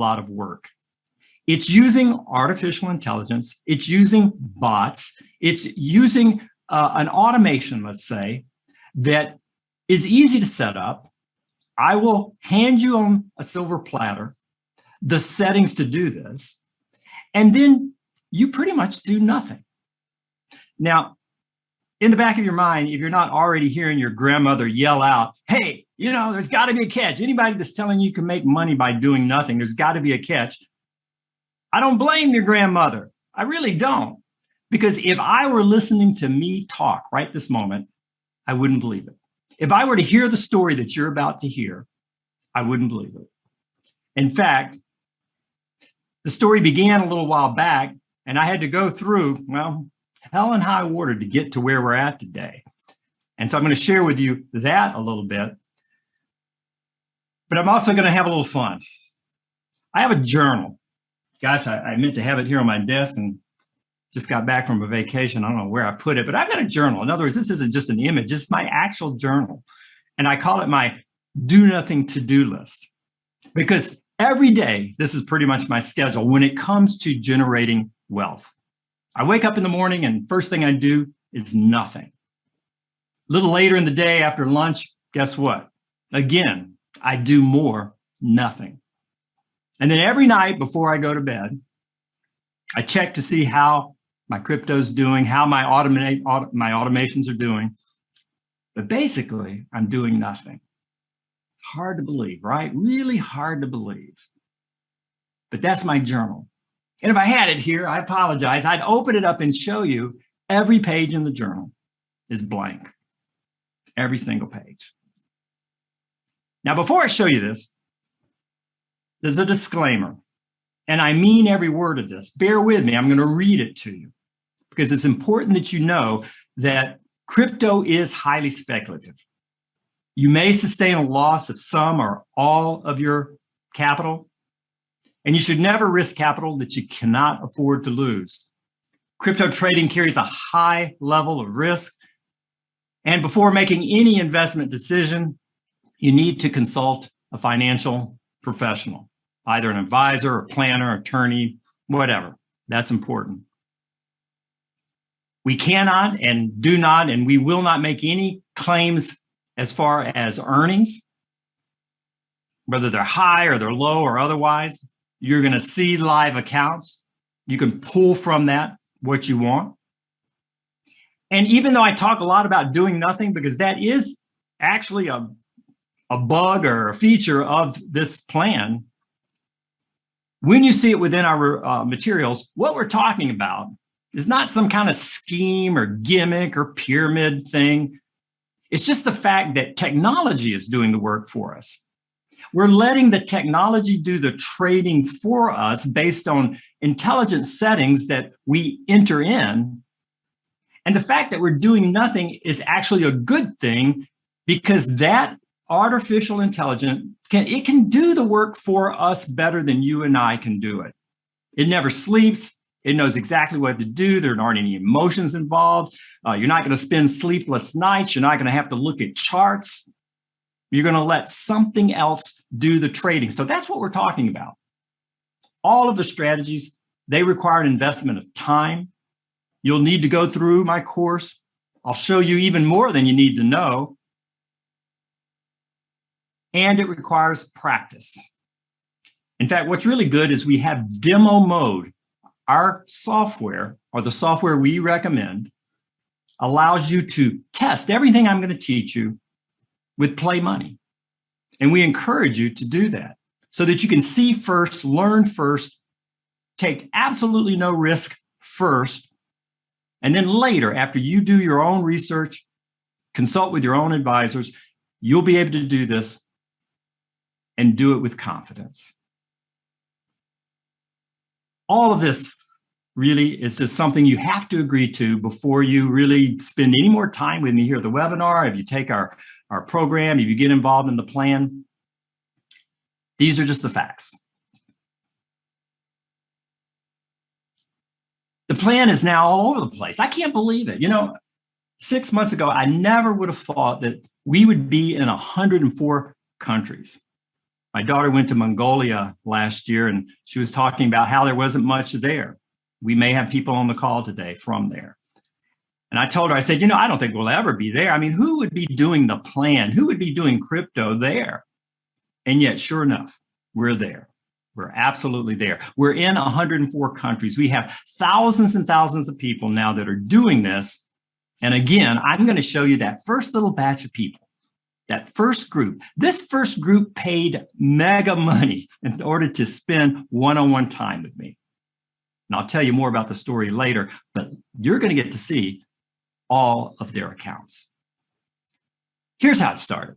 lot of work. It's using artificial intelligence. It's using bots. It's using an automation, let's say, that is easy to set up. I will hand you on a silver platter the settings to do this, and then you pretty much do nothing. Now, in the back of your mind, if you're not already hearing your grandmother yell out, hey, there's got to be a catch. Anybody that's telling you can make money by doing nothing, there's got to be a catch. I don't blame your grandmother. I really don't. Because if I were listening to me talk right this moment, I wouldn't believe it. If I were to hear the story that you're about to hear, I wouldn't believe it. In fact, the story began a little while back, and I had to go through, hell and high water to get to where we're at today. And so I'm going to share with you that a little bit. But I'm also going to have a little fun. I have a journal. Gosh, I meant to have it here on my desk and just got back from a vacation. I don't know where I put it, but I've got a journal. In other words, this isn't just an image. It's my actual journal. And I call it my do nothing to-do list. Because every day, this is pretty much my schedule when it comes to generating wealth. I wake up in the morning and first thing I do is nothing. A little later in the day after lunch, guess what? Again, I do more nothing. And then every night before I go to bed, I check to see how my crypto's doing, how my automations are doing. But basically, I'm doing nothing. Hard to believe, right? Really hard to believe. But that's my journal. And if I had it here, I apologize. I'd open it up and show you every page in the journal is blank. Every single page. Now, before I show you this, there's a disclaimer. And I mean every word of this. Bear with me. I'm going to read it to you because it's important that you know that crypto is highly speculative. You may sustain a loss of some or all of your capital, and you should never risk capital that you cannot afford to lose. Crypto trading carries a high level of risk, and before making any investment decision, you need to consult a financial professional, either an advisor, a planner, attorney, whatever. That's important. We cannot and do not, and we will not make any claims as far as earnings, whether they're high or they're low or otherwise. You're going to see live accounts. You can pull from that what you want. And even though I talk a lot about doing nothing, because that is actually a bug or a feature of this plan, when you see it within our materials, what we're talking about is not some kind of scheme or gimmick or pyramid thing. It's just the fact that technology is doing the work for us. We're letting the technology do the trading for us based on intelligent settings that we enter in. And the fact that we're doing nothing is actually a good thing because that artificial intelligence can do the work for us better than you and I can do it. It never sleeps. It knows exactly what to do. There aren't any emotions involved. You're not going to spend sleepless nights. You're not going to have to look at charts. You're going to let something else do the trading. So that's what we're talking about. All of the strategies, they require an investment of time. You'll need to go through my course. I'll show you even more than you need to know. And it requires practice. In fact, what's really good is we have demo mode. Our software, or the software we recommend, allows you to test everything I'm going to teach you with play money. And we encourage you to do that so that you can see first, learn first, take absolutely no risk first, and then later, after you do your own research, consult with your own advisors, you'll be able to do this and do it with confidence. All of this really is just something you have to agree to before you really spend any more time with me here at the webinar. If you take our program, if you get involved in the plan, these are just the facts. The plan is now all over the place. I can't believe it. 6 months ago, I never would have thought that we would be in 104 countries. My daughter went to Mongolia last year, and she was talking about how there wasn't much there. We may have people on the call today from there. And I told her, I said, I don't think we'll ever be there. I mean, who would be doing the plan? Who would be doing crypto there? And yet, sure enough, we're there. We're absolutely there. We're in 104 countries. We have thousands and thousands of people now that are doing this. And again, I'm going to show you that first little batch of people, that first group. This first group paid mega money in order to spend one-on-one time with me. And I'll tell you more about the story later, but you're going to get to see all of their accounts. Here's how it started.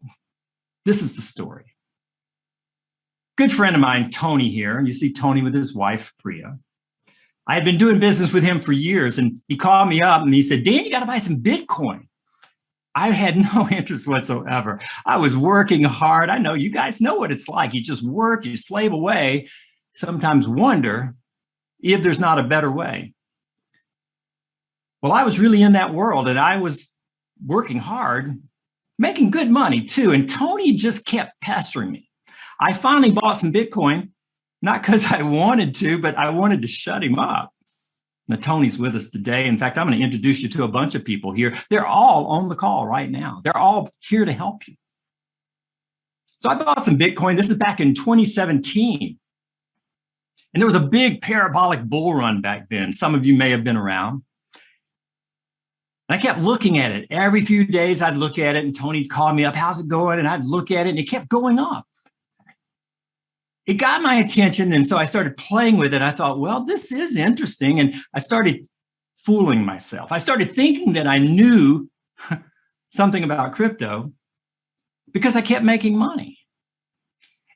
This is the story. Good friend of mine, Tony here. You see Tony with his wife, Priya. I had been doing business with him for years, and he called me up and he said, Dan, you got to buy some Bitcoin. I had no interest whatsoever. I was working hard. I know you guys know what it's like. You just work, you slave away, sometimes wonder if there's not a better way. Well, I was really in that world, and I was working hard, making good money too. And Tony just kept pestering me. I finally bought some Bitcoin, not because I wanted to, but I wanted to shut him up. Now, Tony's with us today. In fact, I'm going to introduce you to a bunch of people here. They're all on the call right now. They're all here to help you. So I bought some Bitcoin. This is back in 2017. And there was a big parabolic bull run back then. Some of you may have been around. And I kept looking at it. Every few days, I'd look at it, and Tony'd call me up, how's it going? And I'd look at it, and it kept going up. It got my attention, and so I started playing with it. I thought, well, this is interesting, and I started fooling myself. I started thinking that I knew something about crypto because I kept making money.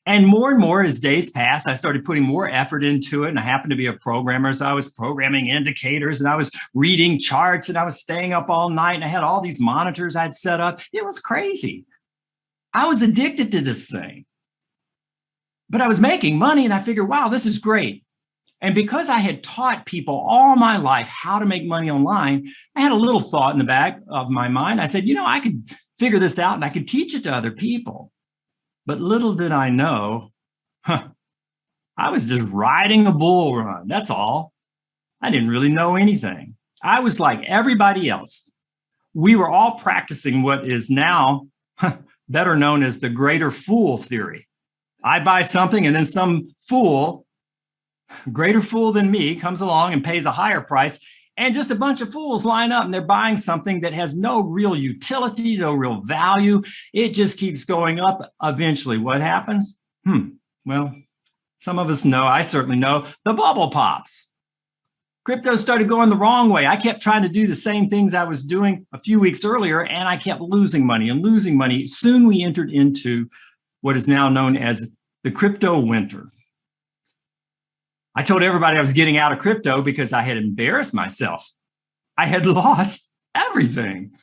And more as days passed, I started putting more effort into it, and I happened to be a programmer, so I was programming indicators, and I was reading charts, and I was staying up all night, and I had all these monitors I'd set up. It was crazy. I was addicted to this thing. But I was making money, and I figured, wow, this is great. And because I had taught people all my life how to make money online, I had a little thought in the back of my mind. I said, I could figure this out and I could teach it to other people. But little did I know, I was just riding a bull run. That's all. I didn't really know anything. I was like everybody else. We were all practicing what is now better known as the greater fool theory. I buy something, and then some fool, greater fool than me, comes along and pays a higher price, and just a bunch of fools line up, and they're buying something that has no real utility, no real value. It just keeps going up. Eventually, what happens? Well, some of us know, I certainly know, the bubble pops. Crypto started going the wrong way. I kept trying to do the same things I was doing a few weeks earlier, and I kept losing money and losing money. Soon we entered into what is now known as the crypto winter. I told everybody I was getting out of crypto because I had embarrassed myself. I had lost everything.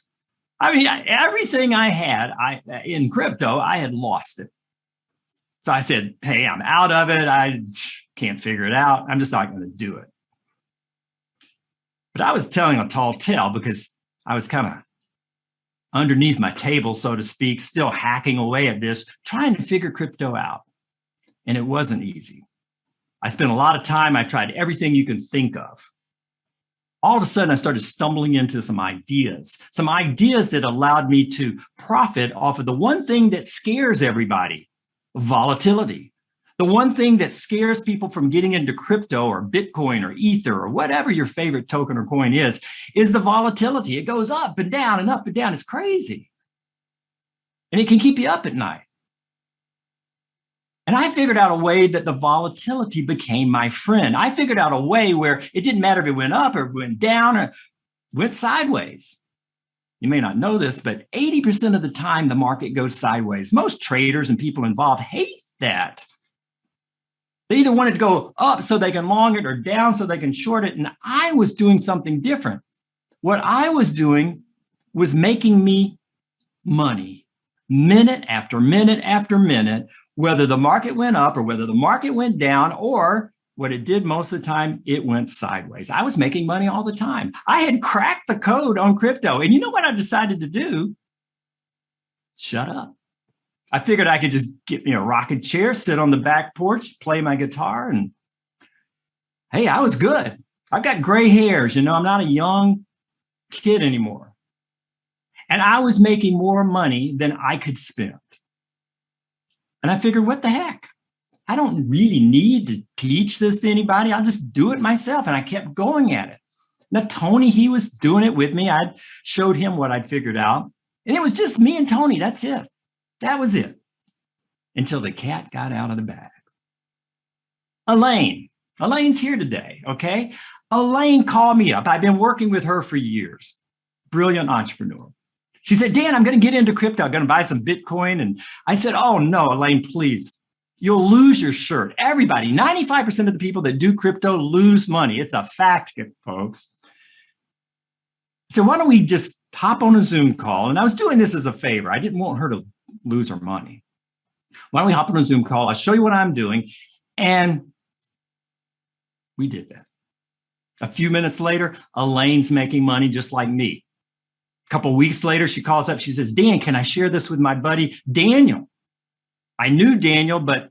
I mean, everything I had in crypto, I had lost it. So I said, hey, I'm out of it. I can't figure it out. I'm just not going to do it. But I was telling a tall tale because I was kind of underneath my table, so to speak, still hacking away at this, trying to figure crypto out. And it wasn't easy. I spent a lot of time. I tried everything you can think of. All of a sudden, I started stumbling into some ideas that allowed me to profit off of the one thing that scares everybody, volatility. The one thing that scares people from getting into crypto or Bitcoin or Ether or whatever your favorite token or coin is the volatility. It goes up and down and up and down. It's crazy. And it can keep you up at night. And I figured out a way that the volatility became my friend. I figured out a way where it didn't matter if it went up or went down or went sideways. You may not know this, but 80% of the time the market goes sideways. Most traders and people involved hate that. They either want it to go up so they can long it or down so they can short it. And I was doing something different. What I was doing was making me money minute after minute after minute, whether the market went up or whether the market went down, or what it did most of the time, it went sideways. I was making money all the time. I had cracked the code on crypto. And you know what I decided to do? Shut up. I figured I could just get me a rocking chair, sit on the back porch, play my guitar, and hey, I was good. I've got gray hairs, I'm not a young kid anymore. And I was making more money than I could spend. And I figured, what the heck? I don't really need to teach this to anybody. I'll just do it myself. And I kept going at it. Now, Tony, he was doing it with me. I showed him what I'd figured out. And it was just me and Tony. That's it. That was it. Until the cat got out of the bag. Elaine's here today, okay? Elaine called me up. I've been working with her for years. Brilliant entrepreneur. She said, Dan, I'm going to get into crypto. I'm going to buy some Bitcoin. And I said, oh, no, Elaine, please. You'll lose your shirt. Everybody, 95% of the people that do crypto lose money. It's a fact, folks. So why don't we just hop on a Zoom call? And I was doing this as a favor. I didn't want her to lose her money. Why don't we hop on a Zoom call? I'll show you what I'm doing. And we did that. A few minutes later, Elaine's making money just like me. A couple of weeks later, she calls up. She says, Dan, can I share this with my buddy, Daniel? I knew Daniel, but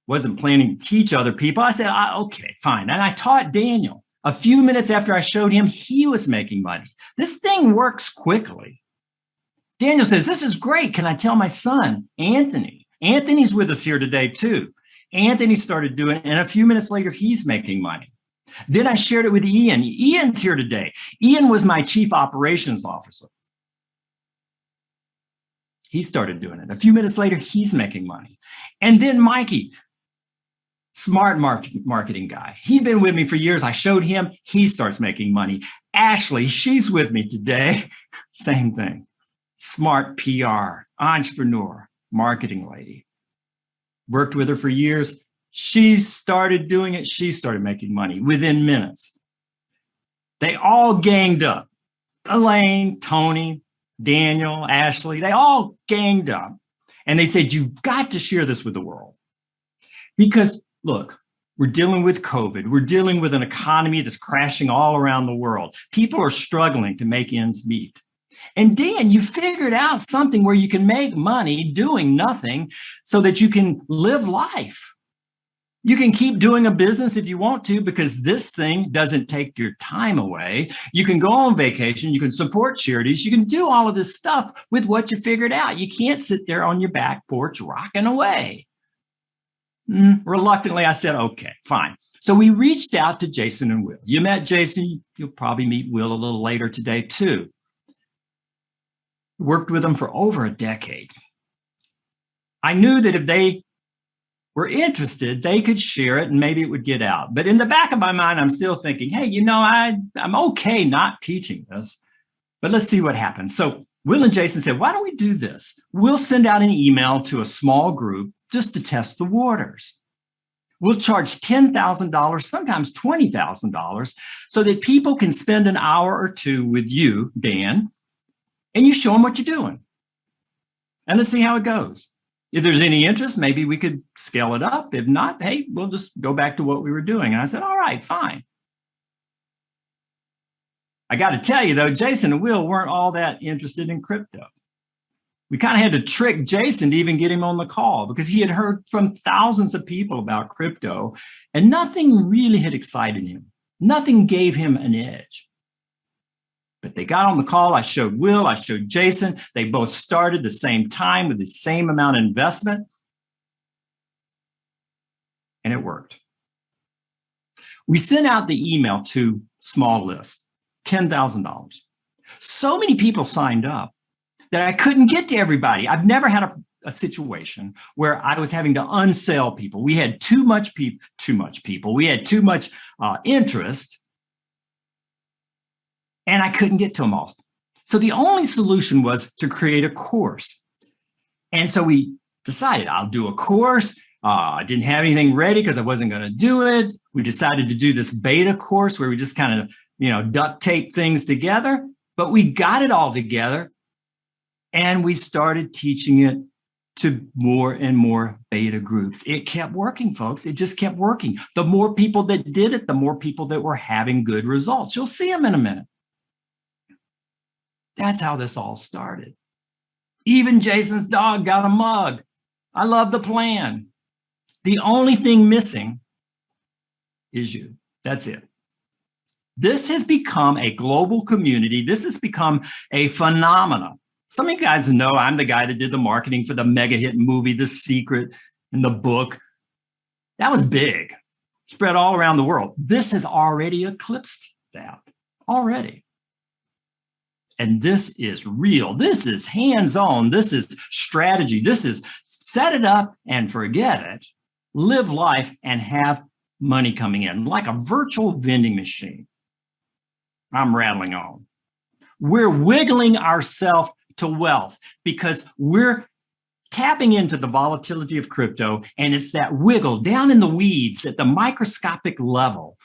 wasn't planning to teach other people. I said, okay, fine. And I taught Daniel. A few minutes after I showed him, he was making money. This thing works quickly. Daniel says, this is great. Can I tell my son, Anthony? Anthony's with us here today, too. Anthony started doing it, and a few minutes later, he's making money. Then I shared it with Ian. Ian's here today. Ian was my chief operations officer. He started doing it. A few minutes later, he's making money. And then Mikey, smart marketing guy. He'd been with me for years. I showed him. He starts making money. Ashley, she's with me today. Same thing. Smart PR, entrepreneur, marketing lady. Worked with her for years. She started doing it. She started making money within minutes. They all ganged up. Elaine, Tony, Daniel, Ashley, they all ganged up. And they said, you've got to share this with the world. Because, look, we're dealing with COVID. We're dealing with an economy that's crashing all around the world. People are struggling to make ends meet. And Dan, you figured out something where you can make money doing nothing so that you can live life. You can keep doing a business if you want to, because this thing doesn't take your time away. You can go on vacation. You can support charities. You can do all of this stuff with what you figured out. You can't sit there on your back porch rocking away. Reluctantly, I said, okay, fine. So we reached out to Jason and Will. You met Jason. You'll probably meet Will a little later today, too. Worked with them for over a decade. I knew that if they were interested, they could share it and maybe it would get out. But in the back of my mind, I'm still thinking, hey, I'm okay not teaching this, but let's see what happens. So Will and Jason said, why don't we do this? We'll send out an email to a small group just to test the waters. We'll charge $10,000, sometimes $20,000, so that people can spend an hour or two with you, Dan, and you show them what you're doing. And let's see how it goes. If there's any interest, maybe we could scale it up. If not, hey, we'll just go back to what we were doing. And I said, all right, fine. I got to tell you, though, Jason and Will weren't all that interested in crypto. We kind of had to trick Jason to even get him on the call because he had heard from thousands of people about crypto and nothing really had excited him. Nothing gave him an edge. But they got on the call. I showed Will, I showed Jason. They both started the same time with the same amount of investment. And it worked. We sent out the email to small list, $10,000. So many people signed up that I couldn't get to everybody. I've never had a situation where I was having to unsell people. We had too much people. We had too much interest. And I couldn't get to them all. So the only solution was to create a course. And so we decided I'll do a course. I didn't have anything ready because I wasn't going to do it. We decided to do this beta course where we just kind of, duct tape things together. But we got it all together and we started teaching it to more and more beta groups. It kept working, folks. It just kept working. The more people that did it, the more people that were having good results. You'll see them in a minute. That's how this all started. Even Jason's dog got a mug. I love the plan. The only thing missing is you. That's it. This has become a global community. This has become a phenomenon. Some of you guys know I'm the guy that did the marketing for the mega hit movie, The Secret, and the book. That was big, spread all around the world. This has already eclipsed that already. And this is real. This is hands-on. This is strategy. This is set it up and forget it. Live life and have money coming in like a virtual vending machine. I'm rattling on. We're wiggling ourselves to wealth because we're tapping into the volatility of crypto, and it's that wiggle down in the weeds at the microscopic level.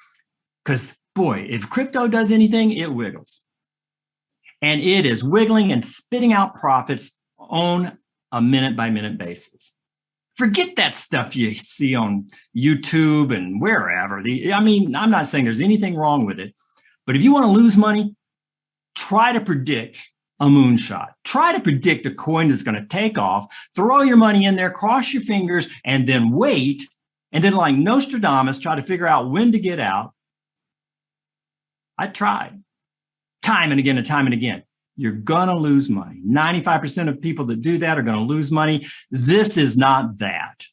Because boy, if crypto does anything, it wiggles. And it is wiggling and spitting out profits on a minute-by-minute basis. Forget that stuff you see on YouTube and wherever. I'm not saying there's anything wrong with it, but if you want to lose money, try to predict a moonshot. Try to predict a coin that's going to take off, throw your money in there, cross your fingers, and then wait. And then like Nostradamus, try to figure out when to get out. I tried time and again and time and again. You're going to lose money. 95% of people that do that are going to lose money. This is not that.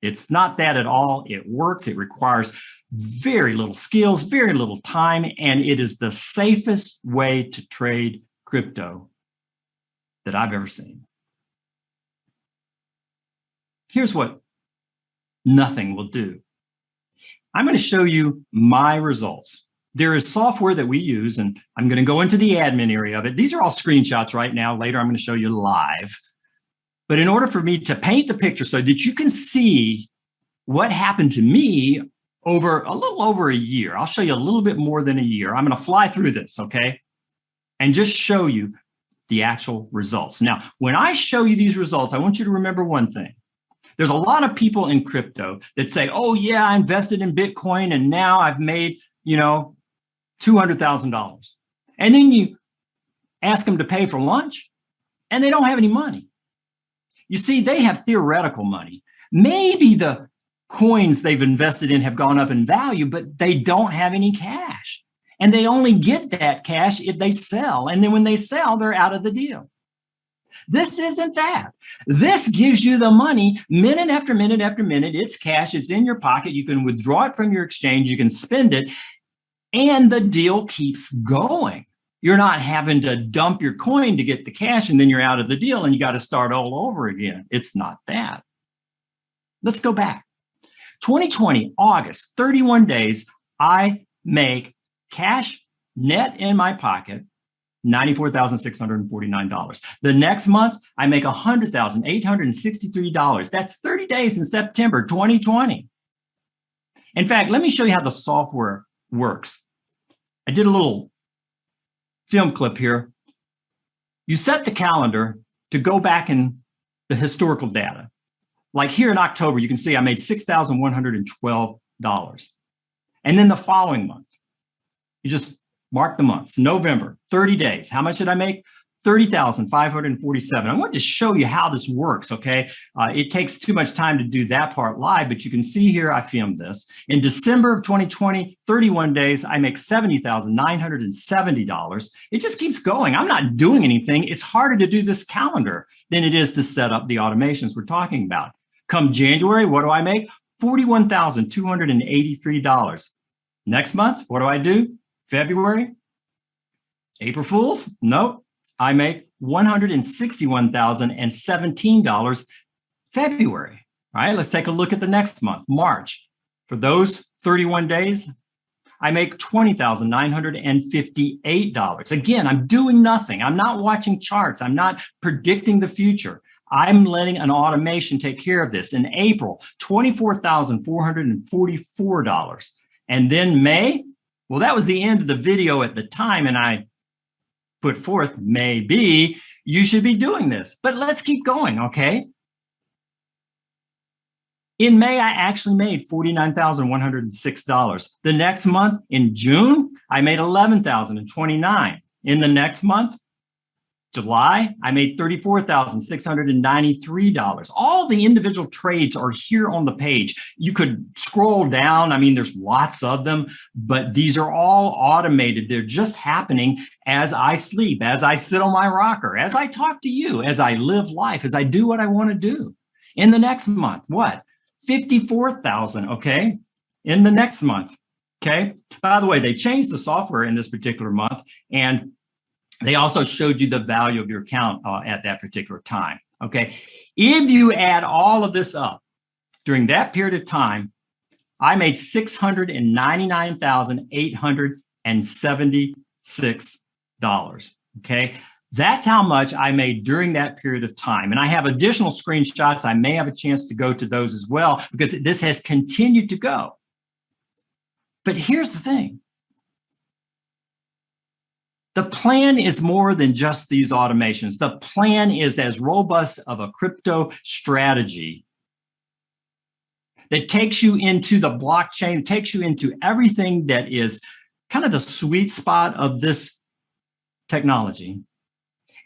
It's not that at all. It works. It requires very little skills, very little time, and it is the safest way to trade crypto that I've ever seen. Here's what nothing will do. I'm going to show you my results. There is software that we use, and I'm going to go into the admin area of it. These are all screenshots right now. Later, I'm going to show you live. But in order for me to paint the picture so that you can see what happened to me over a little over a year, I'll show you a little bit more than a year. I'm going to fly through this, okay? And just show you the actual results. Now, when I show you these results, I want you to remember one thing. There's a lot of people in crypto that say, oh, yeah, I invested in Bitcoin and now I've made, $200,000. And then you ask them to pay for lunch and they don't have any money. You see, they have theoretical money. Maybe the coins they've invested in have gone up in value, but they don't have any cash. And they only get that cash if they sell. And then when they sell, they're out of the deal. This isn't that. This gives you the money minute after minute after minute. It's cash. It's in your pocket. You can withdraw it from your exchange. You can spend it. And the deal keeps going. You're not having to dump your coin to get the cash and then you're out of the deal and you got to start all over again. It's not that. Let's go back. 2020, August, 31 days, I make cash net in my pocket, $94,649. The next month, I make $100,863. That's 30 days in September 2020. In fact, let me show you how the software works. I did a little film clip here. You set the calendar to go back in the historical data. Like here in October, you can see I made $6,112. And then the following month, you just mark the months. November, 30 days. How much did I make? $30,547. I wanted to show you how this works, okay? It takes too much time to do that part live, but you can see here I filmed this. In December of 2020, 31 days, I make $70,970. It just keeps going. I'm not doing anything. It's harder to do this calendar than it is to set up the automations we're talking about. Come January, what do I make? $41,283. Next month, what do I do? February? April Fools? Nope. I make $161,017 February. All right, let's take a look at the next month, March. For those 31 days, I make $20,958. Again, I'm doing nothing. I'm not watching charts. I'm not predicting the future. I'm letting an automation take care of this. In April, $24,444. And then May, well, that was the end of the video at the time, and I put forth, maybe you should be doing this, but let's keep going, okay? In May, I actually made $49,106. The next month, in June, I made $11,029. In the next month, July, I made $34,693. All the individual trades are here on the page. You could scroll down. I mean, there's lots of them, but these are all automated. They're just happening as I sleep, as I sit on my rocker, as I talk to you, as I live life, as I do what I want to do. In the next month, what? 54,000, okay? In the next month, okay? By the way, they changed the software in this particular month, and they also showed you the value of your account at that particular time, okay? If you add all of this up during that period of time, I made $699,876, okay? That's how much I made during that period of time. And I have additional screenshots. I may have a chance to go to those as well because this has continued to go. But here's the thing. The plan is more than just these automations. The plan is as robust of a crypto strategy that takes you into the blockchain, takes you into everything that is kind of the sweet spot of this technology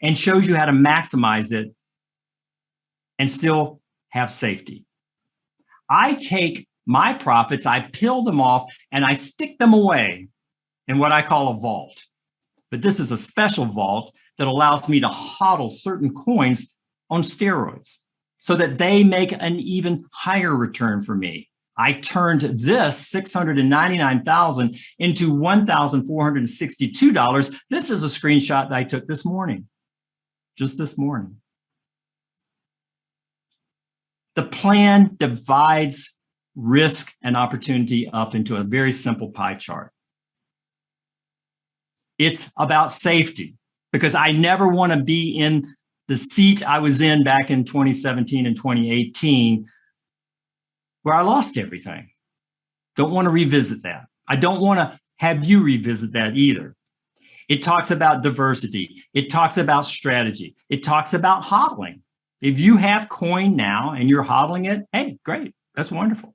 and shows you how to maximize it and still have safety. I take my profits, I peel them off, and I stick them away in what I call a vault. But this is a special vault that allows me to hodl certain coins on steroids so that they make an even higher return for me. I turned this $699,000 into $1,462. This is a screenshot that I took this morning, just this morning. The plan divides risk and opportunity up into a very simple pie chart. It's about safety because I never want to be in the seat I was in back in 2017 and 2018 where I lost everything. Don't want to revisit that. I don't want to have you revisit that either. It talks about diversity. It talks about strategy. It talks about hodling. If you have coin now and you're hodling it, hey, great. That's wonderful.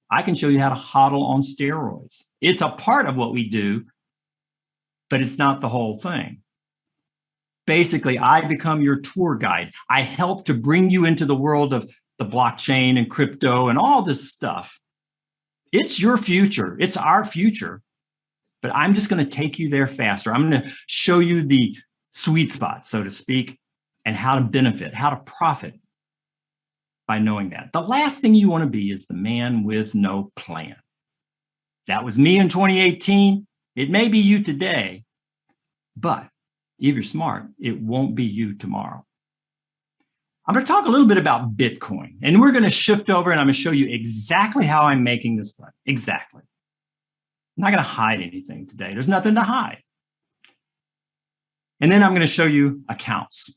I can show you how to hodl on steroids. It's a part of what we do, but it's not the whole thing. Basically, I become your tour guide. I help to bring you into the world of the blockchain and crypto and all this stuff. It's your future. It's our future. But I'm just going to take you there faster. I'm going to show you the sweet spot, so to speak, and how to benefit, how to profit by knowing that. The last thing you want to be is the man with no plan. That was me in 2018. It may be you today, but if you're smart, it won't be you tomorrow. I'm going to talk a little bit about Bitcoin, and we're going to shift over and I'm going to show you exactly how I'm making this money. Exactly. I'm not going to hide anything today. There's nothing to hide. And then I'm going to show you accounts.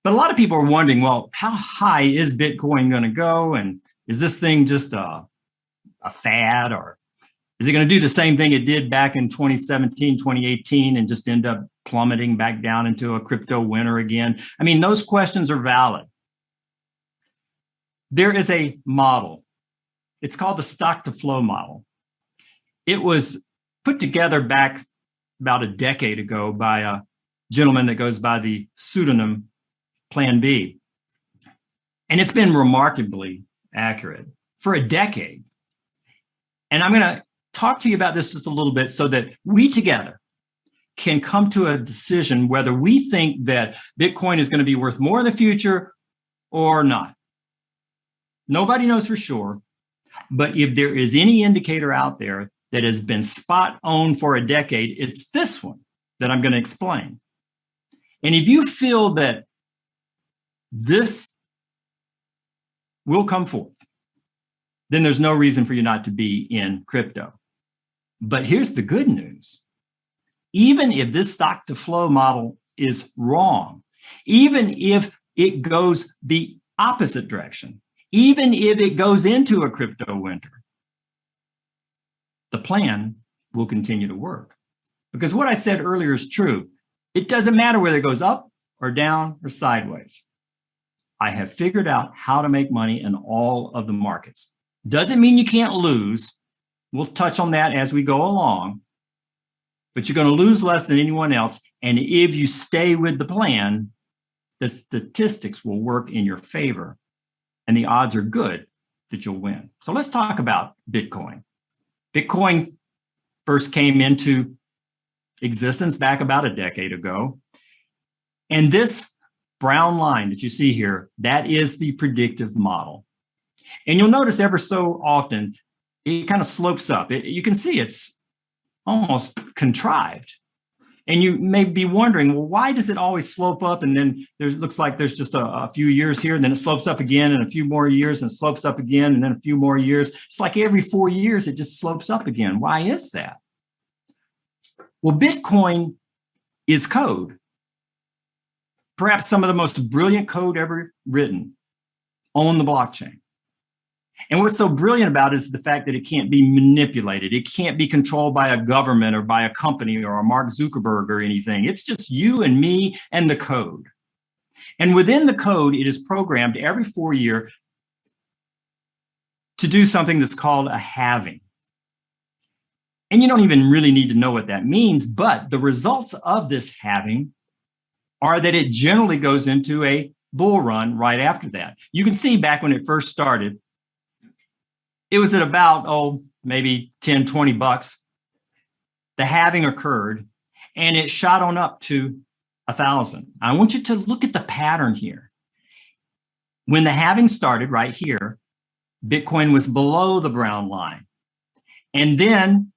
But a lot of people are wondering, well, how high is Bitcoin going to go? And is this thing just a fad, or is it going to do the same thing it did back in 2017, 2018, and just end up plummeting back down into a crypto winter again? I mean, those questions are valid. There is a model. It's called the stock to flow model. It was put together back about a decade ago by a gentleman that goes by the pseudonym Plan B. And it's been remarkably accurate for a decade. And I'm going to talk to you about this just a little bit so that we together can come to a decision whether we think that Bitcoin is going to be worth more in the future or not. Nobody knows for sure, but if there is any indicator out there that has been spot on for a decade, it's this one that I'm going to explain. And if you feel that this will come forth, then there's no reason for you not to be in crypto. But here's the good news. Even if this stock to flow model is wrong, even if it goes the opposite direction, even if it goes into a crypto winter, the plan will continue to work. Because what I said earlier is true. It doesn't matter whether it goes up or down or sideways. I have figured out how to make money in all of the markets. Doesn't mean you can't lose. We'll touch on that as we go along. but you're going to lose less than anyone else. And if you stay with the plan, the statistics will work in your favor and the odds are good that you'll win. So let's talk about Bitcoin. Bitcoin first came into existence back about a decade ago. And this brown line that you see here, that is the predictive model. And you'll notice ever so often, it kind of slopes up. You can see it's almost contrived. And you may be wondering, well, why does it always slope up? And then looks like there's just a few years here, and then it slopes up again, and a few more years, and it slopes up again, and then a few more years. It's like every 4 years, it just slopes up again. Why is that? Well, Bitcoin is code. Perhaps some of the most brilliant code ever written on the blockchain. And what's so brilliant about it is the fact that it can't be manipulated. It can't be controlled by a government or by a company or a Mark Zuckerberg or anything. It's just you and me and the code. And within the code, it is programmed every 4 years to do something that's called a halving. And you don't even really need to know what that means, but the results of this halving are that it generally goes into a bull run right after that. You can see back when it first started, it was at about, maybe 10, 20 bucks. The halving occurred and it shot on up to 1,000. I want you to look at the pattern here. When the halving started right here, Bitcoin was below the brown line. And then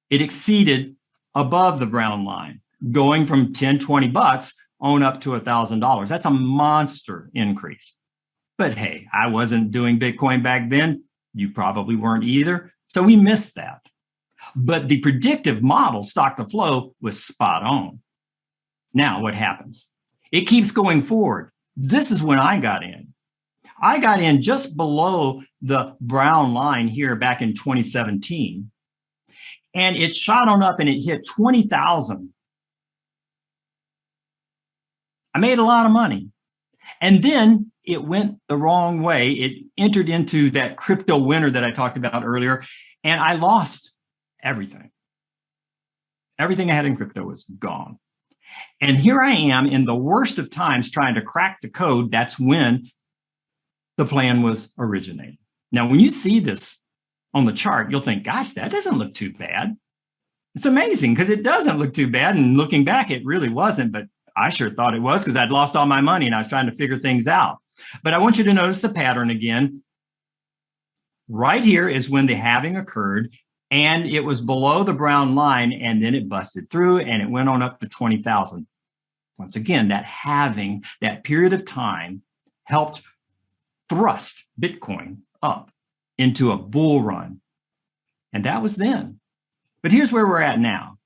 it exceeded above the brown line, going from 10, 20 bucks on up to $1,000. That's a monster increase. But hey, I wasn't doing Bitcoin back then. You probably weren't either. So we missed that. But the predictive model, stock to flow, was spot on. Now what happens? It keeps going forward. This is when I got in. I got in just below the brown line here back in 2017. And it shot on up and it hit 20,000. I made a lot of money. And then it went the wrong way. It entered into that crypto winter that I talked about earlier, and I lost everything. Everything I had in crypto was gone. And here I am in the worst of times trying to crack the code. That's when the plan was originated. Now, when you see this on the chart, you'll think, gosh, that doesn't look too bad. It's amazing because it doesn't look too bad. And looking back, it really wasn't, but I sure thought it was because I'd lost all my money and I was trying to figure things out. But I want you to notice the pattern again. Right here is when the halving occurred and it was below the brown line and then it busted through and it went on up to 20,000. Once again, that halving, that period of time helped thrust Bitcoin up into a bull run. And that was then. But here's where we're at now.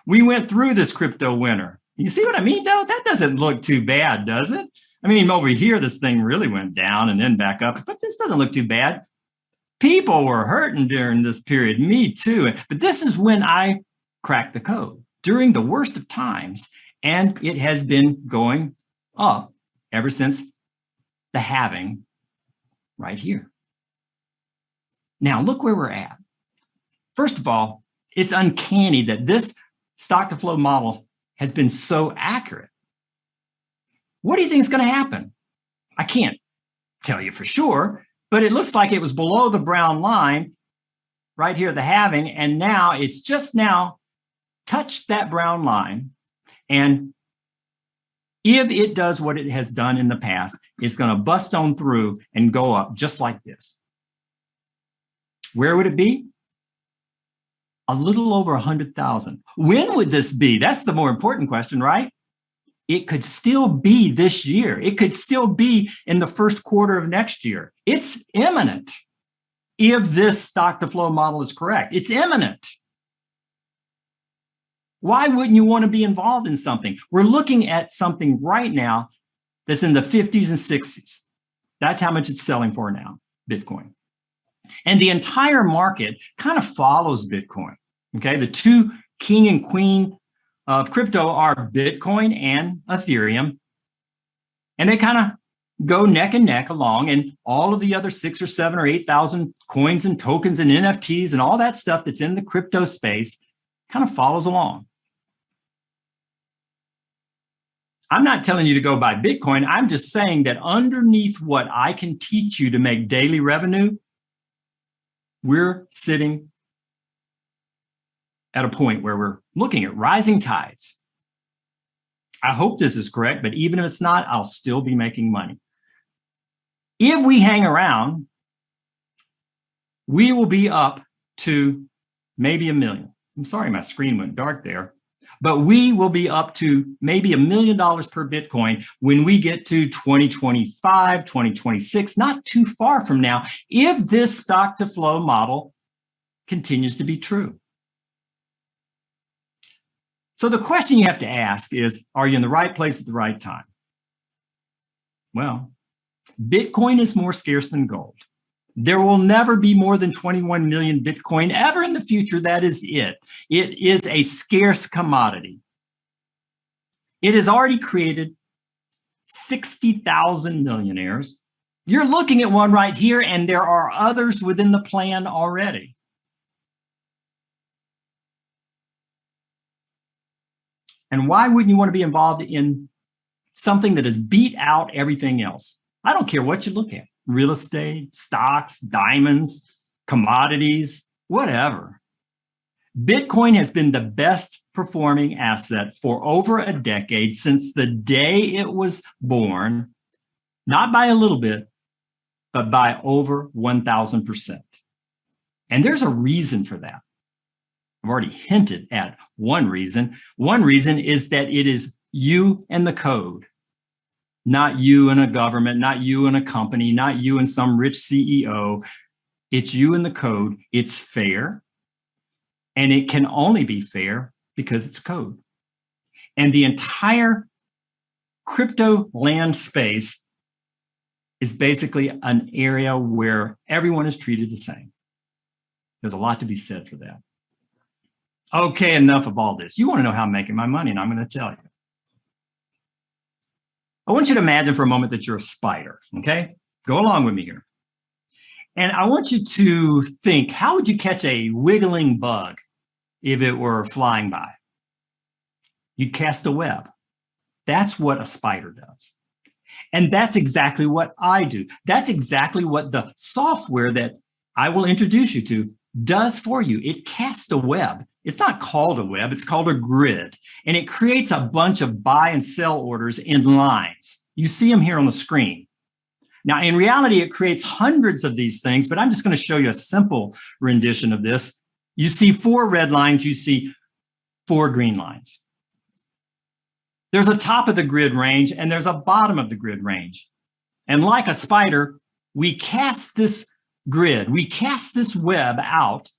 We went through this crypto winter. You see what I mean, though? That doesn't look too bad, does it? I mean, over here, this thing really went down and then back up, but this doesn't look too bad. People were hurting during this period, me too. But this is when I cracked the code, during the worst of times. And it has been going up ever since the halving right here. Now, look where we're at. First of all, it's uncanny that this stock to flow model has been so accurate. What do you think is going to happen? I can't tell you for sure, but it looks like it was below the brown line right here, the halving, and now it's just now touched that brown line. And if it does what it has done in the past, it's going to bust on through and go up just like this. Where would it be? A little over 100,000. When would this be? That's the more important question, right? It could still be this year. It could still be in the first quarter of next year. It's imminent. If this stock to flow model is correct, it's imminent. Why wouldn't you want to be involved in something? We're looking at something right now that's in the 50s and 60s. That's how much it's selling for now, Bitcoin. And the entire market kind of follows Bitcoin. Okay, the two king and queen of crypto are Bitcoin and Ethereum. And they kind of go neck and neck along, and all of the other 6 or 7 or 8,000 coins and tokens and NFTs and all that stuff that's in the crypto space, kind of follows along. I'm not telling you to go buy Bitcoin. I'm just saying that underneath what I can teach you to make daily revenue, we're sitting at a point where we're looking at rising tides. I hope this is correct, but even if it's not, I'll still be making money. If we hang around, we will be up to maybe 1 million. I'm sorry, my screen went dark there. But we will be up to maybe $1 million per Bitcoin when we get to 2025, 2026, not too far from now, if this stock to flow model continues to be true. So the question you have to ask is, are you in the right place at the right time? Well, Bitcoin is more scarce than gold. There will never be more than 21 million Bitcoin ever in the future. That is it. It is a scarce commodity. It has already created 60,000 millionaires. You're looking at one right here, and there are others within the plan already. And why wouldn't you want to be involved in something that has beat out everything else? I don't care what you look at. Real estate, stocks, diamonds, commodities, whatever. Bitcoin has been the best performing asset for over a decade since the day it was born, not by a little bit, but by over 1,000%. And there's a reason for that. I've already hinted at one reason. One reason is that it is you and the code. Not you and a government, not you and a company, not you and some rich CEO. It's you and the code. It's fair. And it can only be fair because it's code. And the entire crypto land space is basically an area where everyone is treated the same. There's a lot to be said for that. Okay, enough of all this. You want to know how I'm making my money, and I'm going to tell you. I want you to imagine for a moment that you're a spider, okay? Go along with me here. And I want you to think, how would you catch a wiggling bug if it were flying by? You'd cast a web. That's what a spider does. And that's exactly what I do. That's exactly what the software that I will introduce you to does for you. It casts a web. It's not called a web, it's called a grid. And it creates a bunch of buy and sell orders in lines. You see them here on the screen. Now, in reality, it creates hundreds of these things, but I'm just going to show you a simple rendition of this. You see 4 red lines, you see 4 green lines. There's a top of the grid range and there's a bottom of the grid range. And like a spider, we cast this grid, we cast this web out,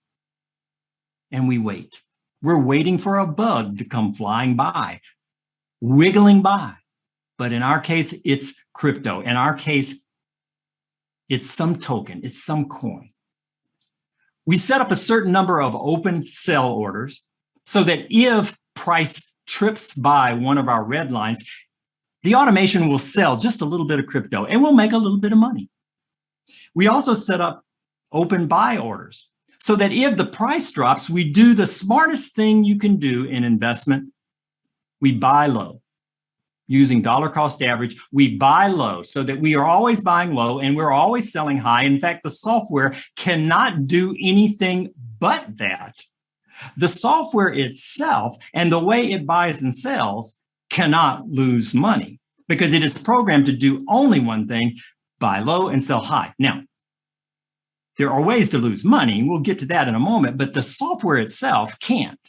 and we wait. We're waiting for a bug to come flying by, wiggling by. But in our case, it's crypto. In our case, it's some token, it's some coin. We set up a certain number of open sell orders so that if price trips by one of our red lines, the automation will sell just a little bit of crypto and we'll make a little bit of money. We also set up open buy orders so that if the price drops, we do the smartest thing you can do in investment. We buy low. Using dollar cost average, we buy low so that we are always buying low and we're always selling high. In fact, the software cannot do anything but that. The software itself and the way it buys and sells cannot lose money because it is programmed to do only one thing, buy low and sell high. Now, there are ways to lose money. We'll get to that in a moment, but the software itself can't.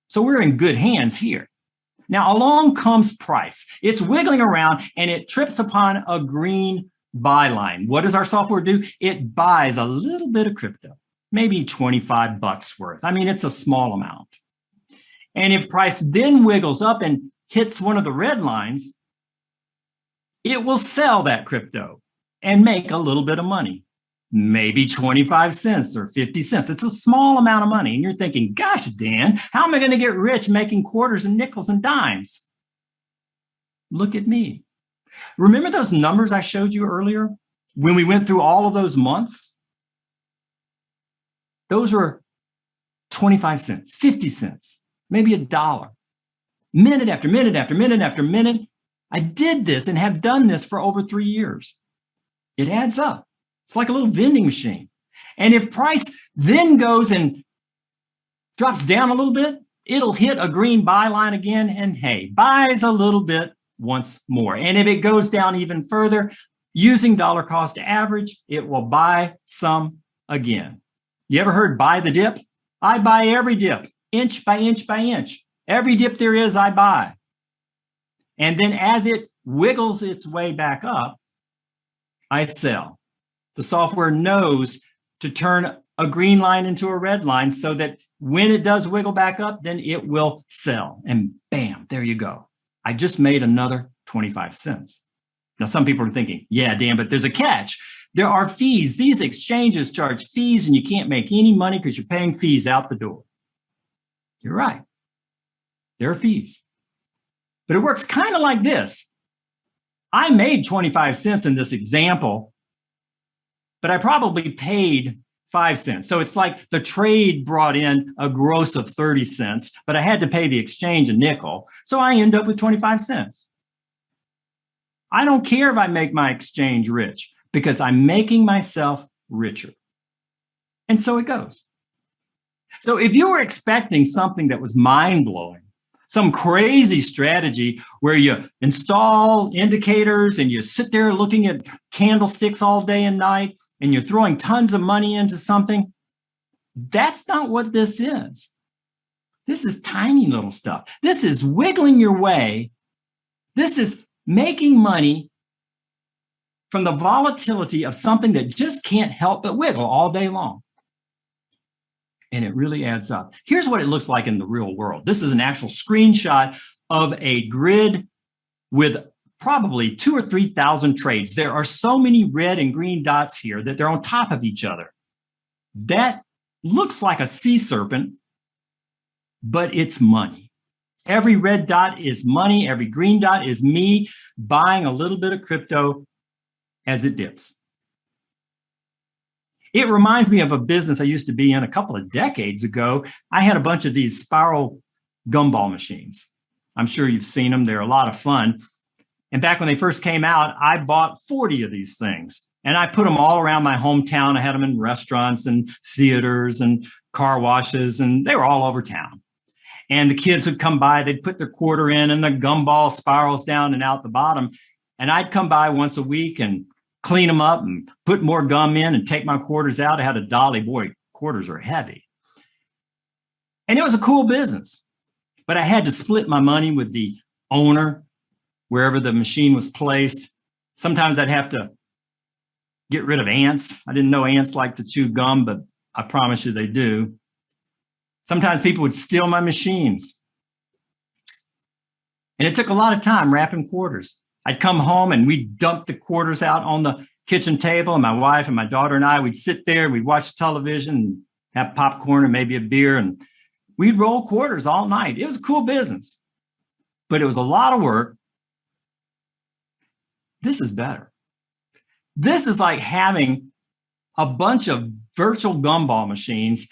So we're in good hands here. Now, along comes price. It's wiggling around and it trips upon a green buy line. What does our software do? It buys a little bit of crypto, maybe 25 bucks worth. I mean, it's a small amount. And if price then wiggles up and hits one of the red lines, it will sell that crypto and make a little bit of money. Maybe 25 cents or 50 cents. It's a small amount of money. And you're thinking, gosh, Dan, how am I going to get rich making quarters and nickels and dimes? Look at me. Remember those numbers I showed you earlier when we went through all of those months? Those were 25 cents, 50 cents, maybe $1. Minute after minute after minute after minute. I did this and have done this for over 3 years. It adds up. It's like a little vending machine. And if price then goes and drops down a little bit, it'll hit a green buy line again, and hey, buys a little bit once more. And if it goes down even further, using dollar cost average, it will buy some again. You ever heard buy the dip? I buy every dip, inch by inch by inch. Every dip there is, I buy. And then as it wiggles its way back up, I sell. The software knows to turn a green line into a red line so that when it does wiggle back up, then it will sell. And bam, there you go. I just made another 25 cents. Now, some people are thinking, yeah, Dan, but there's a catch. There are fees. These exchanges charge fees and you can't make any money because you're paying fees out the door. You're right. There are fees. But it works kind of like this. I made 25 cents in this example, but I probably paid 5 cents. So it's like the trade brought in a gross of 30 cents, but I had to pay the exchange a nickel. So I end up with 25 cents. I don't care if I make my exchange rich because I'm making myself richer. And so it goes. So if you were expecting something that was mind-blowing, some crazy strategy where you install indicators and you sit there looking at candlesticks all day and night and you're throwing tons of money into something, that's not what this is. This is tiny little stuff. This is wiggling your way. This is making money from the volatility of something that just can't help but wiggle all day long. And it really adds up. Here's what it looks like in the real world. This is an actual screenshot of a grid with probably 2,000 or 3,000 trades. There are so many red and green dots here that they're on top of each other. That looks like a sea serpent, but it's money. Every red dot is money. Every green dot is me buying a little bit of crypto as it dips. It reminds me of a business I used to be in a couple of decades ago. I had a bunch of these spiral gumball machines. I'm sure you've seen them. They're a lot of fun. And back when they first came out, I bought 40 of these things. And I put them all around my hometown. I had them in restaurants and theaters and car washes, and they were all over town. And the kids would come by, they'd put their quarter in, and the gumball spirals down and out the bottom. And I'd come by once a week and clean them up and put more gum in and take my quarters out. I had a dolly. Boy, quarters are heavy. And it was a cool business. But I had to split my money with the owner wherever the machine was placed. Sometimes I'd have to get rid of ants. I didn't know ants like to chew gum, but I promise you they do. Sometimes people would steal my machines. And it took a lot of time wrapping quarters. I'd come home and we'd dump the quarters out on the kitchen table, and my wife and my daughter and I, we'd sit there, we'd watch television and have popcorn and maybe a beer, and we'd roll quarters all night. It was a cool business, but it was a lot of work. This is better. This is like having a bunch of virtual gumball machines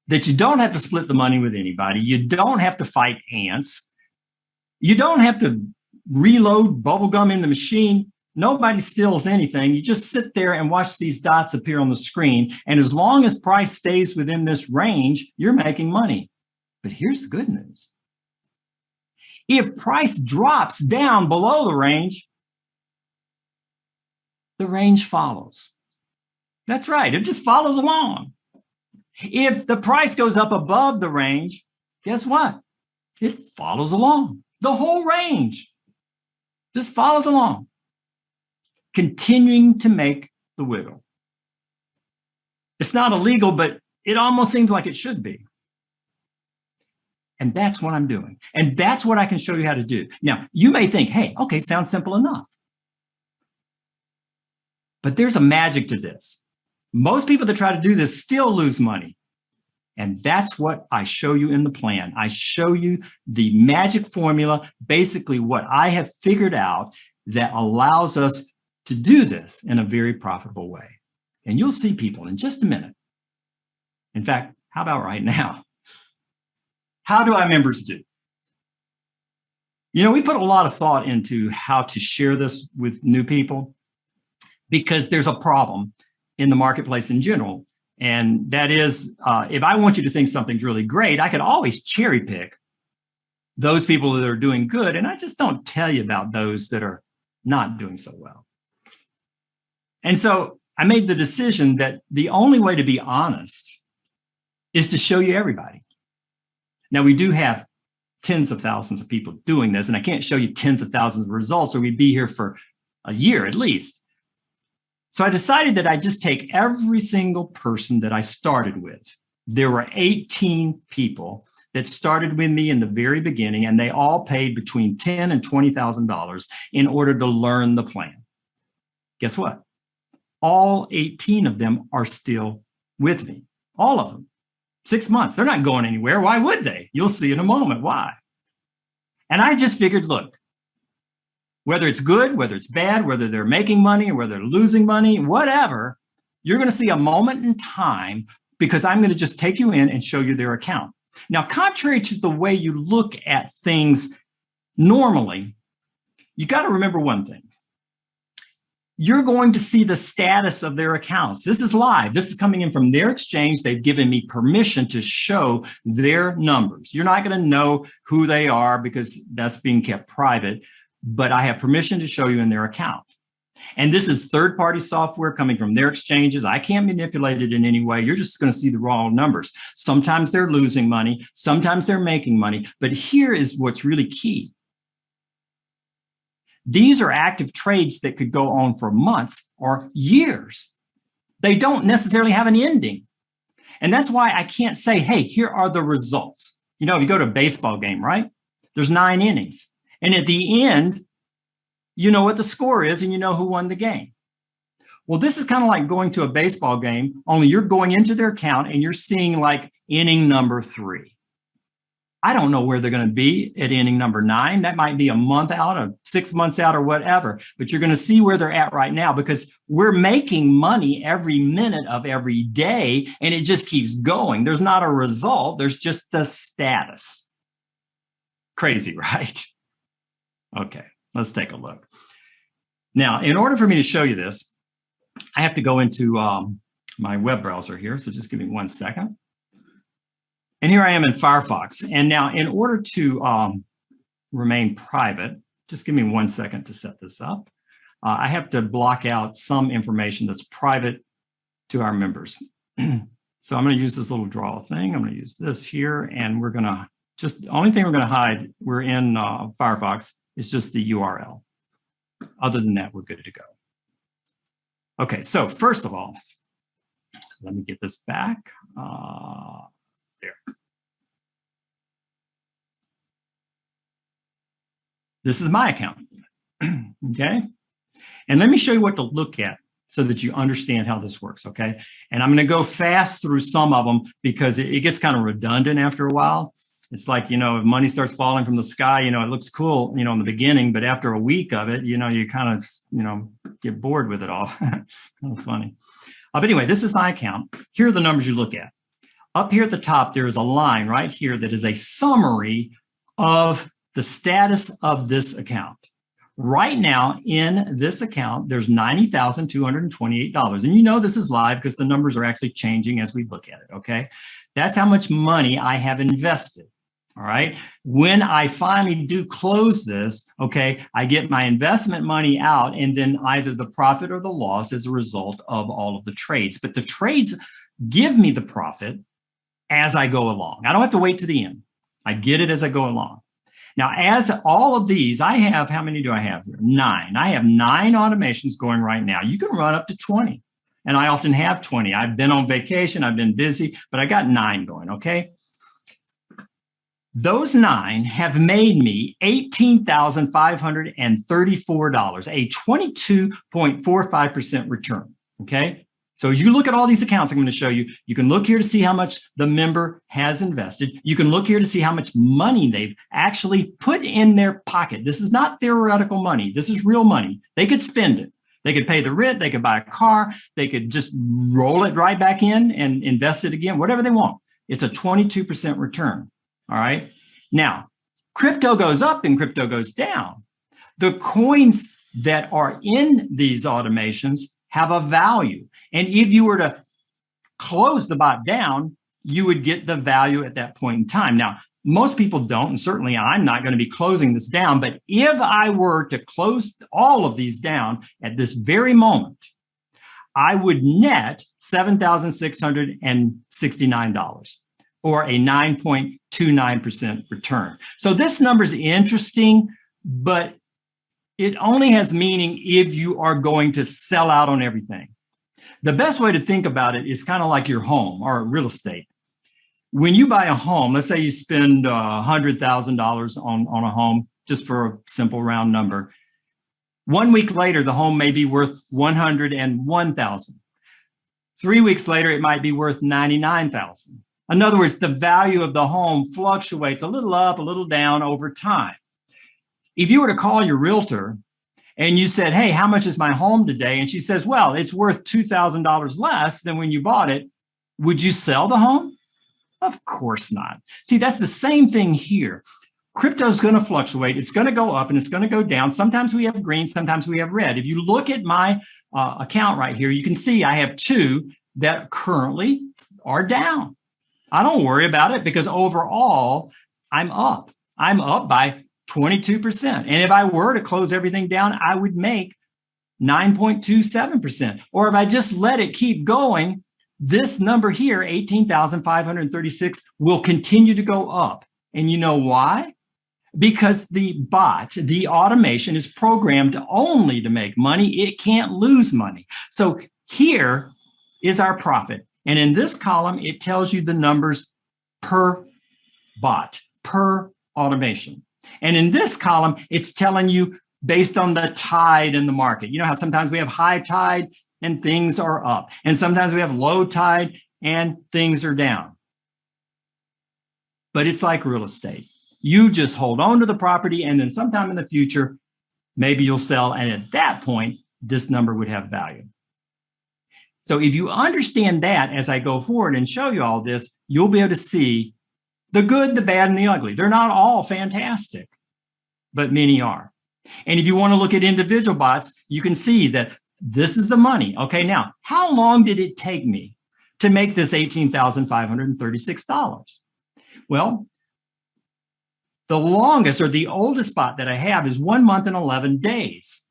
that you don't have to split the money with anybody. You don't have to fight ants. You don't have to reload bubble gum in the machine. Nobody steals anything. You just sit there and watch these dots appear on the screen. And as long as price stays within this range, you're making money. But here's the good news. If price drops down below the range follows. That's right. It just follows along. If the price goes up above the range, guess what? It follows along. The whole range just follows along, continuing to make the wiggle. It's not illegal, but it almost seems like it should be. And that's what I'm doing. And that's what I can show you how to do. Now, you may think, hey, okay, sounds simple enough. But there's a magic to this. Most people that try to do this still lose money. And that's what I show you in the plan. I show you the magic formula, basically what I have figured out that allows us to do this in a very profitable way. And you'll see people in just a minute. In fact, how about right now? How do our members do? We put a lot of thought into how to share this with new people because there's a problem in the marketplace in general. And that is, if I want you to think something's really great, I could always cherry pick those people that are doing good. And I just don't tell you about those that are not doing so well. And so I made the decision that the only way to be honest is to show you everybody. Now, we do have tens of thousands of people doing this, and I can't show you tens of thousands of results or we'd be here for a year at least. So I decided that I'd just take every single person that I started with. There were 18 people that started with me in the very beginning, and they all paid between $10,000 and $20,000 in order to learn the plan. Guess what? All 18 of them are still with me. All of them. 6 months. They're not going anywhere. Why would they? You'll see in a moment why. And I just figured, look, whether it's good, whether it's bad, whether they're making money or whether they're losing money, whatever, you're going to see a moment in time because I'm going to just take you in and show you their account. Now, contrary to the way you look at things normally, you got to remember one thing. You're going to see the status of their accounts. This is live. This is coming in from their exchange. They've given me permission to show their numbers. You're not going to know who they are because that's being kept private, but I have permission to show you in their account. And this is third-party software coming from their exchanges. I can't manipulate it in any way. You're just going to see the raw numbers. Sometimes they're losing money. Sometimes they're making money. But here is what's really key. These are active trades that could go on for months or years. They don't necessarily have an ending. And that's why I can't say, hey, here are the results. If you go to a baseball game, right? There's 9 innings. And at the end, you know what the score is and you know who won the game. Well, this is kind of like going to a baseball game, only you're going into their account and you're seeing like inning number 3. I don't know where they're going to be at inning number 9. That might be a month out or 6 months out or whatever, but you're going to see where they're at right now because we're making money every minute of every day and it just keeps going. There's not a result. There's just the status. Crazy, right? Okay, let's take a look. Now, in order for me to show you this, I have to go into my web browser here. So just give me 1 second. And here I am in Firefox. And now in order to remain private, just give me 1 second to set this up. I have to block out some information that's private to our members. So I'm going to use this little draw thing. I'm going to use this here. And we're going to the only thing we're going to hide, we're in Firefox, is just the URL. Other than that, we're good to go. Okay, so first of all, let me get this back. There. This is my account, okay? And let me show you what to look at so that you understand how this works, okay? And I'm gonna go fast through some of them because it gets kind of redundant after a while. It's like, if money starts falling from the sky, it looks cool, in the beginning, but after a week of it, you kind of, get bored with it all. Kind of funny. But anyway, this is my account. Here are the numbers you look at. Up here at the top, there is a line right here that is a summary of the status of this account. Right now in this account, there's $90,228. And this is live because the numbers are actually changing as we look at it, okay? That's how much money I have invested, all right? When I finally do close this, okay, I get my investment money out and then either the profit or the loss as a result of all of the trades. But the trades give me the profit as I go along. I don't have to wait to the end. I get it as I go along. Now, as all of these, I have, how many do I have here? 9. I have 9 automations going right now. You can run up to 20. And I often have 20. I've been on vacation. I've been busy, but I got 9 going, okay? Those 9 have made me $18,534, a 22.45% return, okay? So as you look at all these accounts I'm going to show you, you can look here to see how much the member has invested. You can look here to see how much money they've actually put in their pocket. This is not theoretical money. This is real money. They could spend it. They could pay the rent. They could buy a car. They could just roll it right back in and invest it again, whatever they want. It's a 22% return. All right. Now, crypto goes up and crypto goes down. The coins that are in these automations have a value. And if you were to close the bot down, you would get the value at that point in time. Now, most people don't, and certainly I'm not going to be closing this down. But if I were to close all of these down at this very moment, I would net $7,669 or a 9.29% return. So this number is interesting, but it only has meaning if you are going to sell out on everything. The best way to think about it is kind of like your home or real estate. When you buy a home, let's say you spend $100,000 on a home, just for a simple round number. 1 week later, the home may be worth $101,000. 3 weeks later, it might be worth $99,000. In other words, the value of the home fluctuates a little up, a little down over time. If you were to call your realtor and you said, hey, how much is my home today? And she says, well, it's worth $2,000 less than when you bought it. Would you sell the home? Of course not. See, that's the same thing here. Crypto is going to fluctuate. It's going to go up and it's going to go down. Sometimes we have green, sometimes we have red. If you look at my account right here, you can see I have two that currently are down. I don't worry about it because overall, I'm up. I'm up by 22%. And if I were to close everything down, I would make 9.27%. Or if I just let it keep going, this number here, 18,536, will continue to go up. And you know why? Because the bot, the automation is programmed only to make money. It can't lose money. So here is our profit. And in this column, it tells you the numbers per bot, per automation. And in this column, it's telling you based on the tide in the market. You know how sometimes we have high tide and things are up. And sometimes we have low tide and things are down. But it's like real estate. You just hold on to the property and then sometime in the future, maybe you'll sell. And at that point, this number would have value. So if you understand that as I go forward and show you all this, you'll be able to see the good, the bad, and the ugly. They're not all fantastic, but many are. And if you want to look at individual bots, you can see that this is the money. Okay, now, how long did it take me to make this $18,536? Well, the longest or the oldest bot that I have is 1 month and 11 days.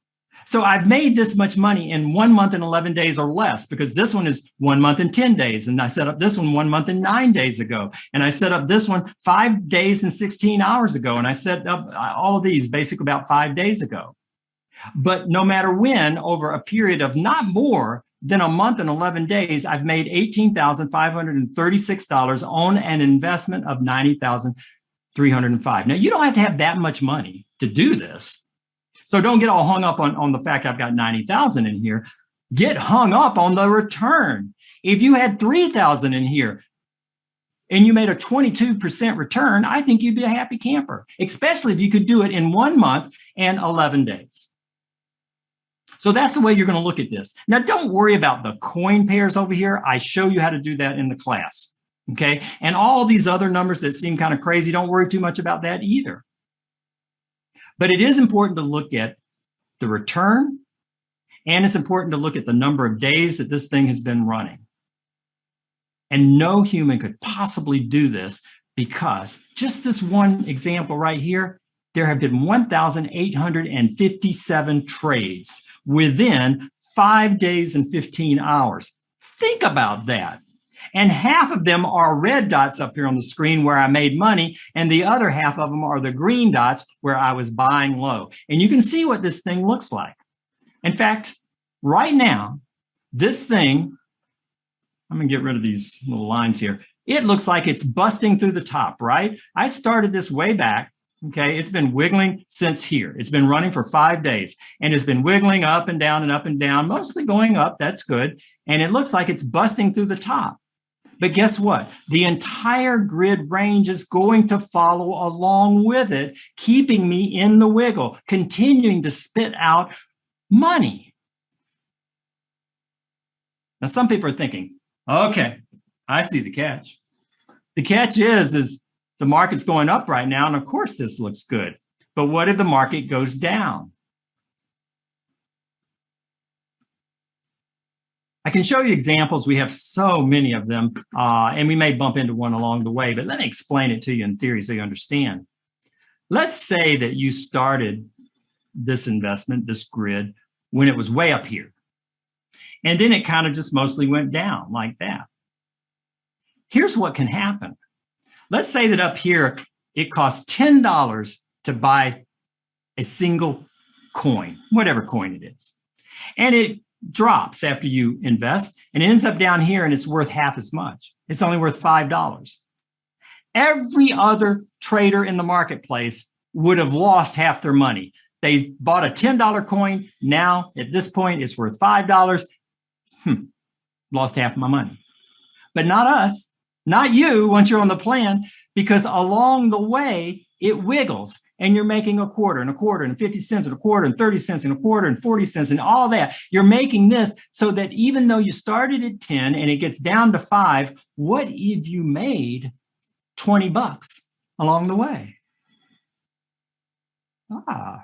So I've made this much money in 1 month and 11 days or less because this one is 1 month and 10 days. And I set up this one 1 month and 9 days ago. And I set up this one 5 days and 16 hours ago. And I set up all of these basically about 5 days ago. But no matter when, over a period of not more than a month and 11 days, I've made $18,536 on an investment of $90,305. Now, you don't have to have that much money to do this. So don't get all hung up on the fact I've got 90,000 in here. Get hung up on the return. If you had 3,000 in here and you made a 22% return, I think you'd be a happy camper, especially if you could do it in 1 month and 11 days. So that's the way you're going to look at this. Now, don't worry about the coin pairs over here. I show you how to do that in the class. Okay. And all these other numbers that seem kind of crazy, don't worry too much about that either. But it is important to look at the return, and it's important to look at the number of days that this thing has been running. And no human could possibly do this because just this one example right here, there have been 1,857 trades within 5 days and 15 hours. Think about that. And half of them are red dots up here on the screen where I made money, and the other half of them are the green dots where I was buying low. And you can see what this thing looks like. In fact, right now, this thing, I'm going to get rid of these little lines here. It looks like it's busting through the top, right? I started this way back. Okay, it's been wiggling since here. It's been running for 5 days, and it's been wiggling up and down, mostly going up. That's good. And it looks like it's busting through the top. But guess what? The entire grid range is going to follow along with it, keeping me in the wiggle, continuing to spit out money. Now, some people are thinking, okay, I see the catch. The catch is the market's going up right now, and of course this looks good. But what if the market goes down? I can show you examples. We have so many of them, and we may bump into one along the way, but let me explain it to you in theory so you understand. Let's say that you started this investment, this grid, when it was way up here. And then it kind of just mostly went down like that. Here's what can happen. Let's say that up here, it costs $10 to buy a single coin, whatever coin it is. And it drops after you invest, and it ends up down here and it's worth half as much. It's only worth $5. Every other trader in the marketplace would have lost half their money. They bought a $10 coin. Now, at this point, it's worth $5. Lost half of my money. But not us, not you once you're on the plan, because along the way, it wiggles and you're making a quarter and a quarter and 50 cents and a quarter and 30 cents and a quarter and 40 cents and all that. You're making this so that even though you started at 10 and it gets down to 5, what if you made $20 along the way?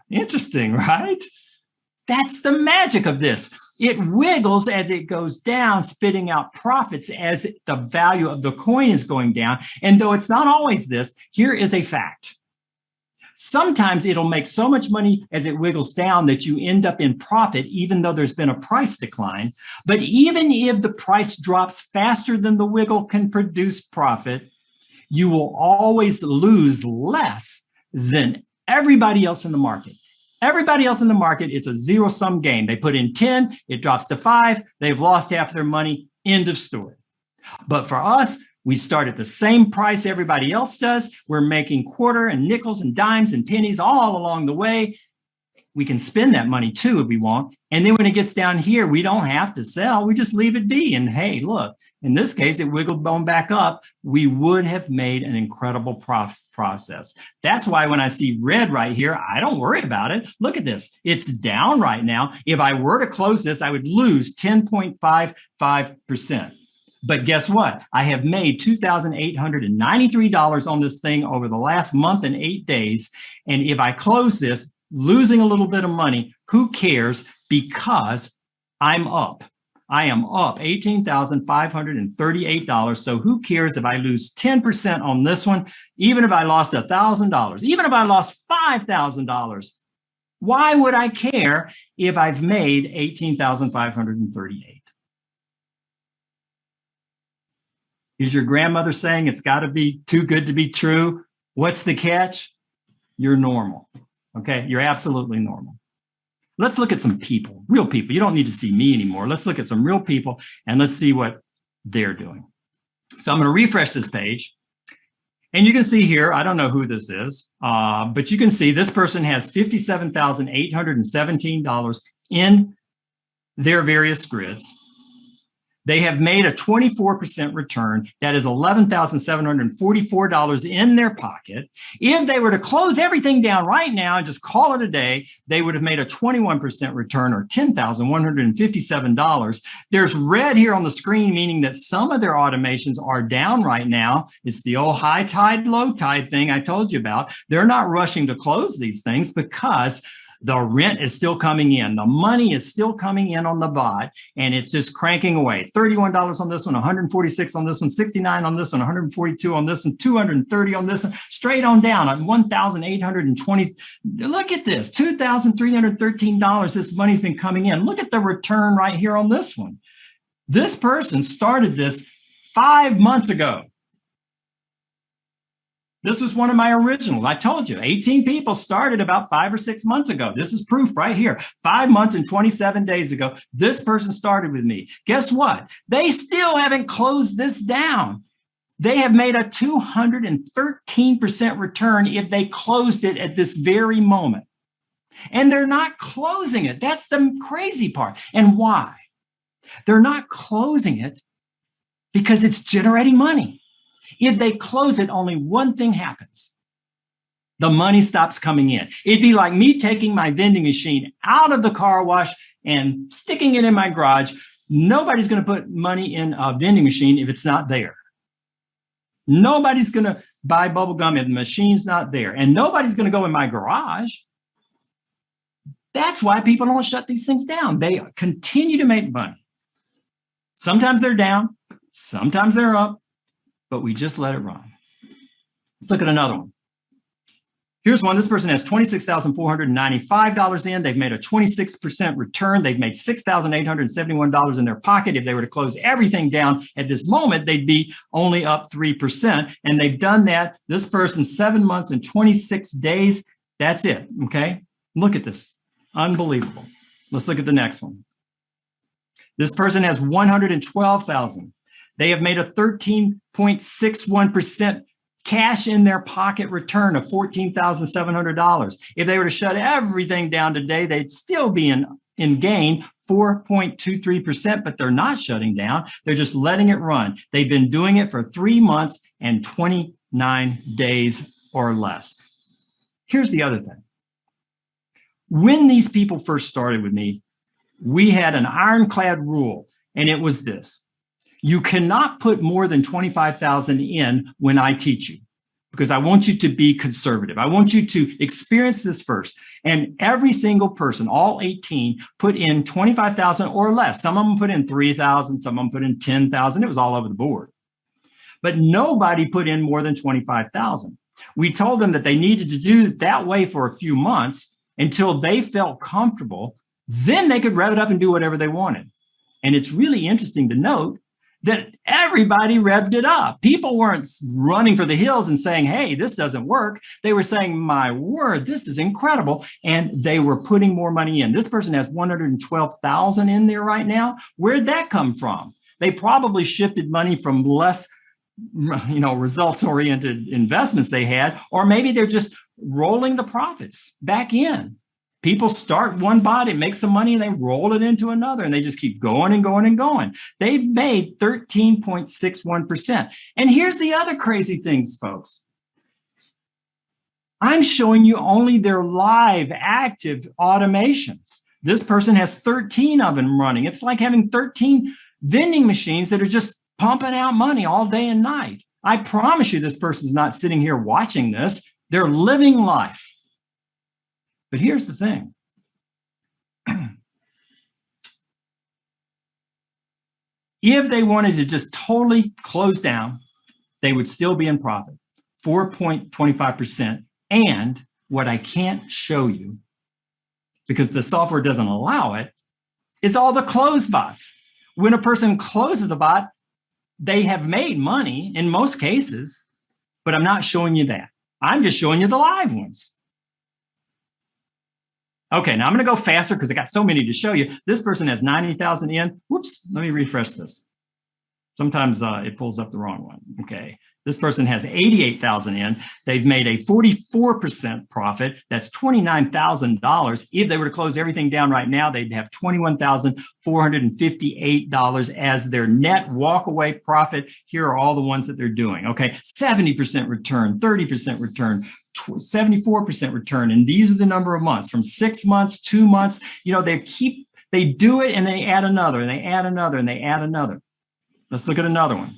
Interesting, right? That's the magic of this. It wiggles as it goes down, spitting out profits as the value of the coin is going down. And though it's not always this, here is a fact. Sometimes it'll make so much money as it wiggles down that you end up in profit, even though there's been a price decline. But even if the price drops faster than the wiggle can produce profit, you will always lose less than everybody else in the market. Everybody else in the market is a zero-sum game. They put in 10, it drops to 5, they've lost half their money, end of story. But for us, we start at the same price everybody else does. We're making quarter and nickels and dimes and pennies all along the way. We can spend that money too if we want. And then when it gets down here, we don't have to sell. We just leave it be. And hey, look, in this case, it wiggled bone back up. We would have made an incredible process. That's why when I see red right here, I don't worry about it. Look at this. It's down right now. If I were to close this, I would lose 10.55%. But guess what? I have made $2,893 on this thing over the last month and 8 days. And if I close this, losing a little bit of money, who cares? Because I'm up. I am up $18,538. So who cares if I lose 10% on this one? Even if I lost $1,000, even if I lost $5,000, why would I care if I've made $18,538? Is your grandmother saying it's got to be too good to be true? What's the catch? You're normal. Okay, you're absolutely normal. Let's look at some people, real people. You don't need to see me anymore. Let's look at some real people and let's see what they're doing. So I'm going to refresh this page. And you can see here, I don't know who this is, but you can see this person has $57,817 in their various grids. They have made a 24% return. That is $11,744 in their pocket. If they were to close everything down right now and just call it a day, they would have made a 21% return or $10,157. There's red here on the screen, meaning that some of their automations are down right now. It's the old high tide, low tide thing I told you about. They're not rushing to close these things because the rent is still coming in. The money is still coming in on the bot, and it's just cranking away. $31 on this one, $146 on this one, $69 on this one, $142 on this one, $230 on this one, straight on down at $1,820. Look at this, $2,313. This money's been coming in. Look at the return right here on this one. This person started this 5 months ago. This was one of my originals. I told you, 18 people started about 5 or 6 months ago. This is proof right here. 5 months and 27 days ago, this person started with me. Guess what? They still haven't closed this down. They have made a 213% return if they closed it at this very moment. And they're not closing it. That's the crazy part. And why? They're not closing it because it's generating money. If they close it, only one thing happens. The money stops coming in. It'd be like me taking my vending machine out of the car wash and sticking it in my garage. Nobody's going to put money in a vending machine if it's not there. Nobody's going to buy bubble gum if the machine's not there. And nobody's going to go in my garage. That's why people don't shut these things down. They continue to make money. Sometimes they're down, sometimes they're up, but we just let it run. Let's look at another one. Here's one. This person has $26,495 in. They've made a 26% return. They've made $6,871 in their pocket. If they were to close everything down at this moment, they'd be only up 3%. And they've done that. This person, 7 months and 26 days. That's it. Okay. Look at this. Unbelievable. Let's look at the next one. This person has $112,000. They have made a 13.61% cash in their pocket return of $14,700. If they were to shut everything down today, they'd still be in gain 4.23%, but they're not shutting down. They're just letting it run. They've been doing it for 3 months and 29 days or less. Here's the other thing. When these people first started with me, we had an ironclad rule, and it was this. You cannot put more than 25,000 in when I teach you, because I want you to be conservative. I want you to experience this first. And every single person, all 18, put in 25,000 or less. Some of them put in 3,000, some of them put in 10,000. It was all over the board. But nobody put in more than 25,000. We told them that they needed to do it that way for a few months until they felt comfortable. Then they could rev it up and do whatever they wanted. And it's really interesting to note that everybody revved it up. People weren't running for the hills and saying, hey, this doesn't work. They were saying, my word, this is incredible. And they were putting more money in. This person has 112,000 in there right now. Where'd that come from? They probably shifted money from less, results-oriented investments they had, or maybe they're just rolling the profits back in. People start one bot, it makes some money, and they roll it into another, and they just keep going and going and going. They've made 13.61%. And here's the other crazy things, folks. I'm showing you only their live, active automations. This person has 13 of them running. It's like having 13 vending machines that are just pumping out money all day and night. I promise you this person's not sitting here watching this. They're living life. But here's the thing. If they wanted to just totally close down, they would still be in profit, 4.25%. And what I can't show you, because the software doesn't allow it, is all the close bots. When a person closes a bot, they have made money in most cases, but I'm not showing you that. I'm just showing you the live ones. Okay, now I'm going to go faster because I got so many to show you. This person has 90,000 in. Whoops, let me refresh this. Sometimes it pulls up the wrong one. Okay, this person has 88,000 in. They've made a 44% profit. That's $29,000. If they were to close everything down right now, they'd have $21,458 as their net walkaway profit. Here are all the ones that they're doing. Okay, 70% return, 30% return, 74% return. And these are the number of months from 6 months, 2 months. They do it and they add another and they add another and they add another. Let's look at another one.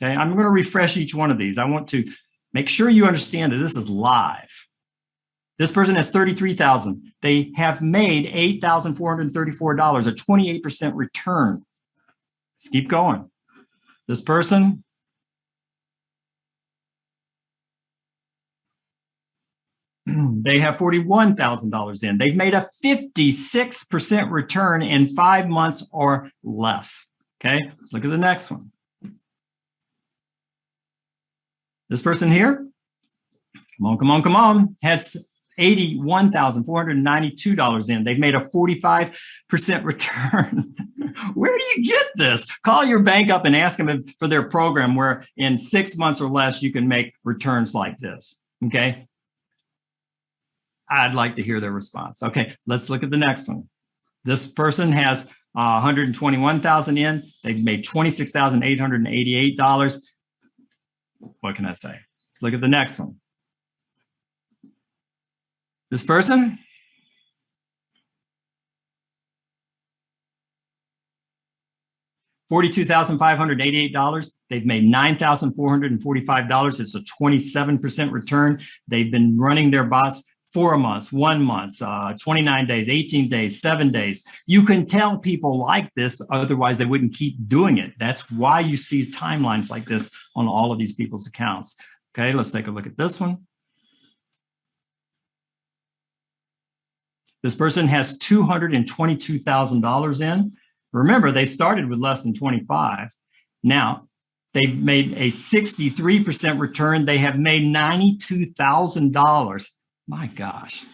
Okay, I'm going to refresh each one of these. I want to make sure you understand that this is live. This person has 33,000. They have made $8,434, a 28% return. Let's keep going. This person, they have $41,000 in. They've made a 56% return in 5 months or less. Okay, let's look at the next one. This person here, come on, has $81,492 in. They've made a 45% return. Where do you get this? Call your bank up and ask them for their program where in 6 months or less you can make returns like this. Okay, I'd like to hear their response. Okay, let's look at the next one. This person has 121,000 in. They've made $26,888. What can I say? Let's look at the next one. This person, $42,588. They've made $9,445. It's a 27% return. They've been running their bots 4 months, 1 month, 29 days, 18 days, 7 days. You can tell people like this, otherwise they wouldn't keep doing it. That's why you see timelines like this on all of these people's accounts. Okay, let's take a look at this one. This person has $222,000 in. Remember, they started with less than 25. Now, they've made a 63% return. They have made $92,000. My gosh.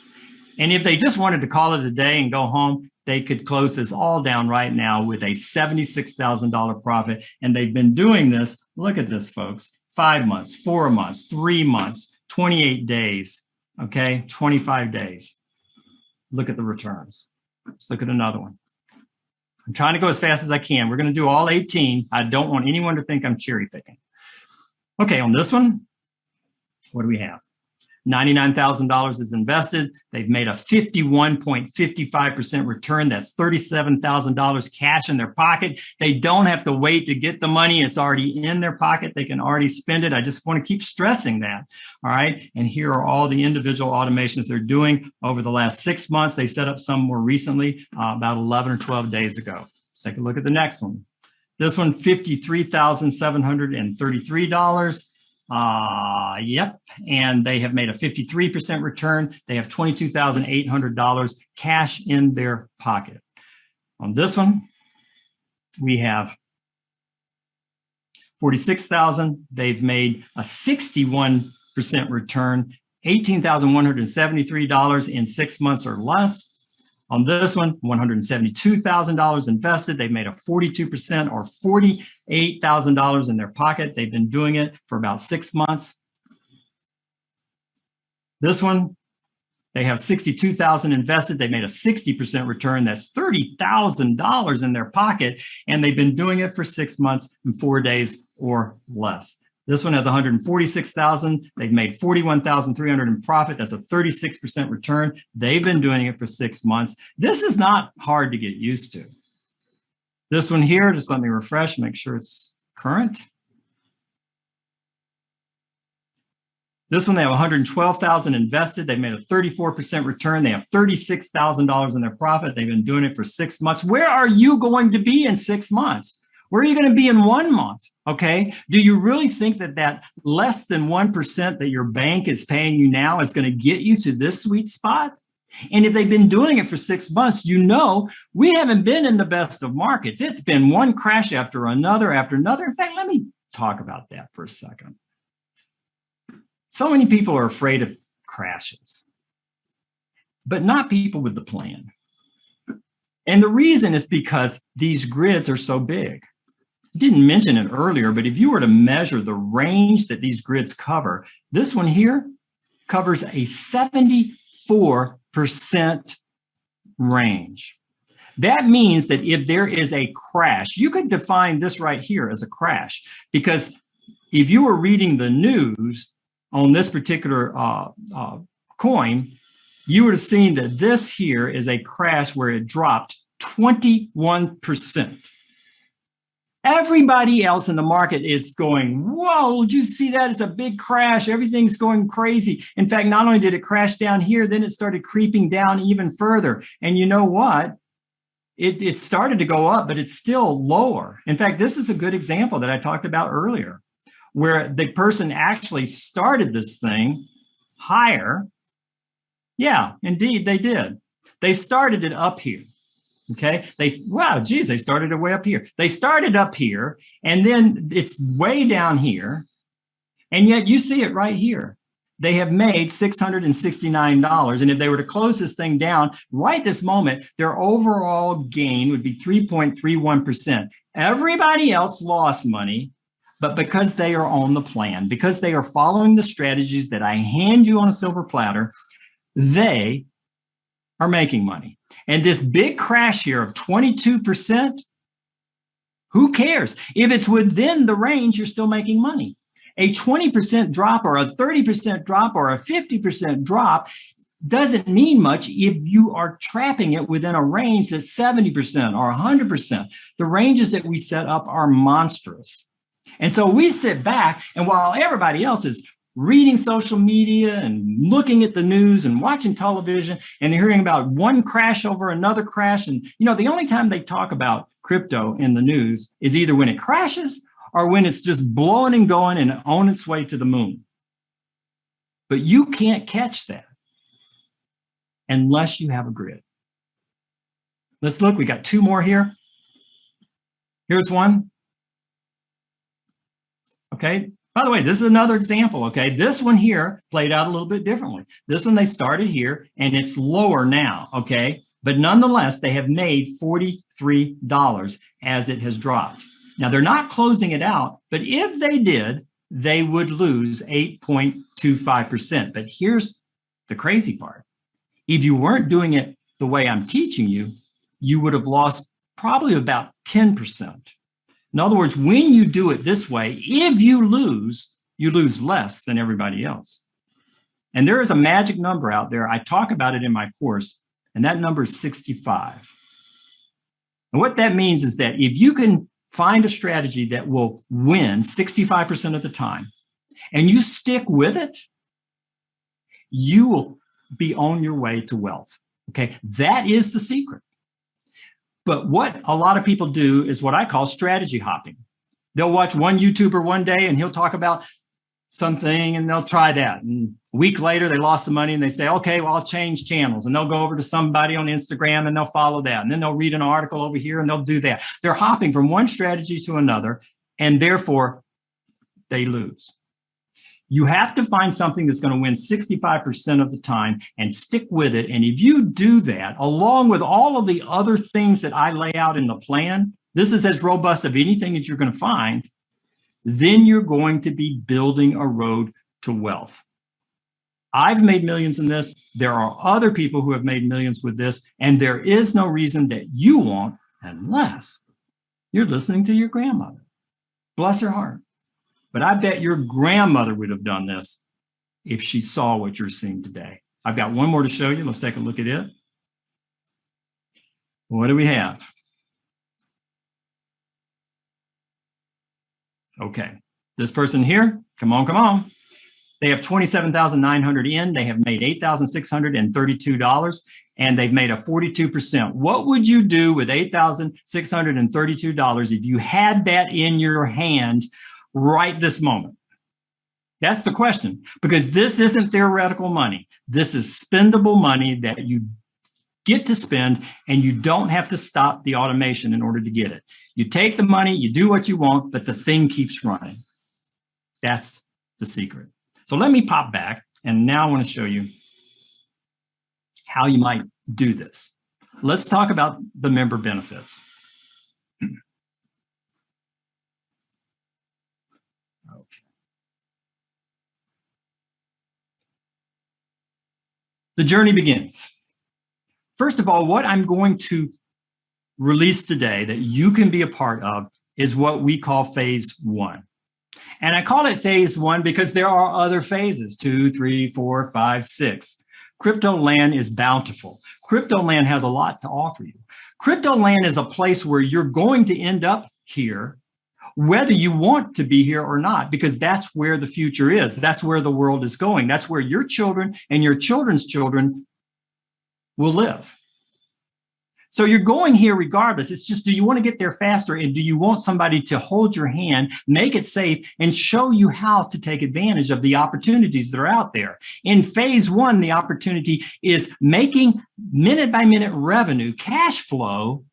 And if they just wanted to call it a day and go home, they could close this all down right now with a $76,000 profit. And they've been doing this. Look at this, folks. 5 months, 4 months, 3 months, 28 days, okay, 25 days. Look at the returns. Let's look at another one. I'm trying to go as fast as I can. We're going to do all 18. I don't want anyone to think I'm cherry picking. Okay, on this one, what do we have? $99,000 is invested. They've made a 51.55% return. That's $37,000 cash in their pocket. They don't have to wait to get the money. It's already in their pocket. They can already spend it. I just want to keep stressing that. All right. And here are all the individual automations they're doing over the last 6 months. They set up some more recently, about 11 or 12 days ago. Let's take a look at the next one. This one, $53,733. Yep. And they have made a 53% return. They have $22,800 cash in their pocket. On this one, we have 46,000. They've made a 61% return, $18,173 in 6 months or less. On this one, $172,000 invested. They've made a 42% or $48,000 in their pocket. They've been doing it for about 6 months. This one, they have $62,000 invested. They made a 60% return. That's $30,000 in their pocket. And they've been doing it for 6 months and 4 days or less. This one has $146,000. They've made $41,300 in profit. That's a 36% return. They've been doing it for 6 months. This is not hard to get used to. This one here, just let me refresh, make sure it's current. This one, they have $112,000 invested. They've made a 34% return. They have $36,000 in their profit. They've been doing it for 6 months. Where are you going to be in 6 months? Where are you going to be in 1 month? Okay. Do you really think that that less than 1% that your bank is paying you now is going to get you to this sweet spot? And if they've been doing it for 6 months, you know, we haven't been in the best of markets. It's been one crash after another after another. In fact, let me talk about that for a second. So many people are afraid of crashes, but not people with the plan. And the reason is because these grids are so big. I didn't mention it earlier, but if you were to measure the range that these grids cover, this one here covers a 74% range. That means that if there is a crash, you could define this right here as a crash, because if you were reading the news on this particular coin, you would have seen that this here is a crash where it dropped 21%. Everybody else in the market is going, whoa, did you see that? It's a big crash. Everything's going crazy. In fact, not only did it crash down here, then it started creeping down even further. And you know what? It started to go up, but it's still lower. In fact, this is a good example that I talked about earlier, where the person actually started this thing higher. Yeah, indeed, they did. They started it up here. Okay. They started it way up here. They started up here and then it's way down here. And yet you see it right here. They have made $669. And if they were to close this thing down right this moment, their overall gain would be 3.31%. Everybody else lost money, but because they are on the plan, because they are following the strategies that I hand you on a silver platter, they are making money. And this big crash here of 22%, who cares? If it's within the range, you're still making money. A 20% drop or a 30% drop or a 50% drop, doesn't mean much if you are trapping it within a range that's 70% or 100%. The ranges that we set up are monstrous. And so we sit back, and while everybody else is reading social media and looking at the news and watching television and hearing about one crash over another crash, and the only time they talk about crypto in the news is either when it crashes or when it's just blowing and going and on its way to the moon. But you can't catch that unless you have a grid. Let's look. We got two more here. Here's one. Okay. By the way, this is another example. Okay. This one here played out a little bit differently. This one, they started here and it's lower now. Okay. But nonetheless, they have made $43 as it has dropped. Now, they're not closing it out, but if they did, they would lose 8.25%. But here's the crazy part. If you weren't doing it the way I'm teaching you, you would have lost probably about 10%. In other words, when you do it this way, if you lose less than everybody else. And there is a magic number out there. I talk about it in my course, and that number is 65. And what that means is that if you can find a strategy that will win 65% of the time, and you stick with it, you will be on your way to wealth. Okay, that is the secret. But what a lot of people do is what I call strategy hopping. They'll watch one YouTuber one day and he'll talk about something and they'll try that. And a week later, they lost some money and they say, okay, well, I'll change channels. And they'll go over to somebody on Instagram and they'll follow that. And then they'll read an article over here and they'll do that. They're hopping from one strategy to another, and therefore they lose. You have to find something that's going to win 65% of the time and stick with it. And if you do that, along with all of the other things that I lay out in the plan, this is as robust of anything that you're going to find, then you're going to be building a road to wealth. I've made millions in this. There are other people who have made millions with this, and there is no reason that you won't unless you're listening to your grandmother. Bless her heart. But I bet your grandmother would have done this if she saw what you're seeing today. I've got one more to show you. Let's take a look at it. What do we have? Okay, this person here, come on. They have 27,900 in. They have made $8,632, and they've made a 42%. What would you do with $8,632 if you had that in your hand right this moment? That's the question, because this isn't theoretical money. This is spendable money that you get to spend, and you don't have to stop the automation in order to get it. You take the money, you do what you want, but the thing keeps running. That's the secret. So let me pop back, and now I want to show you how you might do this. Let's talk about the member benefits. The journey begins. First of all, what I'm going to release today that you can be a part of is what we call phase one. And I call it phase one because there are other phases, 2, 3, 4, 5, 6. Crypto land is bountiful. Crypto land has a lot to offer you. Crypto land is a place where you're going to end up here, whether you want to be here or not, because that's where the future is. That's where the world is going. That's where your children and your children's children will live. So you're going here regardless. It's just, do you want to get there faster? And do you want somebody to hold your hand, make it safe, and show you how to take advantage of the opportunities that are out there? In phase one, the opportunity is making minute by minute revenue, cash flow,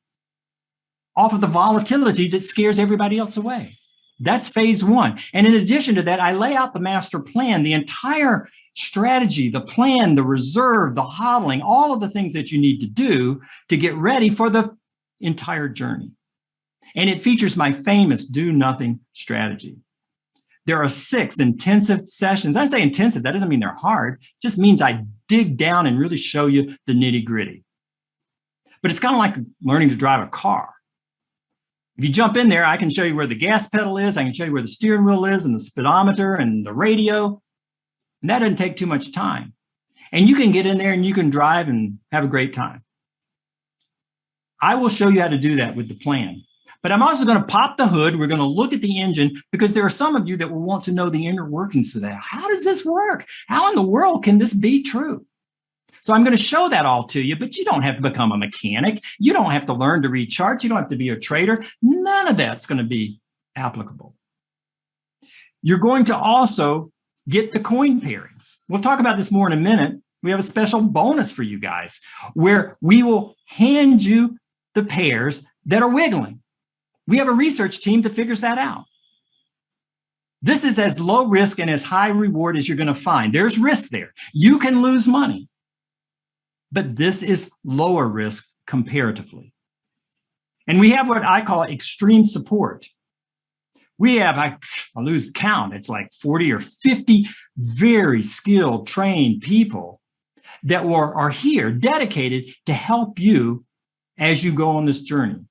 off of the volatility that scares everybody else away. That's phase one. And in addition to that, I lay out the master plan, the entire strategy, the plan, the reserve, the hodling, all of the things that you need to do to get ready for the entire journey. And it features my famous do nothing strategy. There are 6 intensive sessions. I say intensive, that doesn't mean they're hard. It just means I dig down and really show you the nitty gritty. But it's kind of like learning to drive a car. If you jump in there, I can show you where the gas pedal is. I can show you where the steering wheel is and the speedometer and the radio. And that doesn't take too much time. and you can get in there and you can drive and have a great time. I will show you how to do that with the plan. But I'm also going to pop the hood. We're going to look at the engine because there are some of you that will want to know the inner workings of that. How does this work? How in the world can this be true? So I'm going to show that all to you, but you don't have to become a mechanic. You don't have to learn to read charts. You don't have to be a trader. None of that's going to be applicable. You're going to also get the coin pairings. We'll talk about this more in a minute. We have a special bonus for you guys where we will hand you the pairs that are wiggling. We have a research team that figures that out. This is as low risk and as high reward as you're going to find. There's risk there. You can lose money. But this is lower risk comparatively. And we have what I call extreme support. We have, I lose count, it's like 40 or 50 very skilled, trained people that are here dedicated to help you as you go on this journey.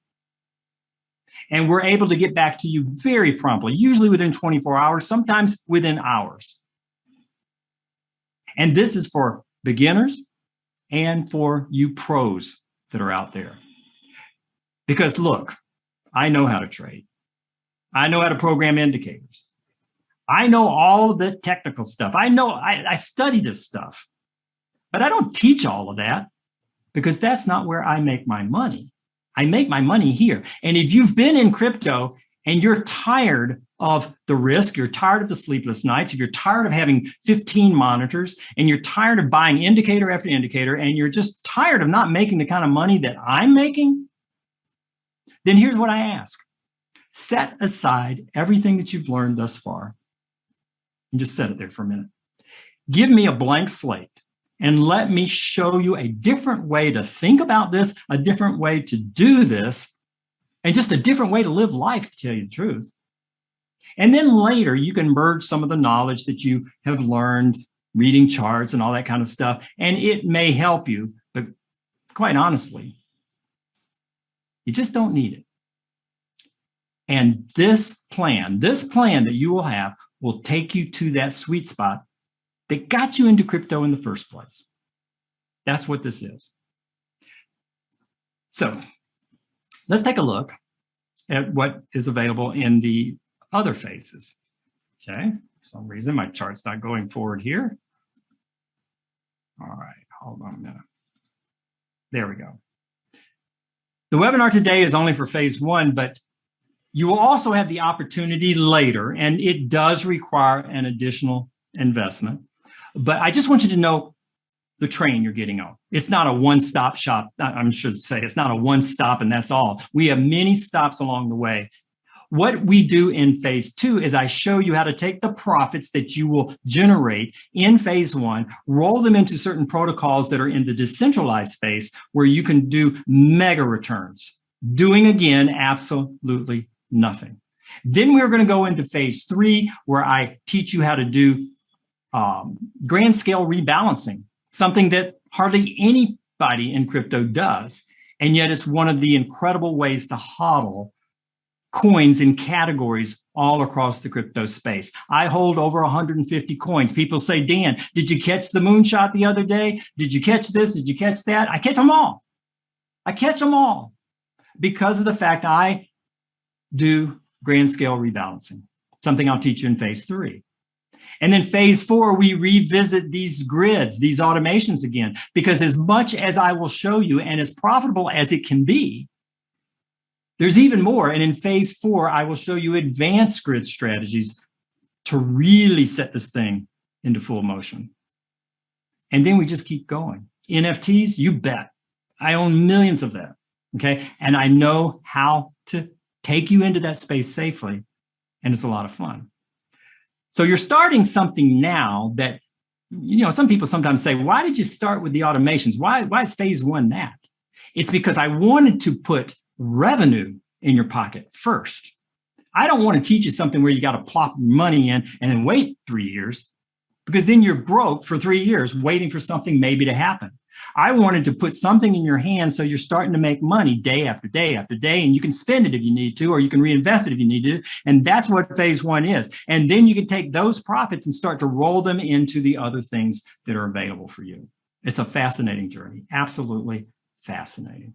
And we're able to get back to you very promptly, usually within 24 hours, sometimes within hours. And this is for beginners and for you pros that are out there. Because look, I know how to trade. I know how to program indicators. I know all of the technical stuff. I study this stuff, but I don't teach all of that because that's not where I make my money. I make my money here. And if you've been in crypto and you're tired of the risk, you're tired of the sleepless nights, if you're tired of having 15 monitors and you're tired of buying indicator after indicator and you're just tired of not making the kind of money that I'm making, then here's what I ask. Set aside everything that you've learned thus far and just set it there for a minute. Give me a blank slate and let me show you a different way to think about this, a different way to do this, and just a different way to live life, to tell you the truth. And then later, you can merge some of the knowledge that you have learned reading charts and all that kind of stuff, and it may help you, but quite honestly, you just don't need it. And this plan that you will have will take you to that sweet spot that got you into crypto in the first place. That's what this is. So let's take a look at what is available in the other phases. Okay, for some reason my chart's not going forward here. All right, hold on a minute. There we go. The webinar today is only for phase one, but you will also have the opportunity later, and it does require an additional investment. But I just want you to know the train you're getting on. It's not a one-stop shop. I should say it's not a one-stop and that's all. We have many stops along the way. What we do in phase two is I show you how to take the profits that you will generate in phase one, roll them into certain protocols that are in the decentralized space where you can do mega returns, doing again absolutely nothing. Then we're going to go into phase three where I teach you how to do grand scale rebalancing, something that hardly anybody in crypto does. And yet it's one of the incredible ways to hodl coins in categories all across the crypto space. I hold over 150 coins. People say, Dan, did you catch the moonshot the other day? Did you catch this? Did you catch that? I catch them all. I catch them all because of the fact I do grand scale rebalancing, something I'll teach you in phase three. And then phase four, we revisit these grids, these automations again, because as much as I will show you and as profitable as it can be, there's even more. And in phase four, I will show you advanced grid strategies to really set this thing into full motion. And then we just keep going. NFTs, you bet. I own millions of them. Okay. And I know how to take you into that space safely. And it's a lot of fun. So you're starting something now that, some people sometimes say, why did you start with the automations? Why is phase one that? It's because I wanted to put revenue in your pocket first. I don't want to teach you something where you got to plop money in and then wait 3 years, because then you're broke for 3 years waiting for something maybe to happen. I wanted to put something in your hands so you're starting to make money day after day after day, and you can spend it if you need to, or you can reinvest it if you need to. And that's what phase one is. And then you can take those profits and start to roll them into the other things that are available for you. It's a fascinating journey, absolutely fascinating.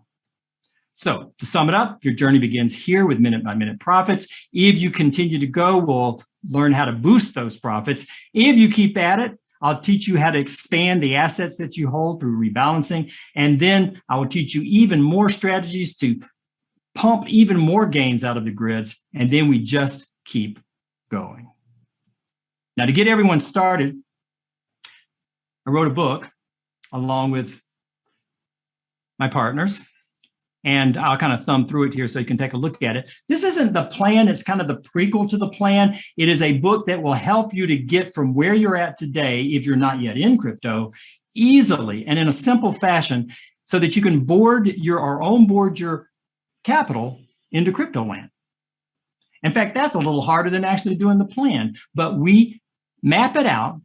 So to sum it up, your journey begins here with minute by minute profits. If you continue to go, we'll learn how to boost those profits. If you keep at it, I'll teach you how to expand the assets that you hold through rebalancing. And then I will teach you even more strategies to pump even more gains out of the grids. And then we just keep going. Now, to get everyone started, I wrote a book along with my partners. And I'll kind of thumb through it here so you can take a look at it. This isn't the plan. It's kind of the prequel to the plan. It is a book that will help you to get from where you're at today, if you're not yet in crypto, easily and in a simple fashion so that you can onboard your capital into crypto land. In fact, that's a little harder than actually doing the plan, but we map it out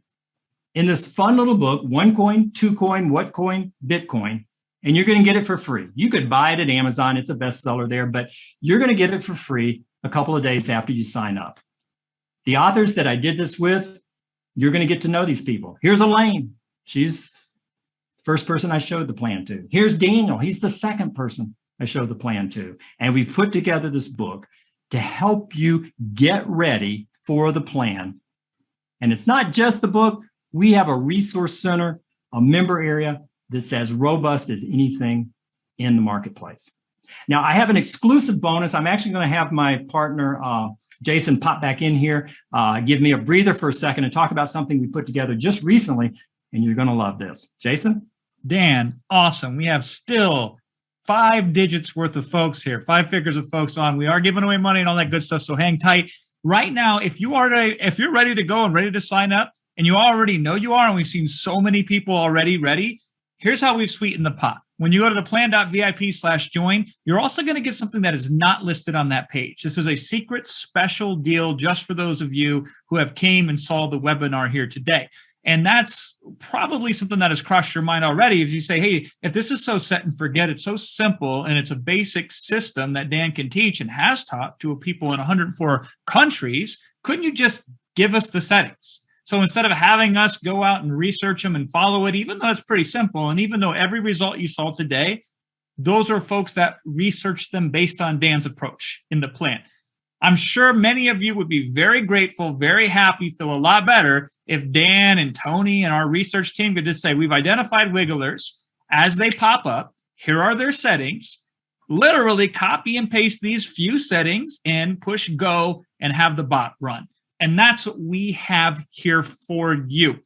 in this fun little book, One Coin, Two Coin, What Coin, Bitcoin. And you're going to get it for free. You could buy it at Amazon. It's a bestseller there, but you're going to get it for free a couple of days after you sign up. The authors that I did this with, you're going to get to know these people. Here's Elaine. She's the first person I showed the plan to. Here's Daniel. He's the second person I showed the plan to. And we've put together this book to help you get ready for the plan. And it's not just the book. We have a resource center, a member area that's as robust as anything in the marketplace. Now, I have an exclusive bonus. I'm actually going to have my partner, Jason, pop back in here, give me a breather for a second and talk about something we put together just recently, and you're going to love this. Jason? Dan, awesome. We have still 5 digits worth of folks here, 5 figures of folks on. We are giving away money and all that good stuff, so hang tight. Right now, if you're ready to go and ready to sign up, and you already know you are, and we've seen so many people already ready, here's how we've sweetened the pot. When you go to the plan.vip/join, you're also going to get something that is not listed on that page. This is a secret special deal just for those of you who have came and saw the webinar here today. And that's probably something that has crossed your mind already. If you say, hey, if this is so set and forget, it's so simple and it's a basic system that Dan can teach and has taught to people in 104 countries, couldn't you just give us the settings? So instead of having us go out and research them and follow it, even though it's pretty simple, and even though every result you saw today, those are folks that researched them based on Dan's approach in the plan. I'm sure many of you would be very grateful, very happy, feel a lot better if Dan and Tony and our research team could just say, we've identified wigglers as they pop up. Here are their settings. Literally copy and paste these few settings and push go and have the bot run. And that's what we have here for you.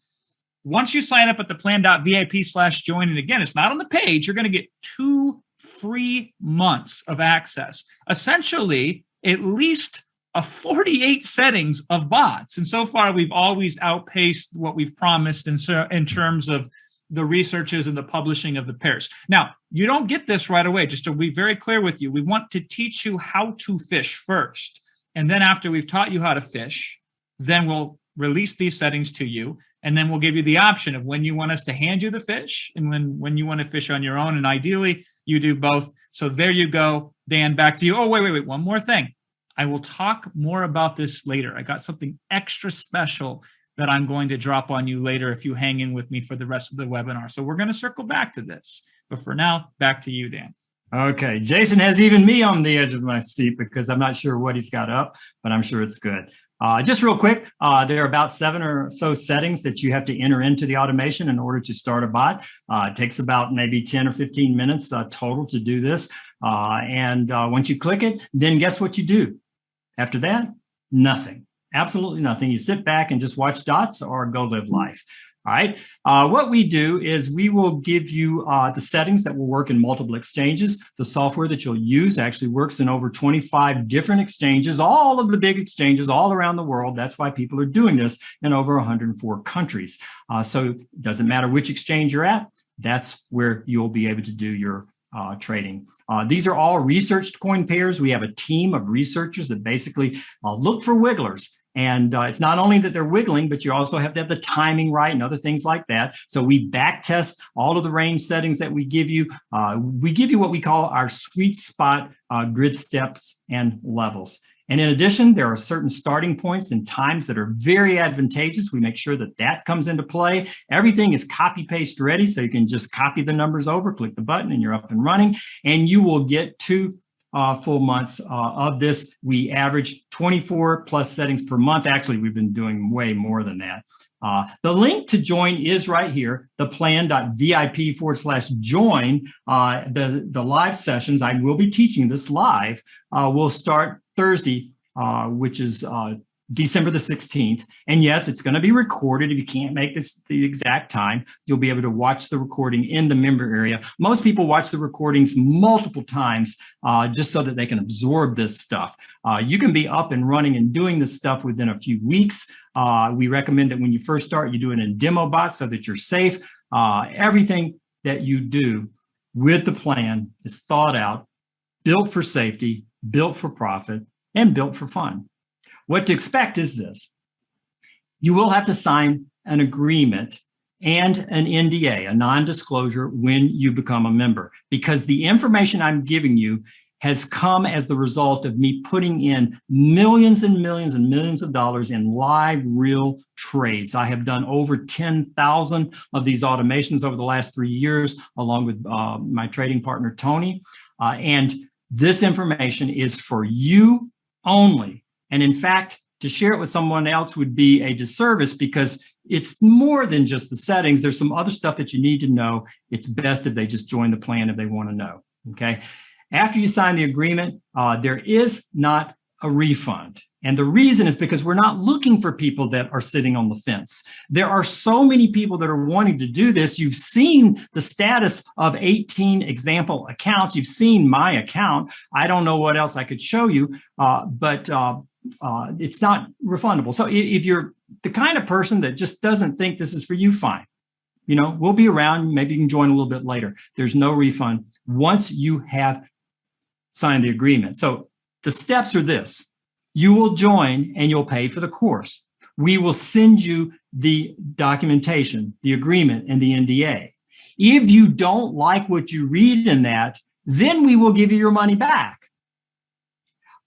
Once you sign up at the plan.vip/join, and again, it's not on the page, you're going to get 2 free months of access. Essentially, at least 48 settings of bots. And so far, we've always outpaced what we've promised in terms of the researches and the publishing of the pairs. Now, you don't get this right away. Just to be very clear with you, we want to teach you how to fish first. And then after we've taught you how to fish, then we'll release these settings to you. And then we'll give you the option of when you want us to hand you the fish and when you want to fish on your own. And ideally, you do both. So there you go. Dan, back to you. Oh, wait. One more thing. I will talk more about this later. I got something extra special that I'm going to drop on you later if you hang in with me for the rest of the webinar. So we're going to circle back to this. But for now, back to you, Dan. Okay. Jason has even me on the edge of my seat because I'm not sure what he's got up, but I'm sure it's good. Just real quick, there are about 7 or so settings that you have to enter into the automation in order to start a bot. It takes about maybe 10 or 15 minutes total to do this. And once you click it, then guess what you do? After that, nothing. Absolutely nothing. You sit back and just watch dots or go live life. All right. What we do is we will give you the settings that will work in multiple exchanges. The software that you'll use actually works in over 25 different exchanges, all of the big exchanges all around the world. That's why people are doing this in over 104 countries. So it doesn't matter which exchange you're at. That's where you'll be able to do your trading. These are all researched coin pairs. We have a team of researchers that basically look for wigglers. And it's not only that they're wiggling, but you also have to have the timing right and other things like that. So we back test all of the range settings that we give you. We give you what we call our sweet spot grid steps and levels. And in addition, there are certain starting points and times that are very advantageous. We make sure that that comes into play. Everything is copy paste ready, so you can just copy the numbers over, click the button, and you're up and running. And you will get 2 full months of this. We average 24 plus settings per month. Actually, we've been doing way more than that. The link to join is right here, theplan.vip/join. The live sessions, I will be teaching this live, will start Thursday, which is December the 16th. And yes, it's going to be recorded. If you can't make this the exact time, you'll be able to watch the recording in the member area. Most people watch the recordings multiple times just so that they can absorb this stuff. You can be up and running and doing this stuff within a few weeks. We recommend that when you first start, you do it in demo bots so that you're safe. Everything that you do with the plan is thought out, built for safety, built for profit, and built for fun. What to expect is this. You will have to sign an agreement and an NDA, a non-disclosure, when you become a member, because the information I'm giving you has come as the result of me putting in millions and millions and millions of dollars in live, real trades. I have done over 10,000 of these automations over the last 3 years, along with my trading partner, Tony. And this information is for you only. And in fact, to share it with someone else would be a disservice because it's more than just the settings. There's some other stuff that you need to know. It's best if they just join the plan if they want to know, okay? After you sign the agreement, there is not a refund. And the reason is because we're not looking for people that are sitting on the fence. There are so many people that are wanting to do this. You've seen the status of 18 example accounts. You've seen my account. I don't know what else I could show you, but it's not refundable. So if you're the kind of person that just doesn't think this is for you, fine. You know, we'll be around. Maybe you can join a little bit later. There's no refund once you have signed the agreement. So the steps are this. You will join and you'll pay for the course. We will send you the documentation, the agreement, and the NDA. If you don't like what you read in that, then we will give you your money back.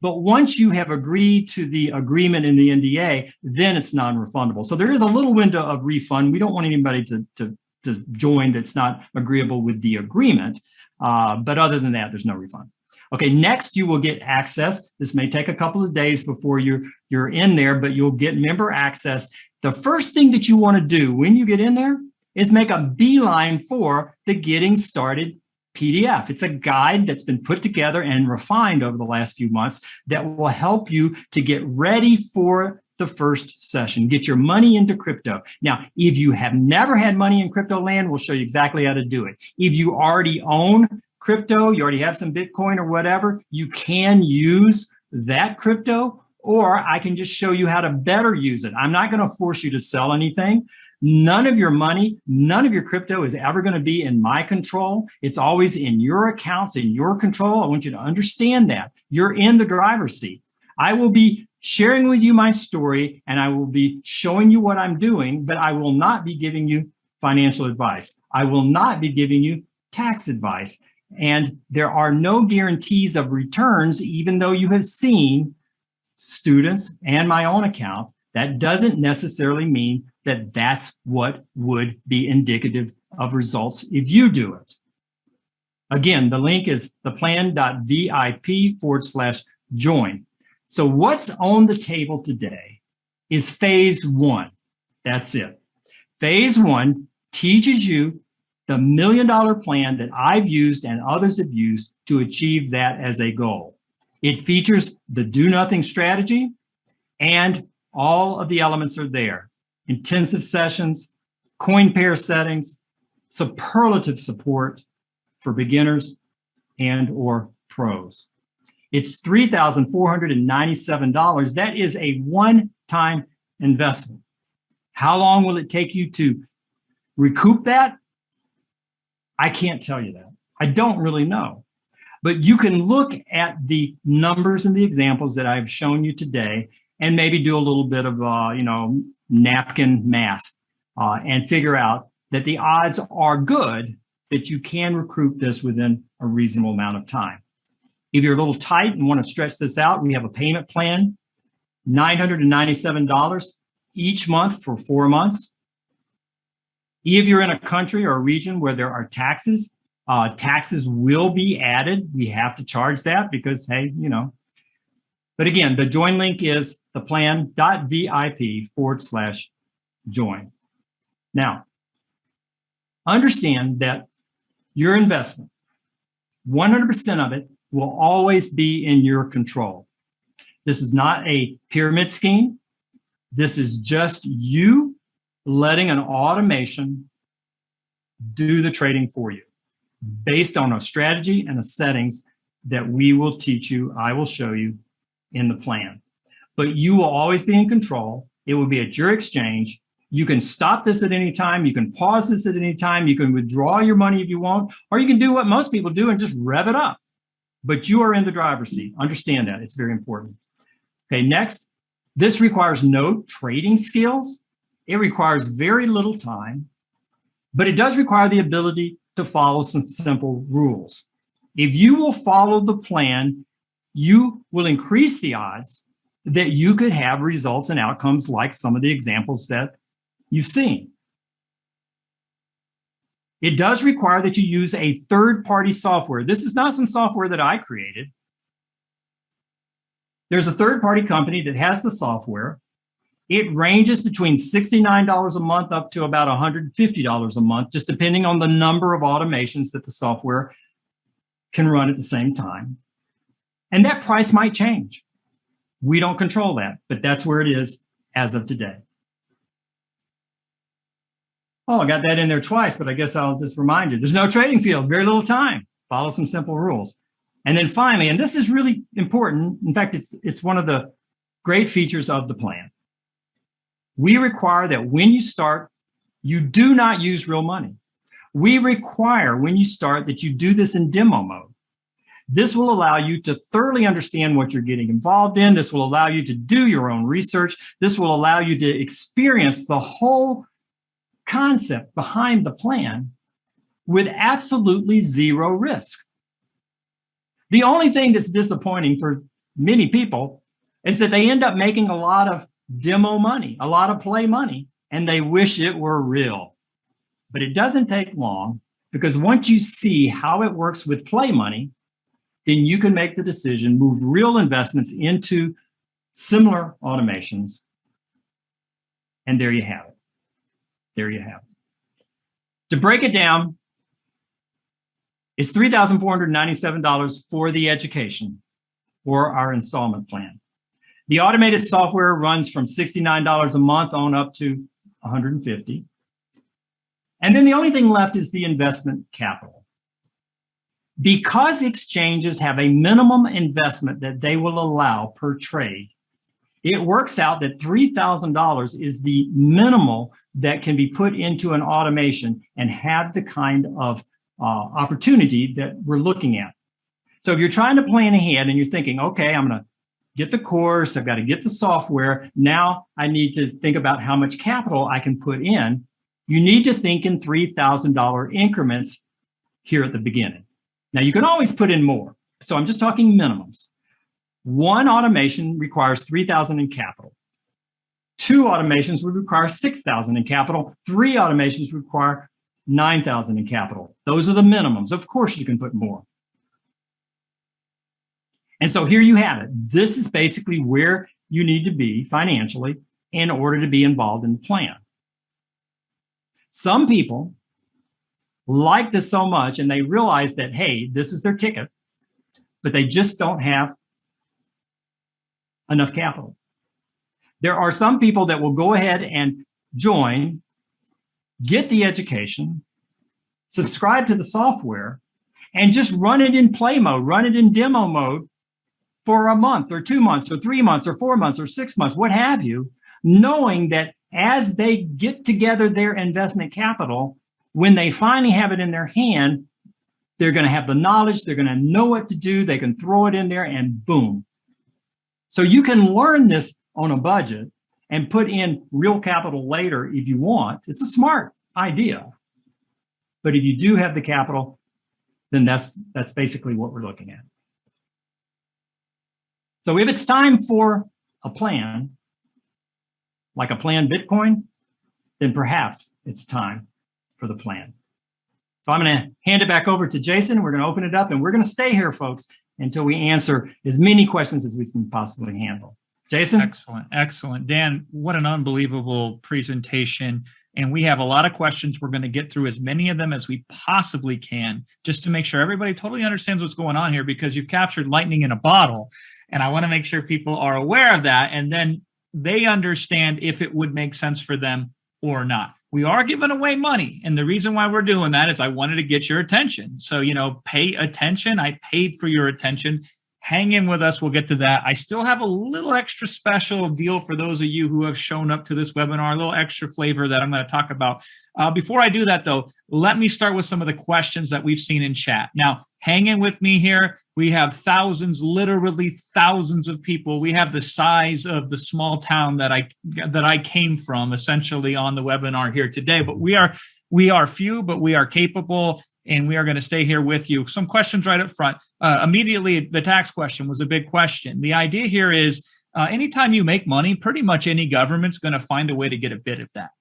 But once you have agreed to the agreement and the NDA, then it's non-refundable. So there is a little window of refund. We don't want anybody to join that's not agreeable with the agreement. But other than that, there's no refund. Okay, next you will get access. This may take a couple of days before you're in there, but you'll get member access. The first thing that you want to do when you get in there is make a beeline for the Getting Started PDF. It's a guide that's been put together and refined over the last few months that will help you to get ready for the first session, get your money into crypto. Now, if you have never had money in crypto land, we'll show you exactly how to do it. If you already own crypto, you already have some Bitcoin or whatever, you can use that crypto, or I can just show you how to better use it. I'm not going to force you to sell anything. None of your money, none of your crypto is ever going to be in my control. It's always in your accounts, in your control. I want you to understand that. You're in the driver's seat. I will be sharing with you my story and I will be showing you what I'm doing, but I will not be giving you financial advice. I will not be giving you tax advice. And there are no guarantees of returns, even though you have seen students and my own account. That doesn't necessarily mean that that's what would be indicative of results if you do it. Again, the link is theplan.vip/join. So what's on the table today is phase one. That's it. Phase one teaches you the $1 million plan that I've used and others have used to achieve that as a goal. It features the do nothing strategy, and all of the elements are there. Intensive sessions, coin pair settings, superlative support for beginners and or pros. It's $3,497. That is a one-time investment. How long will it take you to recoup that? I can't tell you that. I don't really know. But you can look at the numbers and the examples that I've shown you today and maybe do a little bit of, napkin math and figure out that the odds are good that you can recruit this within a reasonable amount of time. If you're a little tight and want to stretch this out, we have a payment plan, $997 each month for 4 months. If you're in a country or a region where there are taxes, taxes will be added. We have to charge that because, hey, you know. But again, the join link is theplan.vip/join. Now, understand that your investment, 100% of it, will always be in your control. This is not a pyramid scheme. This is just you letting an automation do the trading for you based on a strategy and the settings that we will teach you, I will show you in the plan. But you will always be in control. It will be at your exchange. You can stop this at any time. You can pause this at any time. You can withdraw your money if you want, or you can do what most people do and just rev it up. But you are in the driver's seat. Understand that. It's very important. Okay, next. This requires no trading skills. It requires very little time, but it does require the ability to follow some simple rules. If you will follow the plan, you will increase the odds that you could have results and outcomes like some of the examples that you've seen. It does require that you use a third-party software. This is not some software that I created. There's a third-party company that has the software. It ranges between $69 a month up to about $150 a month, just depending on the number of automations that the software can run at the same time. And that price might change. We don't control that, but that's where it is as of today. Oh, I got that in there twice, but I guess I'll just remind you, there's no trading skills, very little time. Follow some simple rules. And then finally, and this is really important, in fact, it's one of the great features of the plan. We require that when you start, you do not use real money. We require when you start that you do this in demo mode. This will allow you to thoroughly understand what you're getting involved in. This will allow you to do your own research. This will allow you to experience the whole concept behind the plan with absolutely zero risk. The only thing that's disappointing for many people is that they end up making a lot of demo money, a lot of play money, and they wish it were real. But it doesn't take long, because once you see how it works with play money, then you can make the decision, move real investments into similar automations. And there you have it. There you have it. To break it down, it's $3,497 for the education or our installment plan. The automated software runs from $69 a month on up to $150. And then the only thing left is the investment capital. Because exchanges have a minimum investment that they will allow per trade, it works out that $3,000 is the minimal that can be put into an automation and have the kind of opportunity that we're looking at. So if you're trying to plan ahead and you're thinking, okay, I'm going to get the course, I've got to get the software, now I need to think about how much capital I can put in, you need to think in $3,000 increments here at the beginning. Now, you can always put in more. So I'm just talking minimums. One automation requires $3,000 in capital. 2 automations would require $6,000 in capital. 3 automations require $9,000 in capital. Those are the minimums. Of course, you can put more. And so here you have it. This is basically where you need to be financially in order to be involved in the plan. Some people like this so much and they realize that, hey, this is their ticket, but they just don't have enough capital. There are some people that will go ahead and join, get the education, subscribe to the software, and just run it in play mode, run it in demo mode for a month or 2 months or 3 months or 4 months or 6 months, what have you, knowing that as they get together their investment capital, when they finally have it in their hand, they're going to have the knowledge, they're going to know what to do, they can throw it in there and boom. So you can learn this on a budget and put in real capital later if you want. It's a smart idea. But if you do have the capital, then that's basically what we're looking at. So if it's time for a plan, like a planned Bitcoin, then perhaps it's time for the plan. So I'm going to hand it back over to Jason. We're going to open it up, and we're going to stay here, folks, until we answer as many questions as we can possibly handle. Jason? Excellent. Dan, what an unbelievable presentation. And we have a lot of questions. We're going to get through as many of them as we possibly can, just to make sure everybody totally understands what's going on here, because you've captured lightning in a bottle. And I want to make sure people are aware of that, and then they understand if it would make sense for them or not. We are giving away money. And the reason why we're doing that is I wanted to get your attention. So, pay attention. I paid for your attention. Hang in with us. We'll get to that. I still have a little extra special deal for those of you who have shown up to this webinar, a little extra flavor that I'm going to talk about. Before I do that, though, let me start with some of the questions that we've seen in chat. Now, hang in with me here. We have thousands, literally thousands of people. We have the size of the small town that I came from, essentially, on the webinar here today. But we are few, but we are capable. And we are going to stay here with you. Some questions right up front. Immediately, the tax question was a big question. The idea here is anytime you make money, pretty much any government's going to find a way to get a bit of that.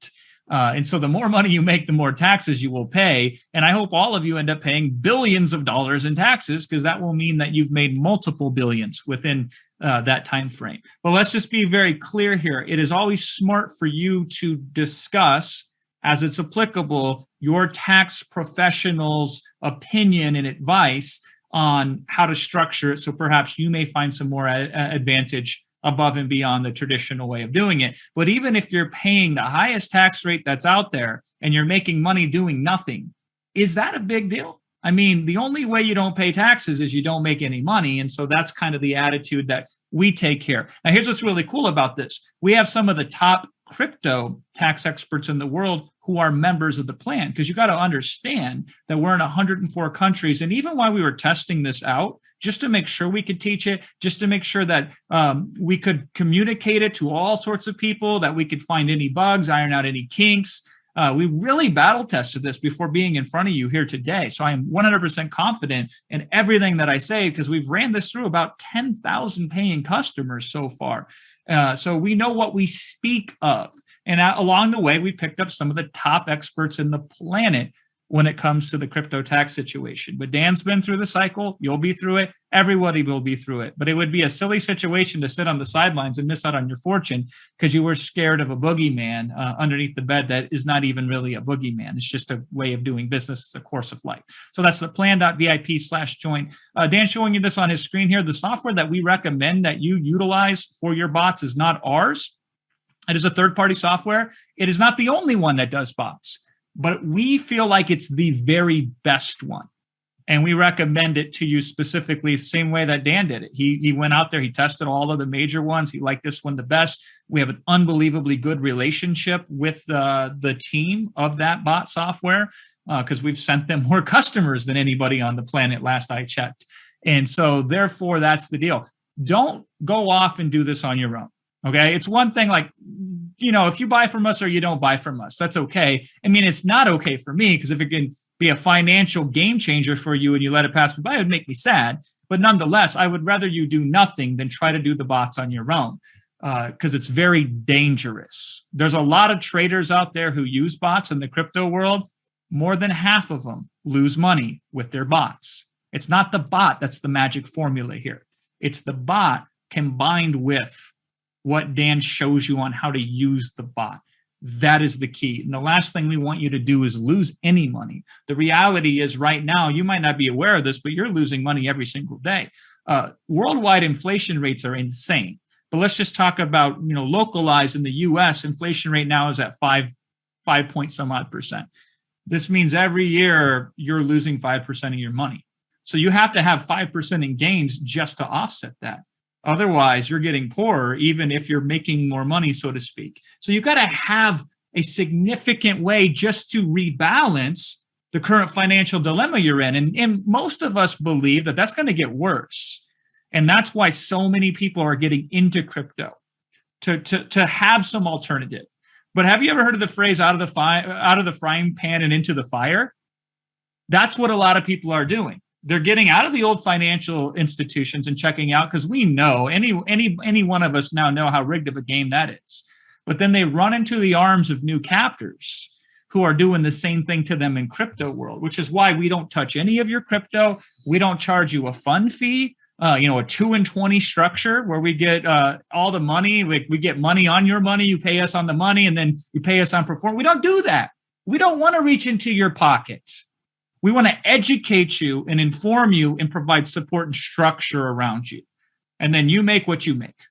And so the more money you make, the more taxes you will pay. And I hope all of you end up paying billions of dollars in taxes, because that will mean that you've made multiple billions within that time frame. But let's just be very clear here. It is always smart for you to discuss, as it's applicable, your tax professional's opinion and advice on how to structure it. So perhaps you may find some more advantage above and beyond the traditional way of doing it. But even if you're paying the highest tax rate that's out there and you're making money doing nothing, is that a big deal? I mean, the only way you don't pay taxes is you don't make any money. And so that's kind of the attitude that we take here. Now, here's what's really cool about this. We have some of the top crypto tax experts in the world who are members of the plan, because you got to understand that we're in 104 countries. And even while we were testing this out, just to make sure we could teach it, just to make sure that we could communicate it to all sorts of people, that we could find any bugs, iron out any kinks. We really battle tested this before being in front of you here today. So I am 100% confident in everything that I say, because we've ran this through about 10,000 paying customers so far. So we know what we speak of. And along the way, we picked up some of the top experts in the planet when it comes to the crypto tax situation. But Dan's been through the cycle. You'll be through it. Everybody will be through it. But it would be a silly situation to sit on the sidelines and miss out on your fortune because you were scared of a boogeyman underneath the bed that is not even really a boogeyman. It's just a way of doing business. It's a course of life. So that's the plan.vip/join. Dan's showing you this on his screen here. The software that we recommend that you utilize for your bots is not ours. It is a third-party software. It is not the only one that does bots, but we feel like it's the very best one. And we recommend it to you specifically, same way that Dan did it. He went out there, he tested all of the major ones. He liked this one the best. We have an unbelievably good relationship with the team of that bot software because we've sent them more customers than anybody on the planet, last I checked. And so therefore, that's the deal. Don't go off and do this on your own. Okay. It's one thing like, if you buy from us or you don't buy from us, that's okay. I mean, it's not okay for me, because if it can be a financial game changer for you and you let it pass me by, it would make me sad. But nonetheless, I would rather you do nothing than try to do the bots on your own, because it's very dangerous. There's a lot of traders out there who use bots in the crypto world. More than half of them lose money with their bots. It's not the bot that's the magic formula here. It's the bot combined with what Dan shows you on how to use the bot. That is the key. And the last thing we want you to do is lose any money. The reality is right now, you might not be aware of this, but you're losing money every single day. Worldwide inflation rates are insane. But let's just talk about, localized in the US, inflation rate now is at 5 point some odd percent. This means every year you're losing 5% of your money. So you have to have 5% in gains just to offset that. Otherwise, you're getting poorer, even if you're making more money, so to speak. So you've got to have a significant way just to rebalance the current financial dilemma you're in. And most of us believe that that's going to get worse. And that's why so many people are getting into crypto, to have some alternative. But have you ever heard of the phrase out of the frying pan and into the fire? That's what a lot of people are doing. They're getting out of the old financial institutions and checking out, because we know any one of us now know how rigged of a game that is. But then they run into the arms of new captors who are doing the same thing to them in crypto world, which is why we don't touch any of your crypto. We don't charge you a fund fee, a 2 and 20 structure where we get all the money. Like, we get money on your money. You pay us on the money, and then you pay us on performance. We don't do that. We don't want to reach into your pocket. We want to educate you and inform you and provide support and structure around you. And then you make what you make.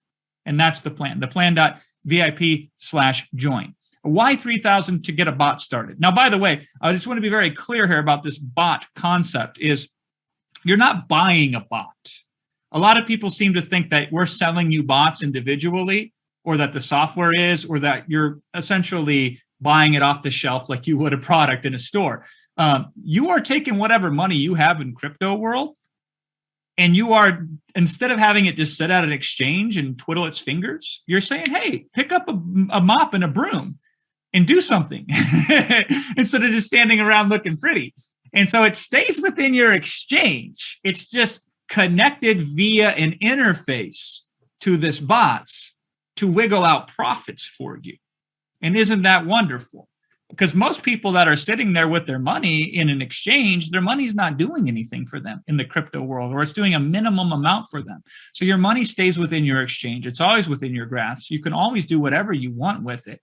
And that's the plan. The plan.vip/join. Why 3,000 to get a bot started? Now, by the way, I just want to be very clear here about this bot concept is you're not buying a bot. A lot of people seem to think that we're selling you bots individually, or that the software is, or that you're essentially buying it off the shelf like you would a product in a store. You are taking whatever money you have in crypto world, and you are, instead of having it just sit at an exchange and twiddle its fingers, you're saying, hey, pick up a mop and a broom and do something instead of just standing around looking pretty. And so it stays within your exchange. It's just connected via an interface to this bots to wiggle out profits for you. And isn't that wonderful? Because most people that are sitting there with their money in an exchange, their money's not doing anything for them in the crypto world, or it's doing a minimum amount for them. So your money stays within your exchange. It's always within your grasp. You can always do whatever you want with it.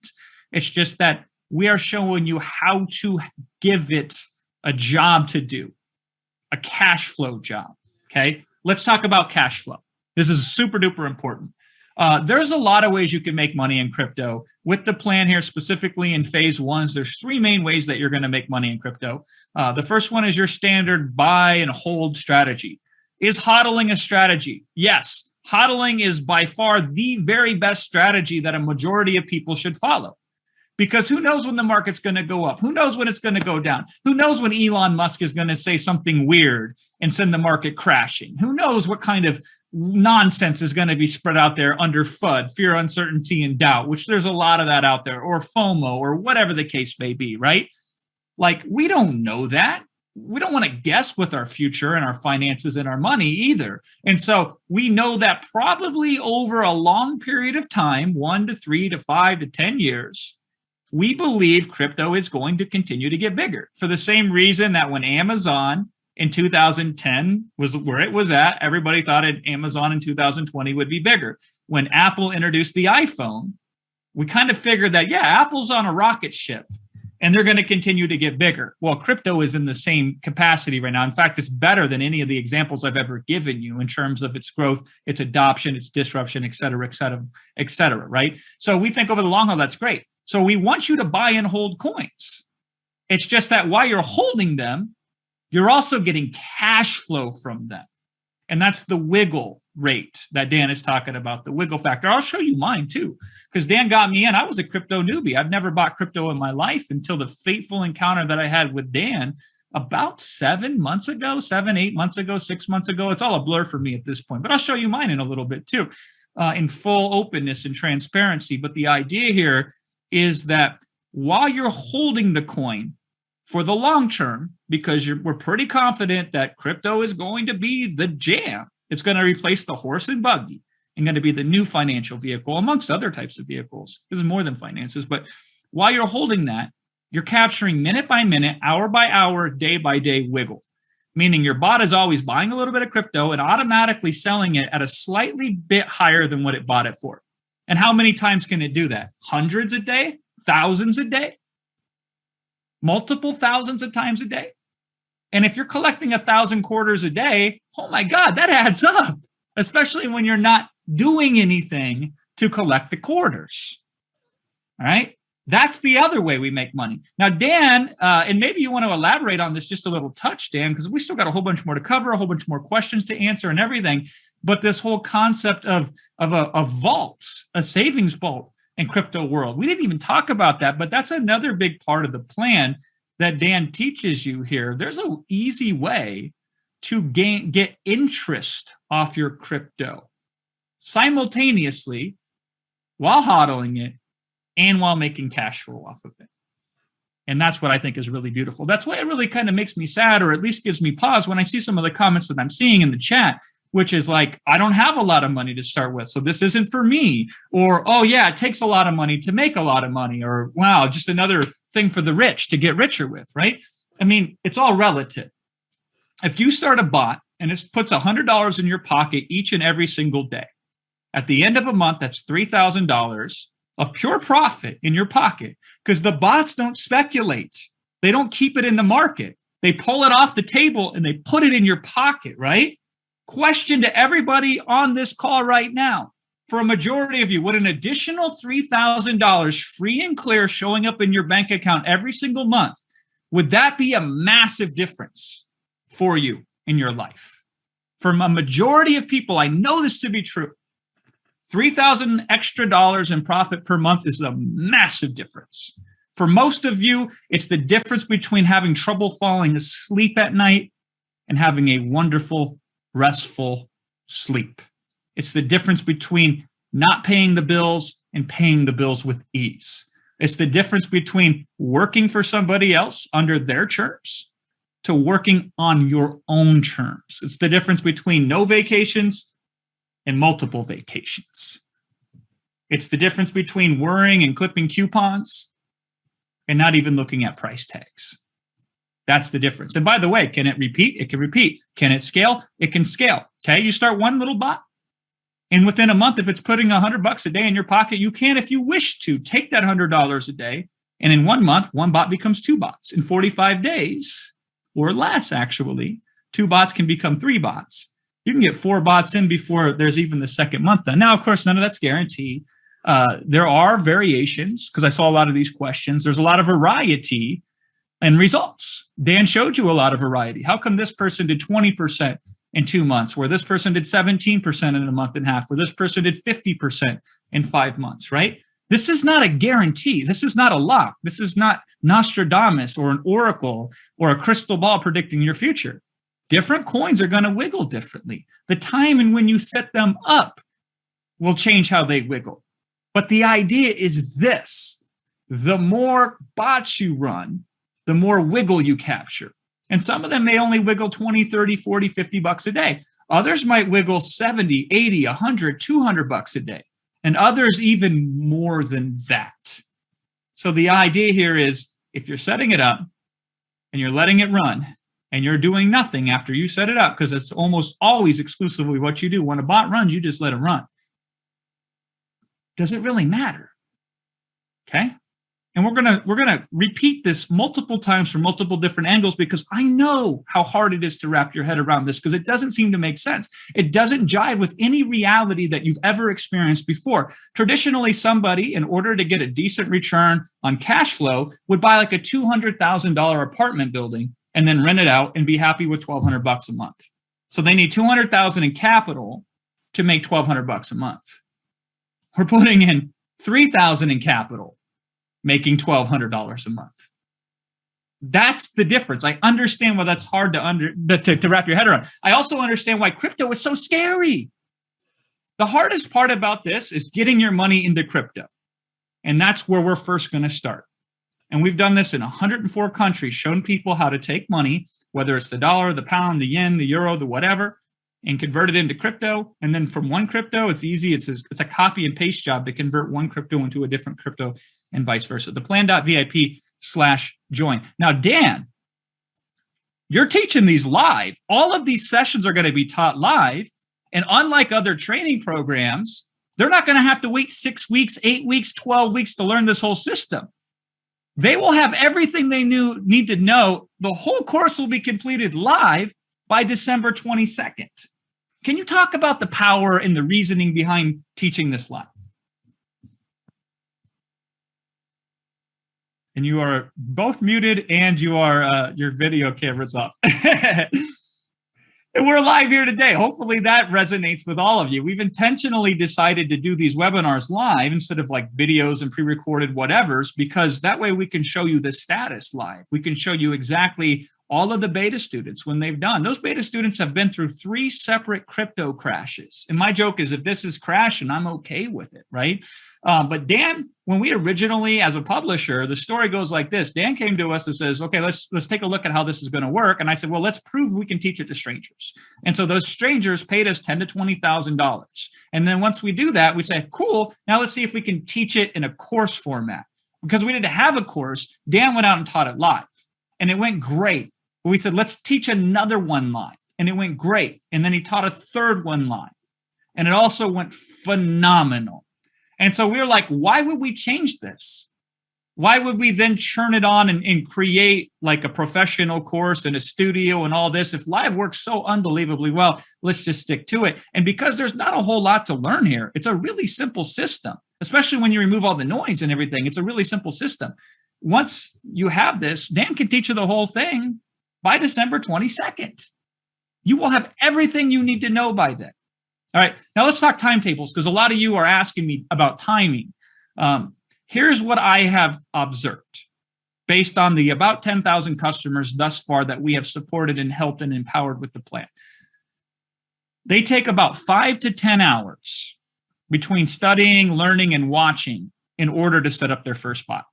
It's just that we are showing you how to give it a job to do, a cash flow job. Okay, let's talk about cash flow. This is super duper important. There's a lot of ways you can make money in crypto. With the plan here, specifically in phase ones, there's 3 main ways that you're going to make money in crypto. The first one is your standard buy and hold strategy. Is hodling a strategy? Yes, hodling is by far the very best strategy that a majority of people should follow. Because who knows when the market's going to go up? Who knows when it's going to go down? Who knows when Elon Musk is going to say something weird and send the market crashing? Who knows what kind of nonsense is going to be spread out there under FUD, fear, uncertainty, and doubt, which there's a lot of that out there, or FOMO, or whatever the case may be, right? Like, we don't know that. We don't want to guess with our future and our finances and our money either. And so we know that probably over a long period of time, 1 to 3 to 5 to 10 years, we believe crypto is going to continue to get bigger, for the same reason that when Amazon in 2010 was where it was at, everybody thought Amazon in 2020 would be bigger. When Apple introduced the iPhone, we kind of figured that, yeah, Apple's on a rocket ship and they're going to continue to get bigger. Well, crypto is in the same capacity right now. In fact, it's better than any of the examples I've ever given you in terms of its growth, its adoption, its disruption, et cetera, et cetera, et cetera, right? So we think over the long haul, that's great. So we want you to buy and hold coins. It's just that while you're holding them, you're also getting cash flow from them. And that's the wiggle rate that Dan is talking about, the wiggle factor. I'll show you mine too, because Dan got me in. I was a crypto newbie. I've never bought crypto in my life until the fateful encounter that I had with Dan about 7 months ago, 7, 8 months ago, 6 months ago. It's all a blur for me at this point, but I'll show you mine in a little bit too, in full openness and transparency. But the idea here is that while you're holding the coin for the long term, because we're pretty confident that crypto is going to be the jam. It's going to replace the horse and buggy and going to be the new financial vehicle amongst other types of vehicles. This is more than finances. But while you're holding that, you're capturing minute by minute, hour by hour, day by day wiggle, meaning your bot is always buying a little bit of crypto and automatically selling it at a slightly bit higher than what it bought it for. And how many times can it do that? Hundreds a day? Thousands a day? Multiple thousands of times a day? And if you're collecting 1,000 quarters a day, oh my God, that adds up, especially when you're not doing anything to collect the quarters. All right. That's the other way we make money. Now, Dan, and maybe you want to elaborate on this just a little touch, Dan, because we still got a whole bunch more to cover, a whole bunch more questions to answer and everything. But this whole concept of a vault, a savings vault in crypto world, we didn't even talk about that, but that's another big part of the plan that Dan teaches you here. There's an easy way to get interest off your crypto simultaneously while hodling it and while making cash flow off of it. And that's what I think is really beautiful. That's why it really kind of makes me sad, or at least gives me pause when I see some of the comments that I'm seeing in the chat, which is like, I don't have a lot of money to start with, so this isn't for me. Or, oh yeah, it takes a lot of money to make a lot of money. Or, wow, just another thing for the rich to get richer with, right? I mean, it's all relative. If you start a bot and it puts $100 in your pocket each and every single day, at the end of a month, that's $3,000 of pure profit in your pocket, because the bots don't speculate. They don't keep it in the market. They pull it off the table and they put it in your pocket, right? Question to everybody on this call right now. For a majority of you, would an additional $3,000 free and clear showing up in your bank account every single month, would that be a massive difference for you in your life? For a majority of people, I know this to be true. $3,000 extra dollars in profit per month is a massive difference. For most of you, it's the difference between having trouble falling asleep at night and having a wonderful, restful sleep. It's the difference between not paying the bills and paying the bills with ease. It's the difference between working for somebody else under their terms to working on your own terms. It's the difference between no vacations and multiple vacations. It's the difference between worrying and clipping coupons and not even looking at price tags. That's the difference. And by the way, can it repeat? It can repeat. Can it scale? It can scale. Okay, you start one little bot, and within a month, if it's putting $100 a day in your pocket, you can, if you wish to, take that $100 a day, and in 1 month, one bot becomes 2 bots. In 45 days, or less actually, 2 bots can become 3 bots. You can get 4 bots in before there's even the second month done. Now, of course, none of that's guaranteed. There are variations, because I saw a lot of these questions. There's a lot of variety in results. Dan showed you a lot of variety. How come this person did 20% in 2 months, where this person did 17% in a month and a half, where this person did 50% in 5 months, right? This is not a guarantee. This is not a lock. This is not Nostradamus or an oracle or a crystal ball predicting your future. Different coins are going to wiggle differently. The time and when you set them up will change how they wiggle. But the idea is this: the more bots you run, the more wiggle you capture. And some of them may only wiggle 20, 30, 40, 50 bucks a day. Others might wiggle 70, 80, 100, 200 bucks a day. And others even more than that. So the idea here is, if you're setting it up and you're letting it run and you're doing nothing after you set it up, because it's almost always exclusively what you do. When a bot runs, you just let it run. Does it really matter? Okay. And we're gonna repeat this multiple times from multiple different angles, because I know how hard it is to wrap your head around this, because it doesn't seem to make sense. It doesn't jive with any reality that you've ever experienced before. Traditionally, somebody, in order to get a decent return on cash flow, would buy like a $200,000 apartment building and then rent it out and be happy with $1,200 a month. So they need $200,000 in capital to make $1,200 a month. We're putting in $3,000 in capital, making $1,200 a month. That's the difference. I understand why that's hard to wrap your head around. I also understand why crypto is so scary. The hardest part about this is getting your money into crypto. And that's where we're first going to start. And we've done this in 104 countries, shown people how to take money, whether it's the dollar, the pound, the yen, the euro, the whatever, and convert it into crypto. And then from one crypto, it's easy. It's a copy and paste job to convert one crypto into a different crypto and vice versa. Theplan.vip/join. Now, Dan, you're teaching these live. All of these sessions are going to be taught live. And unlike other training programs, they're not going to have to wait 6 weeks, 8 weeks, 12 weeks to learn this whole system. They will have everything they need to know. The whole course will be completed live by December 22nd. Can you talk about the power and the reasoning behind teaching this live? And you are both muted, and your video camera's off. And we're live here today. Hopefully that resonates with all of you. We've intentionally decided to do these webinars live instead of like videos and pre-recorded whatevers, because that way we can show you the status live. We can show you exactly all of the beta students, when they've done, those beta students have been through 3 separate crypto crashes. And my joke is, if this is crashing, I'm okay with it, right? But Dan, when we originally, as a publisher, the story goes like this. Dan came to us and says, okay, let's take a look at how this is going to work. And I said, well, let's prove we can teach it to strangers. And so those strangers paid us $10,000 to $20,000. And then once we do that, we say, cool, now let's see if we can teach it in a course format. Because we didn't have a course, Dan went out and taught it live. And it went great. We said, let's teach another one live. And it went great. And then he taught a third one live. And it also went phenomenal. And so we were like, why would we change this? Why would we then churn it on and create like a professional course and a studio and all this? If live works so unbelievably well, let's just stick to it. And because there's not a whole lot to learn here, it's a really simple system, especially when you remove all the noise and everything. It's a really simple system. Once you have this, Dan can teach you the whole thing by December 22nd. You will have everything you need to know by then. All right, now let's talk timetables, because a lot of you are asking me about timing. Here's what I have observed based on the about 10,000 customers thus far that we have supported and helped and empowered with the plan. They take about 5 to 10 hours between studying, learning, and watching in order to set up their first bot,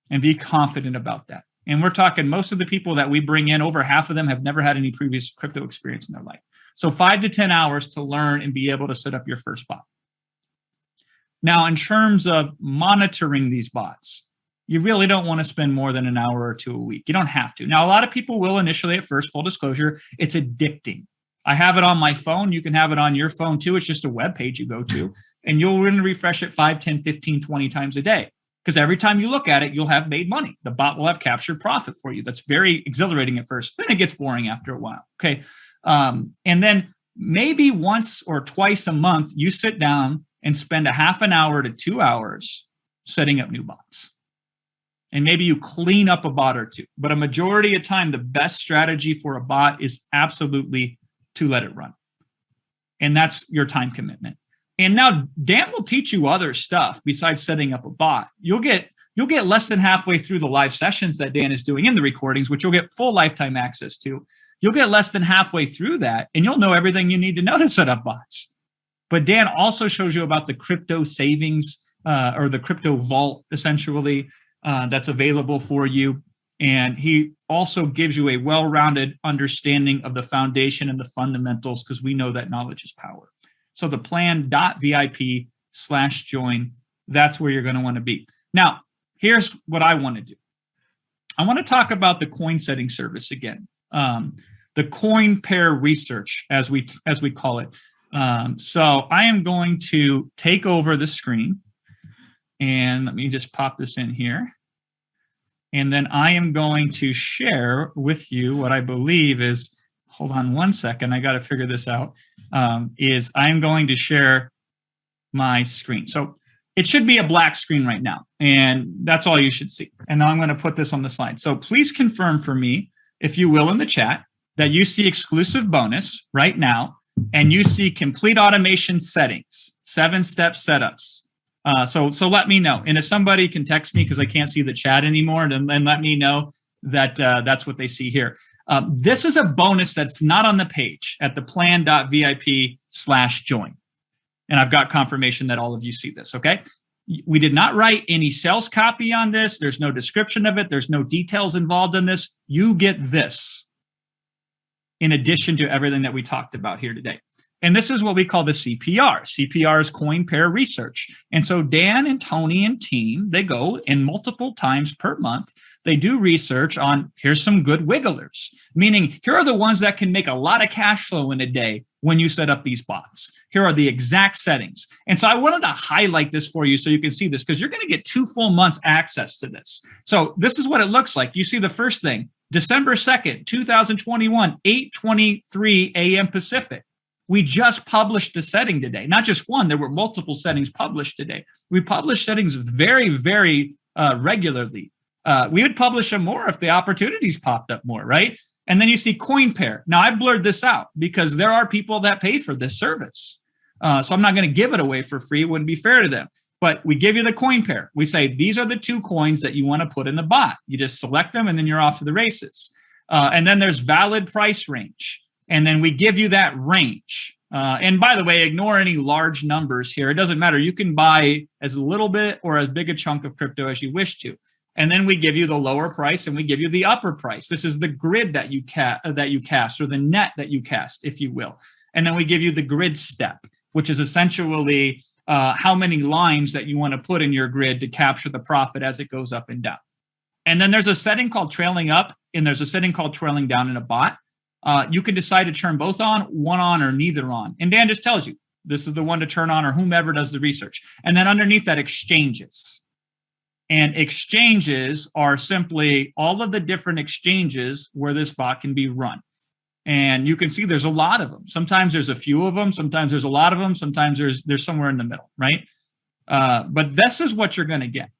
and be confident about that. And we're talking most of the people that we bring in, over half of them have never had any previous crypto experience in their life. So 5 to 10 hours to learn and be able to set up your first bot. Now, in terms of monitoring these bots, you really don't want to spend more than an hour or 2 a week. You don't have to. Now, a lot of people will initially at first, full disclosure, it's addicting. I have it on my phone. You can have it on your phone too. It's just a web page you go to, and you'll refresh it 5, 10, 15, 20 times a day. Because every time you look at it, you'll have made money. The bot will have captured profit for you. That's very exhilarating at first. Then it gets boring after a while. Okay. And then maybe once or twice a month, you sit down and spend a half an hour to 2 hours setting up new bots. And maybe you clean up a bot or two. But a majority of time, the best strategy for a bot is absolutely to let it run. And that's your time commitment. And now Dan will teach you other stuff besides setting up a bot. You'll get less than halfway through the live sessions that Dan is doing in the recordings, which you'll get full lifetime access to. You'll get less than halfway through that, and you'll know everything you need to know to set up bots. But Dan also shows you about the crypto savings or the crypto vault, essentially, that's available for you. And he also gives you a well-rounded understanding of the foundation and the fundamentals, because we know that knowledge is power. So the plan.vip/join, that's where you're going to want to be. Now, here's what I want to do. I want to talk about the coin setting service again. The coin pair research, as we call it. So I am going to take over the screen, and let me just pop this in here. And then I am going to share with you what I believe is, hold on one second, I got to figure this out, is I'm going to share my screen. So it should be a black screen right now, and that's all you should see. And now I'm going to put this on the slide. So please confirm for me, if you will, in the chat, that you see exclusive bonus right now, and you see complete automation settings, 7-step setups. So let me know. And if somebody can text me, because I can't see the chat anymore, then let me know that that's what they see here. This is a bonus that's not on the page at the plan.vip/join. And I've got confirmation that all of you see this, okay? We did not write any sales copy on this. There's no description of it. There's no details involved in this. You get this in addition to everything that we talked about here today. And this is what we call the CPR. CPR is coin pair research. And so Dan and Tony and team, they go in multiple times per month. They do research on, here's some good wigglers, meaning here are the ones that can make a lot of cash flow in a day when you set up these bots. Here are the exact settings. And so I wanted to highlight this for you so you can see this, because you're going to get 2 full months access to this. So this is what it looks like. You see the first thing, December 2nd, 2021, 8:23 a.m. Pacific. We just published a setting today, not just one. There were multiple settings published today. We publish settings very, very regularly. We would publish them more if the opportunities popped up more, right? And then you see coin pair. Now, I've blurred this out because there are people that pay for this service. So I'm not going to give it away for free. It wouldn't be fair to them. But we give you the coin pair. We say, these are the 2 coins that you want to put in the bot. You just select them, and then you're off to the races. And then there's valid price range. And then we give you that range. And by the way, ignore any large numbers here. It doesn't matter. You can buy as little bit or as big a chunk of crypto as you wish to. And then we give you the lower price and we give you the upper price. This is the grid that you cast, or the net that you cast, if you will. And then we give you the grid step, which is essentially how many lines that you want to put in your grid to capture the profit as it goes up and down. And then there's a setting called trailing up, and there's a setting called trailing down in a bot. You can decide to turn both on, one on, or neither on. And Dan just tells you, this is the one to turn on, or whomever does the research. And then underneath that, exchanges. And exchanges are simply all of the different exchanges where this bot can be run. And you can see there's a lot of them. Sometimes there's a few of them. Sometimes there's a lot of them. Sometimes there's somewhere in the middle, right? But this is what you're going to get.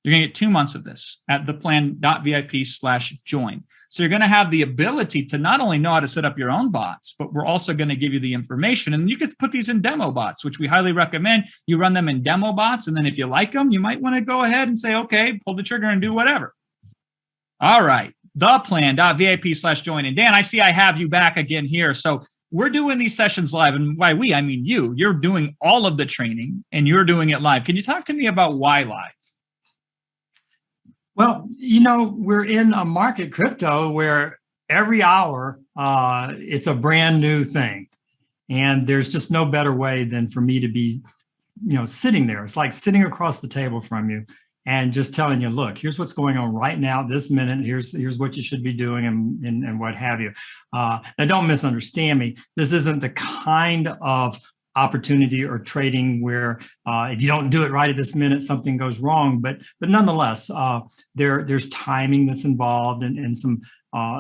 You're going to get 2 months of this at theplan.vip/join. So you're going to have the ability to not only know how to set up your own bots, but we're also going to give you the information. And you can put these in demo bots, which we highly recommend. You run them in demo bots. And then if you like them, you might want to go ahead and say, okay, pull the trigger and do whatever. All right. Theplan.vip/join. And Dan, I see I have you back again here. So we're doing these sessions live. And by we, I mean you. You're doing all of the training and you're doing it live. Can you talk to me about why live? Well, we're in a market, crypto, where every hour it's a brand new thing. And there's just no better way than for me to be, sitting there. It's like sitting across the table from you and just telling you, look, here's what's going on right now, this minute. Here's what you should be doing and what have you. Now, don't misunderstand me. This isn't the kind of opportunity or trading where if you don't do it right at this minute, something goes wrong. But nonetheless, there's timing that's involved and some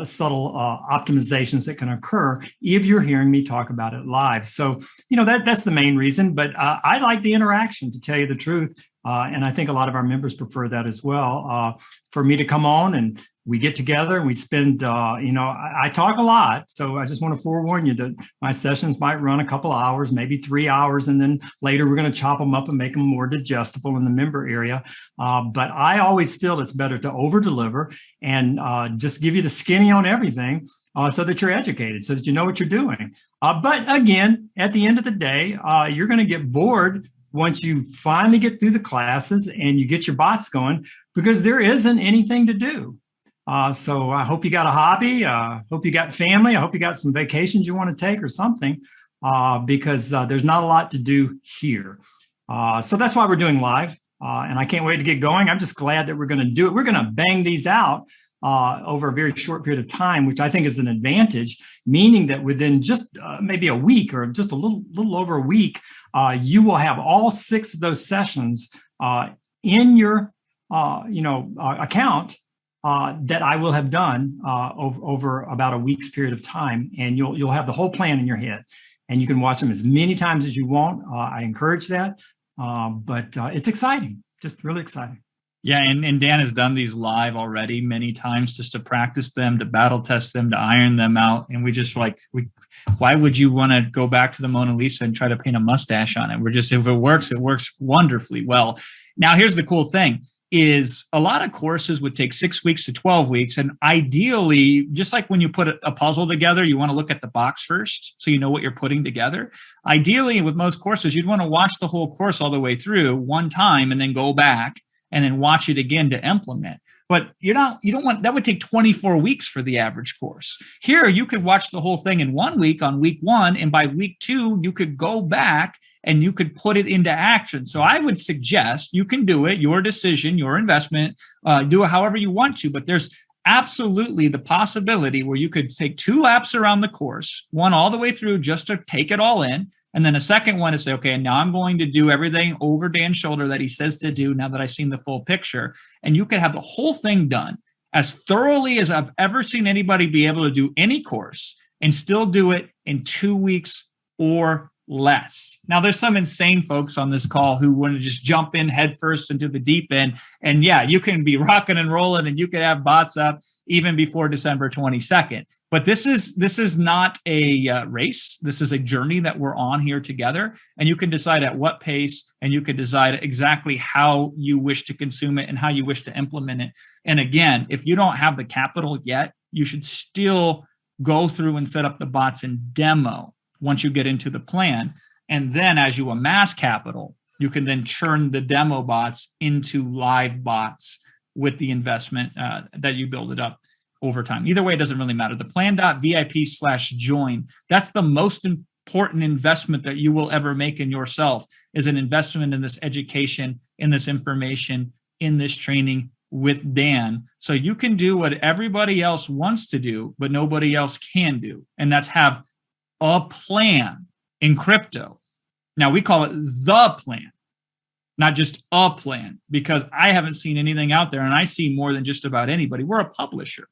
subtle optimizations that can occur if you're hearing me talk about it live. So, that's the main reason. But I like the interaction, to tell you the truth. And I think a lot of our members prefer that as well. For me to come on and we get together and we spend, I talk a lot. So I just want to forewarn you that my sessions might run a couple of hours, maybe 3 hours. And then later we're going to chop them up and make them more digestible in the member area. But I always feel it's better to over deliver and just give you the skinny on everything so that you're educated, so that you know what you're doing. But again, at the end of the day, you're going to get bored once you finally get through the classes and you get your bots going, because there isn't anything to do. So I hope you got a hobby. Hope you got family. I hope you got some vacations you want to take or something, because there's not a lot to do here. So that's why we're doing live. And I can't wait to get going. I'm just glad that we're going to do it. We're going to bang these out over a very short period of time, which I think is an advantage, meaning that within just maybe a week or just a little over a week, you will have all 6 of those sessions in your account that I will have done over about a week's period of time, and you'll have the whole plan in your head, and you can watch them as many times as you want. I encourage that, but it's exciting, just really exciting. Yeah, and Dan has done these live already many times just to practice them, to battle test them, to iron them out. And we just why would you want to go back to the Mona Lisa and try to paint a mustache on it? If it works wonderfully well. Now, here's the cool thing is a lot of courses would take 6 weeks to 12 weeks. And ideally, just like when you put a puzzle together, you want to look at the box first so you know what you're putting together. Ideally, with most courses, you'd want to watch the whole course all the way through one time and then go back and then watch it again to implement. But you don't want, that would take 24 weeks for the average course. Here, you could watch the whole thing in 1 week on week 1. And by week 2, you could go back and you could put it into action. So I would suggest you can do it, your decision, your investment, do it however you want to. But there's absolutely the possibility where you could take 2 laps around the course, one all the way through just to take it all in. And then a second one to say, okay, now I'm going to do everything over Dan's shoulder that he says to do now that I've seen the full picture. And you could have the whole thing done as thoroughly as I've ever seen anybody be able to do any course and still do it in 2 weeks or less. Now, there's some insane folks on this call who want to just jump in headfirst into the deep end. And yeah, you can be rocking and rolling and you could have bots up even before December 22nd. But this is not a race. This is a journey that we're on here together. And you can decide at what pace, and you can decide exactly how you wish to consume it and how you wish to implement it. And again, if you don't have the capital yet you should still go through and set up the bots and demo once you get into the plan. And then as you amass capital, you can then churn the demo bots into live bots with the investment that you build it up over time. Either way, it doesn't really matter. The plan.vip/join, that's the most important investment that you will ever make in yourself, is an investment in this education, in this information, in this training with Dan. So you can do what everybody else wants to do, but nobody else can do. And that's have a plan in crypto. Now we call it the plan, not just a plan, because I haven't seen anything out there, and I see more than just about anybody. We're a publisher.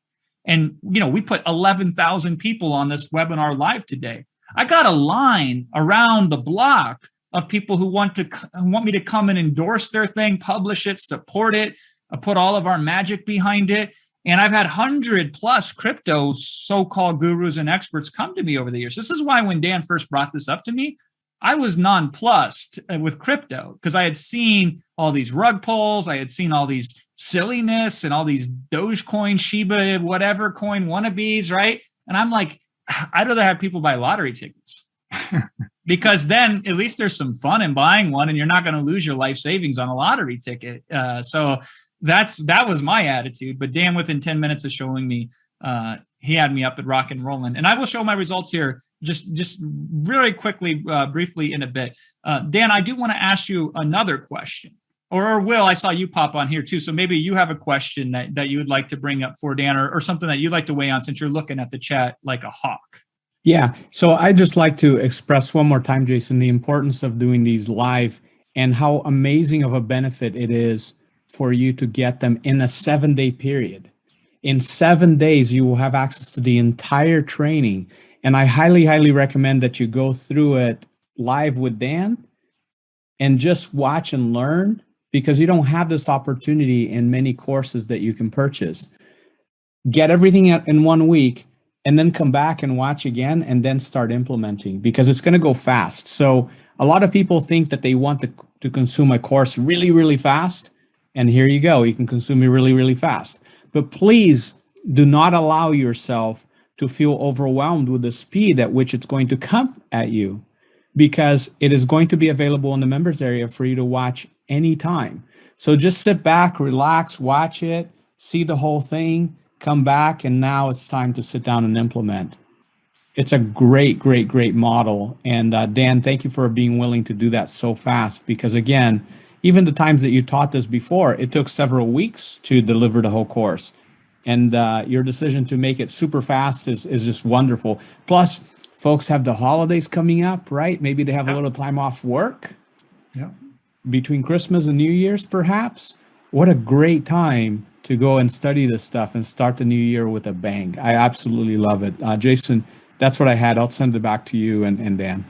And, we put 11,000 people on this webinar live today. I got a line around the block of people who want me to come and endorse their thing, publish it, support it, put all of our magic behind it. And I've had 100+ crypto so-called gurus and experts come to me over the years. This is why when Dan first brought this up to me, I was nonplussed with crypto, because I had seen all these rug pulls. I had seen all these silliness and all these Dogecoin, Shiba, whatever coin wannabes, right? And I'm like, I'd rather have people buy lottery tickets because then at least there's some fun in buying one, and you're not going to lose your life savings on a lottery ticket. So that was my attitude. But Dan, within 10 minutes of showing me, he had me up at rock and rolling. And I will show my results here just really quickly, briefly in a bit. Dan, I do want to ask you another question. Or Will, I saw you pop on here too. So maybe you have a question that you would like to bring up for Dan, or something that you'd like to weigh on, since you're looking at the chat like a hawk. Yeah. So I'd just like to express one more time, Jason, the importance of doing these live and how amazing of a benefit it is for you to get them in a 7-day period. In 7 days, you will have access to the entire training. And I highly, highly recommend that you go through it live with Dan and just watch and learn, because you don't have this opportunity in many courses that you can purchase. Get everything in 1 week and then come back and watch again, and then start implementing, because it's going to go fast. So a lot of people think that they want to consume a course really, really fast. And here you go. You can consume it really, really fast. But please do not allow yourself to feel overwhelmed with the speed at which it's going to come at you, because it is going to be available in the members area for you to watch anytime. So just sit back, relax, watch it, see the whole thing, come back, and now it's time to sit down and implement. It's a great, great, great model. And Dan, thank you for being willing to do that so fast, because again, even the times that you taught this before, it took several weeks to deliver the whole course. And your decision to make it super fast is just wonderful. Plus, folks have the holidays coming up, right? Maybe they have a little time off work. Yeah. Between Christmas and New Year's, perhaps. What a great time to go and study this stuff and start the new year with a bang. I absolutely love it. Jason, that's what I had. I'll send it back to you and Dan.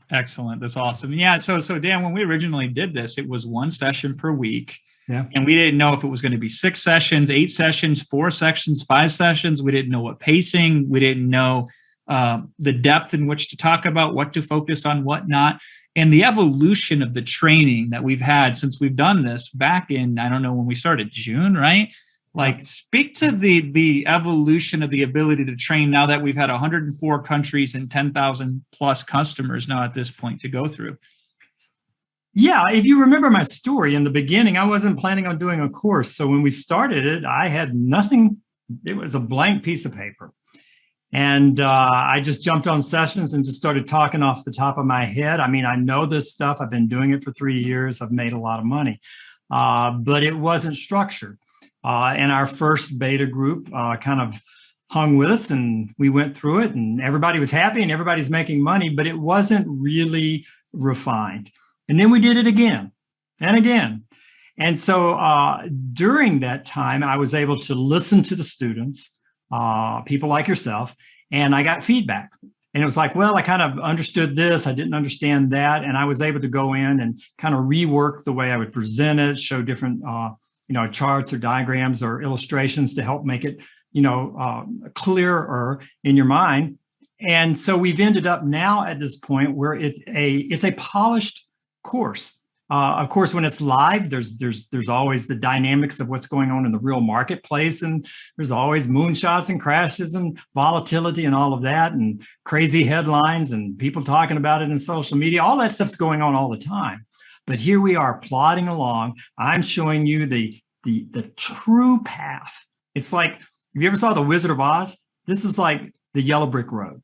Excellent. That's awesome. Yeah. So Dan, when we originally did this, it was 1 session per week. Yeah. And we didn't know if it was going to be 6 sessions, 8 sessions, 4 sessions, 5 sessions. We didn't know what pacing. We didn't know the depth in which to talk about, what to focus on, what not. And the evolution of the training that we've had since we've done this back in, I don't know when we started, June, right? Like, speak to the evolution of the ability to train now that we've had 104 countries and 10,000 plus customers now at this point to go through. Yeah, if you remember my story in the beginning, I wasn't planning on doing a course. So when we started it, I had nothing. It was a blank piece of paper. And I just jumped on sessions and just started talking off the top of my head. I mean, I know this stuff. I've been doing it for 3 years. I've made a lot of money, but it wasn't structured. And our first beta group kind of hung with us, and we went through it, and everybody was happy and everybody's making money, but it wasn't really refined. And then we did it again and again. And so during that time, I was able to listen to the students, people like yourself, and I got feedback. And it was like, well, I kind of understood this, I didn't understand that. And I was able to go in and kind of rework the way I would present it, show different charts or diagrams or illustrations to help make it, clearer in your mind. And so we've ended up now at this point where it's a polished course. Of course, when it's live, there's always the dynamics of what's going on in the real marketplace, and there's always moonshots and crashes and volatility and all of that, and crazy headlines and people talking about it in social media. All that stuff's going on all the time. But here we are plodding along. I'm showing you the true path. It's like, if you ever saw The Wizard of Oz, this is like the yellow brick road,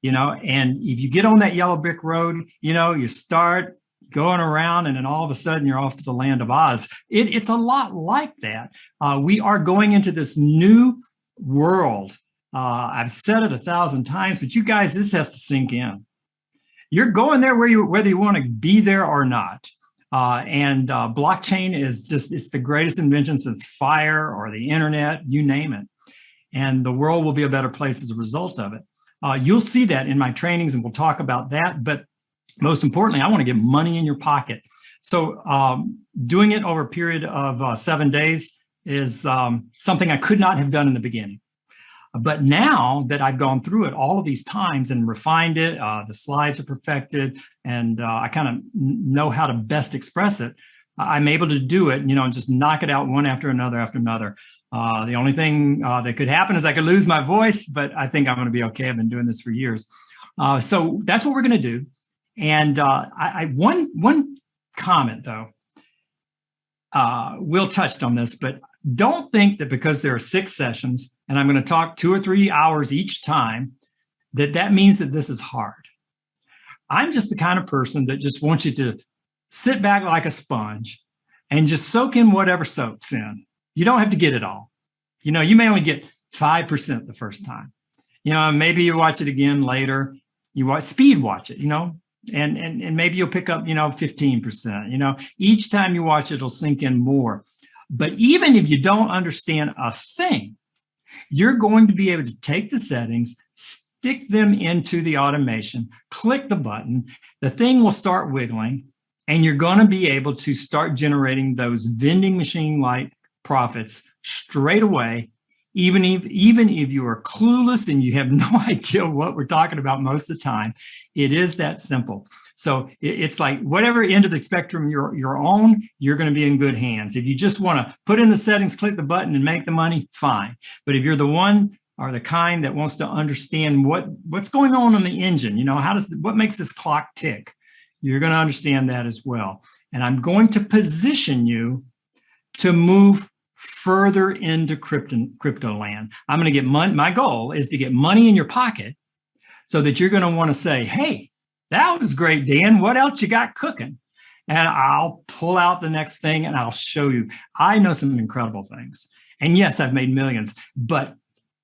and if you get on that yellow brick road, you start going around, and then all of a sudden you're off to the land of Oz. It's a lot like that. We are going into this new world. I've said it 1,000 times, but you guys, this has to sink in. You're going there whether you want to be there or not. And blockchain is it's the greatest invention since fire or the internet, you name it. And the world will be a better place as a result of it. You'll see that in my trainings, and we'll talk about that. But most importantly, I want to get money in your pocket. So doing it over a period of 7 days is something I could not have done in the beginning. But now that I've gone through it all of these times and refined it, the slides are perfected, and I kind of know how to best express it, I'm able to do it, and just knock it out one after another after another. The only thing that could happen is I could lose my voice, but I think I'm going to be okay. I've been doing this for years. So that's what we're going to do. And one comment, though, Will touched on this, but don't think that because there are 6 sessions and I'm going to talk 2 or 3 hours each time, that means that this is hard. I'm just the kind of person that just wants you to sit back like a sponge and just soak in whatever soaks in. You don't have to get it all. You may only get 5% the first time. Maybe you watch it again later. You speed watch it, and maybe you'll pick up, 15%. Each time you watch it, it'll sink in more. But even if you don't understand a thing, you're going to be able to take the settings, stick them into the automation, click the button, the thing will start wiggling, and you're going to be able to start generating those vending machine-like profits straight away, even if you are clueless and you have no idea what we're talking about most of the time. It is that simple. So it's like whatever end of the spectrum you're on, you're going to be in good hands. If you just want to put in the settings, click the button, and make the money, fine. But if you're the one or the kind that wants to understand what's going on in the engine, what makes this clock tick, you're going to understand that as well. And I'm going to position you to move further into crypto land. I'm going to get money. My goal is to get money in your pocket so that you're going to want to say, hey, that was great, Dan. What else you got cooking? And I'll pull out the next thing and I'll show you. I know some incredible things. And yes, I've made millions, but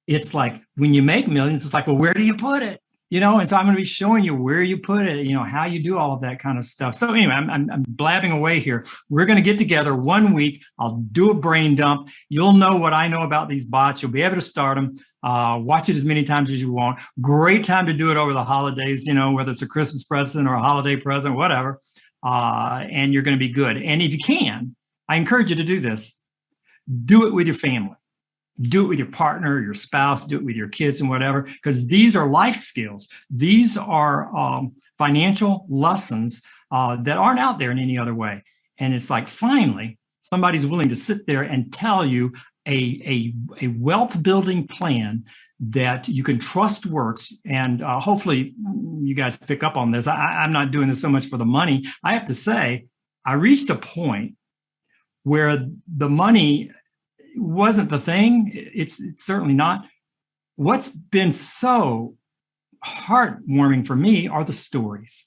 it's like when you make millions, it's like, well, where do you put it? And so I'm going to be showing you where you put it, how you do all of that kind of stuff. So anyway, I'm blabbing away here. We're going to get together 1 week. I'll do a brain dump. You'll know what I know about these bots. You'll be able to start them. Watch it as many times as you want. Great time to do it over the holidays, whether it's a Christmas present or a holiday present, whatever. And you're going to be good. And if you can, I encourage you to do this. Do it with your family. Do it with your partner, your spouse, do it with your kids and whatever, because these are life skills. These are financial lessons that aren't out there in any other way. And it's like, finally, somebody's willing to sit there and tell you a wealth building plan that you can trust works. And hopefully you guys pick up on this. I'm not doing this so much for the money. I have to say, I reached a point where the money wasn't the thing. It's certainly not. What's been so heartwarming for me are the stories.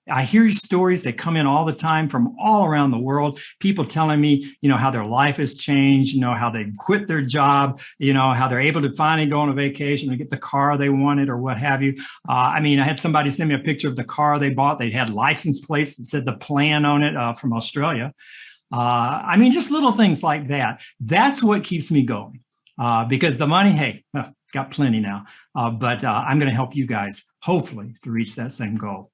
I hear stories that come in all the time from all around the world. People telling me, how their life has changed, how they quit their job, how they're able to finally go on a vacation and get the car they wanted or what have you. I had somebody send me a picture of the car they bought. They had license plates that said the plan on it from Australia. Just little things like that. That's what keeps me going. Because the money, hey, got plenty now. But I'm going to help you guys, hopefully, to reach that same goal.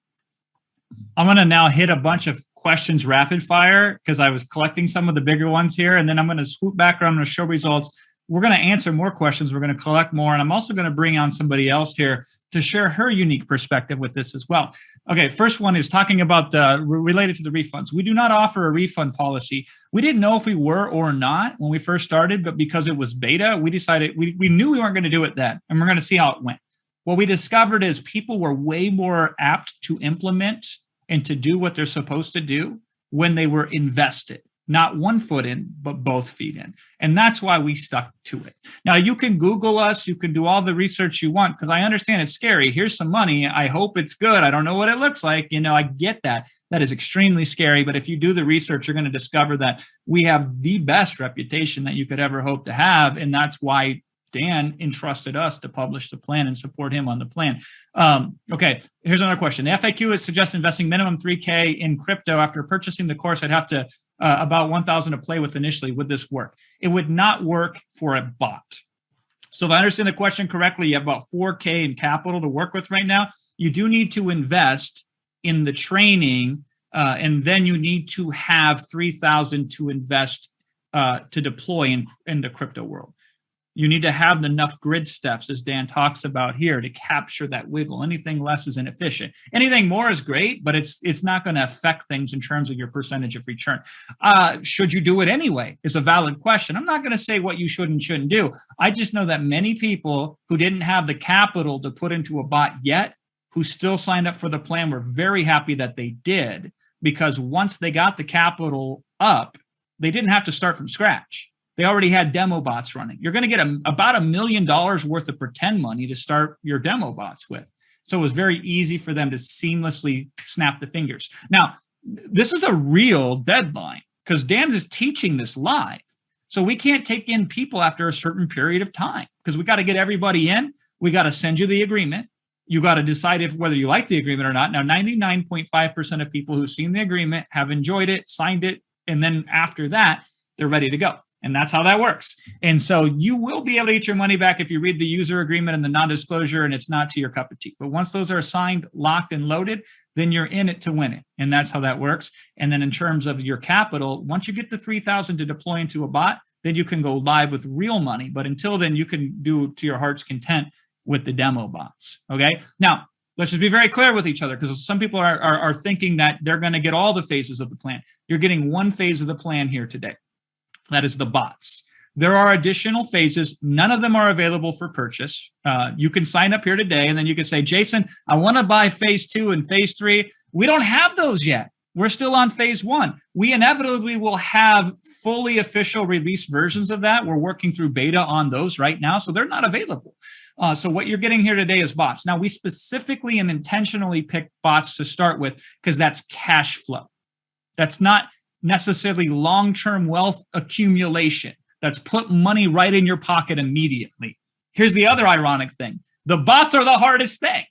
I'm going to now hit a bunch of questions rapid fire because I was collecting some of the bigger ones here. And then I'm going to swoop back around. I'm going to show results. We're going to answer more questions. We're going to collect more. And I'm also going to bring on somebody else here to share her unique perspective with this as well. Okay, first one is talking about related to the refunds. We do not offer a refund policy. We didn't know if we were or not when we first started, but because it was beta, we decided we knew we weren't going to do it then, and we're going to see how it went. What we discovered is people were way more apt to implement and to do what they're supposed to do when they were invested. Not one foot in, but both feet in. And that's why we stuck to it. Now, you can Google us. You can do all the research you want, because I understand it's scary. Here's some money. I hope it's good. I don't know what it looks like. I get that. That is extremely scary. But if you do the research, you're going to discover that we have the best reputation that you could ever hope to have. And that's why Dan entrusted us to publish the plan and support him on the plan. Okay, here's another question. The FAQ is suggests investing minimum $3,000 in crypto. After purchasing the course, I'd have to about $1,000 to play with initially. Would this work? It would not work for a bot. So if I understand the question correctly, you have about $4,000 in capital to work with right now. You do need to invest in the training, and then you need to have $3,000 to invest to deploy in the crypto world. You need to have enough grid steps, as Dan talks about here, to capture that wiggle. Anything less is inefficient. Anything more is great, but it's not going to affect things in terms of your percentage of return. Should you do it anyway is a valid question. I'm not going to say what you should and shouldn't do. I just know that many people who didn't have the capital to put into a bot yet, who still signed up for the plan, were very happy that they did, because once they got the capital up, they didn't have to start from scratch. They already had demo bots running. You're going to get about $1 million worth of pretend money to start your demo bots with. So it was very easy for them to seamlessly snap the fingers. Now, this is a real deadline because Dan is teaching this live. So we can't take in people after a certain period of time because we got to get everybody in. We got to send you the agreement. You got to decide whether you like the agreement or not. Now, 99.5% of people who've seen the agreement have enjoyed it, signed it, and then after that, they're ready to go. And that's how that works. And so you will be able to get your money back if you read the user agreement and the non-disclosure and it's not to your cup of tea. But once those are signed, locked, and loaded, then you're in it to win it. And that's how that works. And then in terms of your capital, once you get the $3,000 to deploy into a bot, then you can go live with real money. But until then, you can do to your heart's content with the demo bots. Okay. Now, let's just be very clear with each other, because some people are thinking that they're going to get all the phases of the plan. You're getting one phase of the plan here today. That is the bots. There are additional phases. None of them are available for purchase. You can sign up here today, and then you can say, Jason, I want to buy phase 2 and phase 3. We don't have those yet. We're still on phase 1. We inevitably will have fully official release versions of that. We're working through beta on those right now, so they're not available. So what you're getting here today is bots. Now, we specifically and intentionally picked bots to start with because that's cash flow. That's not necessarily long-term wealth accumulation. That's put money right in your pocket immediately. Here's the other ironic thing. The bots are the hardest thing.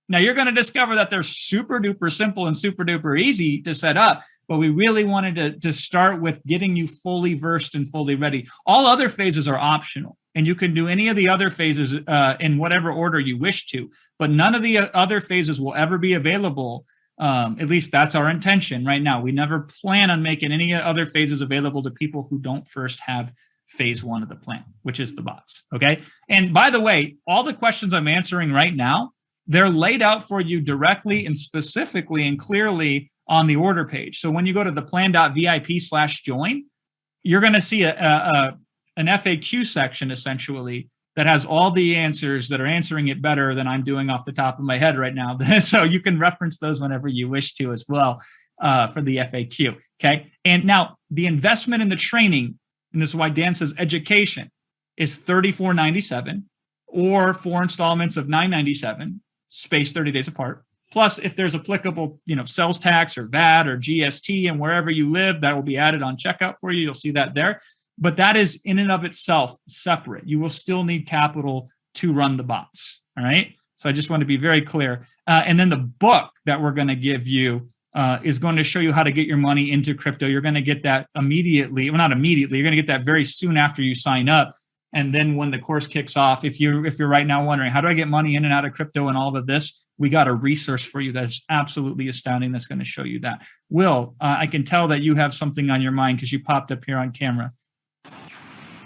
Now, you're going to discover that they're super duper simple and super duper easy to set up, but we really wanted to start with getting you fully versed and fully ready. All other phases are optional, and you can do any of the other phases in whatever order you wish to, but none of the other phases will ever be available. At least that's our intention right now. We never plan on making any other phases available to people who don't first have phase 1 of the plan, which is the bots. Okay. And by the way, all the questions I'm answering right now, they're laid out for you directly and specifically and clearly on the order page. So when you go to the plan.vip/join, you're going to see an FAQ section essentially that has all the answers that are answering it better than I'm doing off the top of my head right now. So you can reference those whenever you wish to as well for the FAQ. Okay. And now the investment in the training, and this is why Dan says education, is $34.97 or 4 installments of $9.97, spaced 30 days apart. Plus, if there's applicable, sales tax or VAT or GST and wherever you live, that will be added on checkout for you. You'll see that there. But that is in and of itself separate. You will still need capital to run the bots. All right. So I just want to be very clear. And then the book that we're going to give you is going to show you how to get your money into crypto. You're going to get that immediately. Well, not immediately. You're going to get that very soon after you sign up. And then when the course kicks off, if you're right now wondering, how do I get money in and out of crypto and all of this? We got a resource for you that's absolutely astounding that's going to show you that. Will, I can tell that you have something on your mind because you popped up here on camera.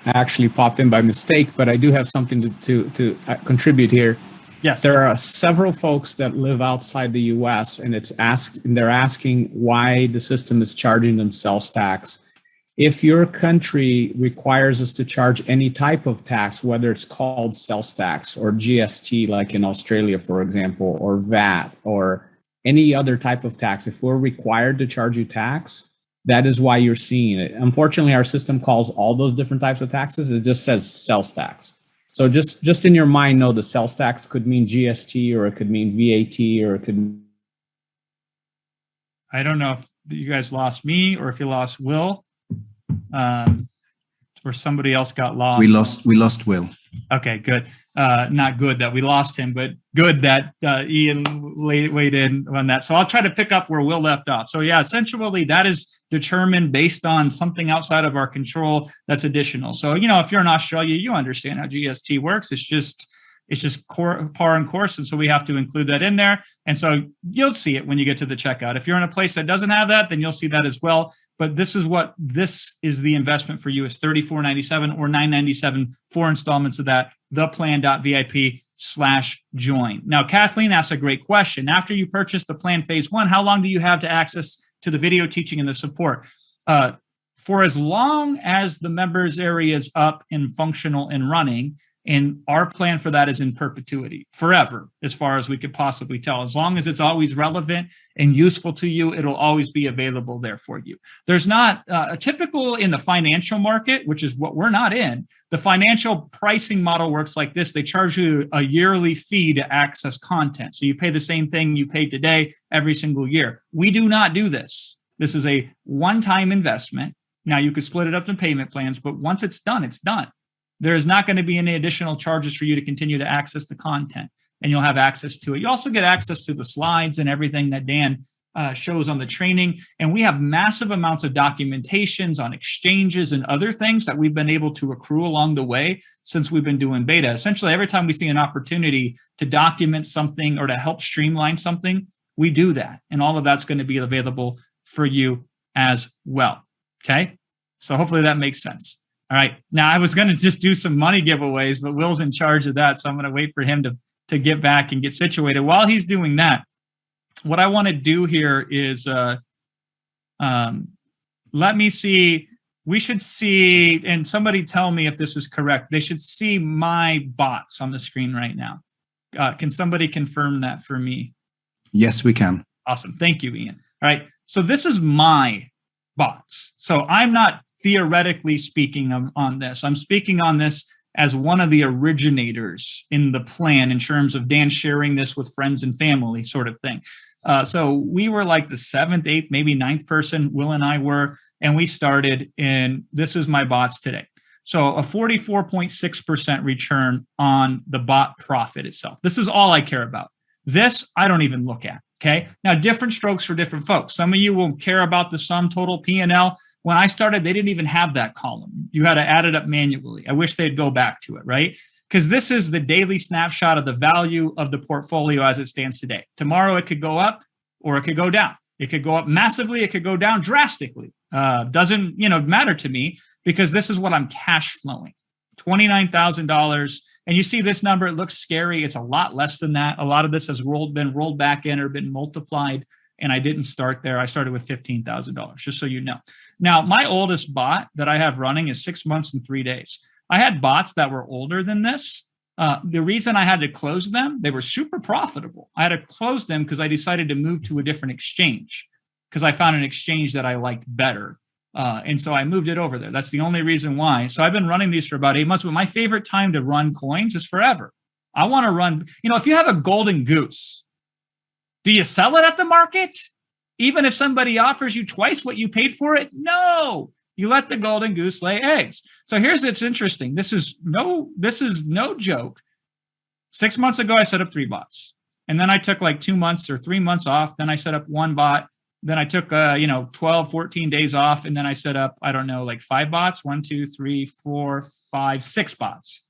I actually popped in by mistake, but I do have something to contribute here. Yes. There are several folks that live outside the U.S. and they're asking why the system is charging them sales tax. If your country requires us to charge any type of tax, whether it's called sales tax or GST, like in Australia, for example, or VAT or any other type of tax, if we're required to charge you tax, that is why you're seeing it. Unfortunately, our system calls all those different types of taxes. It just says sales tax. So just in your mind, know the sales tax could mean GST or it could mean VAT or it could. I don't know if you guys lost me or if you lost Will. Or somebody else got lost. We lost Will. Okay, good. Not good that we lost him, but good that Ian weighed in on that. So I'll try to pick up where Will left off. So yeah, essentially that is determined based on something outside of our control that's additional. So, if you're in Australia, you understand how GST works. It's just par and course. And so we have to include that in there. And so you'll see it when you get to the checkout. If you're in a place that doesn't have that, then you'll see that as well. But this is the investment for you is $34.97 or $9.97 4 installments of that, theplan.vip/join. Now, Kathleen asked a great question. After you purchase the plan phase 1, how long do you have to access to the video teaching and the support? For as long as the members area is up and functional and running. And our plan for that is in perpetuity, forever, as far as we could possibly tell. As long as it's always relevant and useful to you, it'll always be available there for you. There's not a typical in the financial market, which is what we're not in. The financial pricing model works like this. They charge you a yearly fee to access content. So you pay the same thing you pay today every single year. We do not do this. This is a one-time investment. Now you could split it up in payment plans, but once it's done, it's done. There is not going to be any additional charges for you to continue to access the content, and you'll have access to it. You also get access to the slides and everything that Dan shows on the training. And we have massive amounts of documentations on exchanges and other things that we've been able to accrue along the way since we've been doing beta. Essentially, every time we see an opportunity to document something or to help streamline something, we do that. And all of that's going to be available for you as well. Okay? So hopefully that makes sense. All right. Now, I was going to just do some money giveaways, but Will's in charge of that. So I'm going to wait for him to get back and get situated. While he's doing that, what I want to do here is let me see. We should see, and somebody tell me if this is correct. They should see my bots on the screen right now. Can somebody confirm that for me? Yes, we can. Awesome. Thank you, Ian. All right. So this is my bots. So I'm not theoretically speaking on this. I'm speaking on this as one of the originators in the plan in terms of Dan sharing this with friends and family sort of thing. So we were like the 7th, 8th, maybe 9th person, Will and I were, and we started, and this is my bots today. So a 44.6% return on the bot profit itself. This is all I care about. This I don't even look at. Okay. Now, different strokes for different folks. Some of you will care about the sum total P&L. When I started, they didn't even have that column. You had to add it up manually. I wish they'd go back to it, right? Because this is the daily snapshot of the value of the portfolio as it stands today. Tomorrow, it could go up or it could go down. It could go up massively. It could go down drastically. Doesn't matter to me because this is what I'm cash flowing. $29,000. And you see this number, it looks scary. It's a lot less than that. A lot of this has been rolled back in or been multiplied. And I didn't start there. I started with $15,000, just so you know. Now, my oldest bot that I have running is 6 months and 3 days. I had bots that were older than this. The reason I had to close them, they were super profitable. I had to close them because I decided to move to a different exchange because I found an exchange that I liked better. And so I moved it over there. That's the only reason why. So I've been running these for about 8 months, but my favorite time to run coins is forever. I want to run, if you have a golden goose, do you sell it at the market? Even if somebody offers you twice what you paid for it? No, you let the golden goose lay eggs. So here's what's interesting. This is no joke. 6 months ago, I set up 3 bots. And then I took like 2 months or 3 months off. Then I set up 1 bot. Then I took, 12, 14 days off. And then I set up, 5 bots, 1, 2, 3, 4, 5, 6 bots.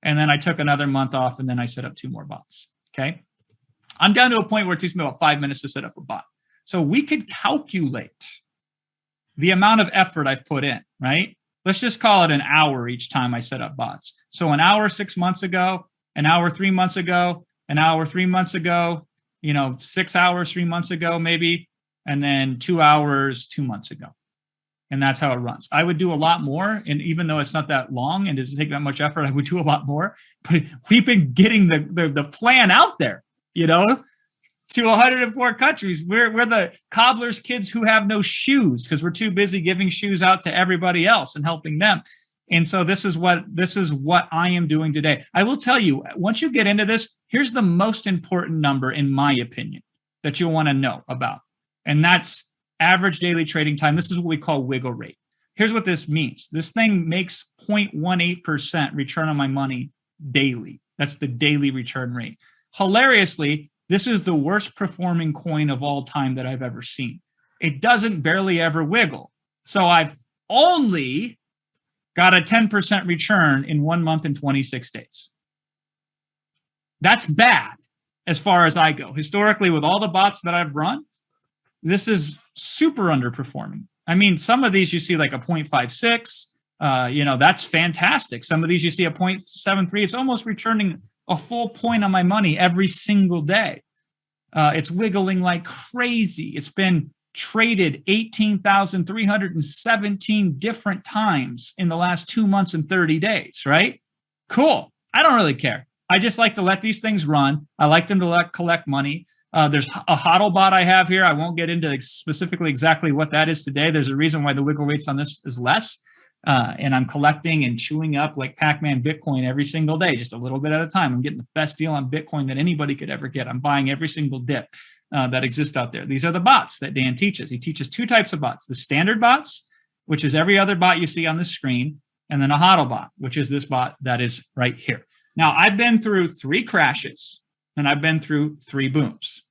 And then I took another month off and then I set up 2 more bots. Okay. I'm down to a point where it takes me about 5 minutes to set up a bot. So we could calculate the amount of effort I've put in, right? Let's just call it an hour each time I set up bots. So an hour 6 months ago, an hour 3 months ago, an hour 3 months ago, 6 hours 3 months ago, maybe, and then 2 hours 2 months ago. And that's how it runs. I would do a lot more. And even though it's not that long and doesn't take that much effort, I would do a lot more. But we've been getting the plan out there, to 104 countries. We're the cobbler's kids who have no shoes because we're too busy giving shoes out to everybody else and helping them. And so this is what I am doing today. I will tell you, once you get into this, here's the most important number, in my opinion, that you'll want to know about. And that's average daily trading time. This is what we call wiggle rate. Here's what this means. This thing makes 0.18% return on my money daily. That's the daily return rate. Hilariously, this is the worst performing coin of all time that I've ever seen. It doesn't barely ever wiggle. So I've only got a 10% return in 1 month and 26 days. That's bad as far as I go. Historically, with all the bots that I've run, this is super underperforming. I mean, some of these you see like a 0.56, that's fantastic. Some of these you see a 0.73. It's almost returning a full point on my money every single day. It's wiggling like crazy. It's been traded 18,317 different times in the last 2 months and 30 days, right? Cool. I don't really care. I just like to let these things run. I like them to collect money. There's a HODL bot I have here. I won't get into specifically exactly what that is today. There's a reason why the wiggle rates on this is less. And I'm collecting and chewing up like Pac-Man Bitcoin every single day, just a little bit at a time. I'm getting the best deal on Bitcoin that anybody could ever get. I'm buying every single dip that exists out there. These are the bots that Dan teaches. He teaches two types of bots: the standard bots, which is every other bot you see on the screen, and then a HODL bot, which is this bot that is right here. Now, I've been through 3 crashes and I've been through 3 booms.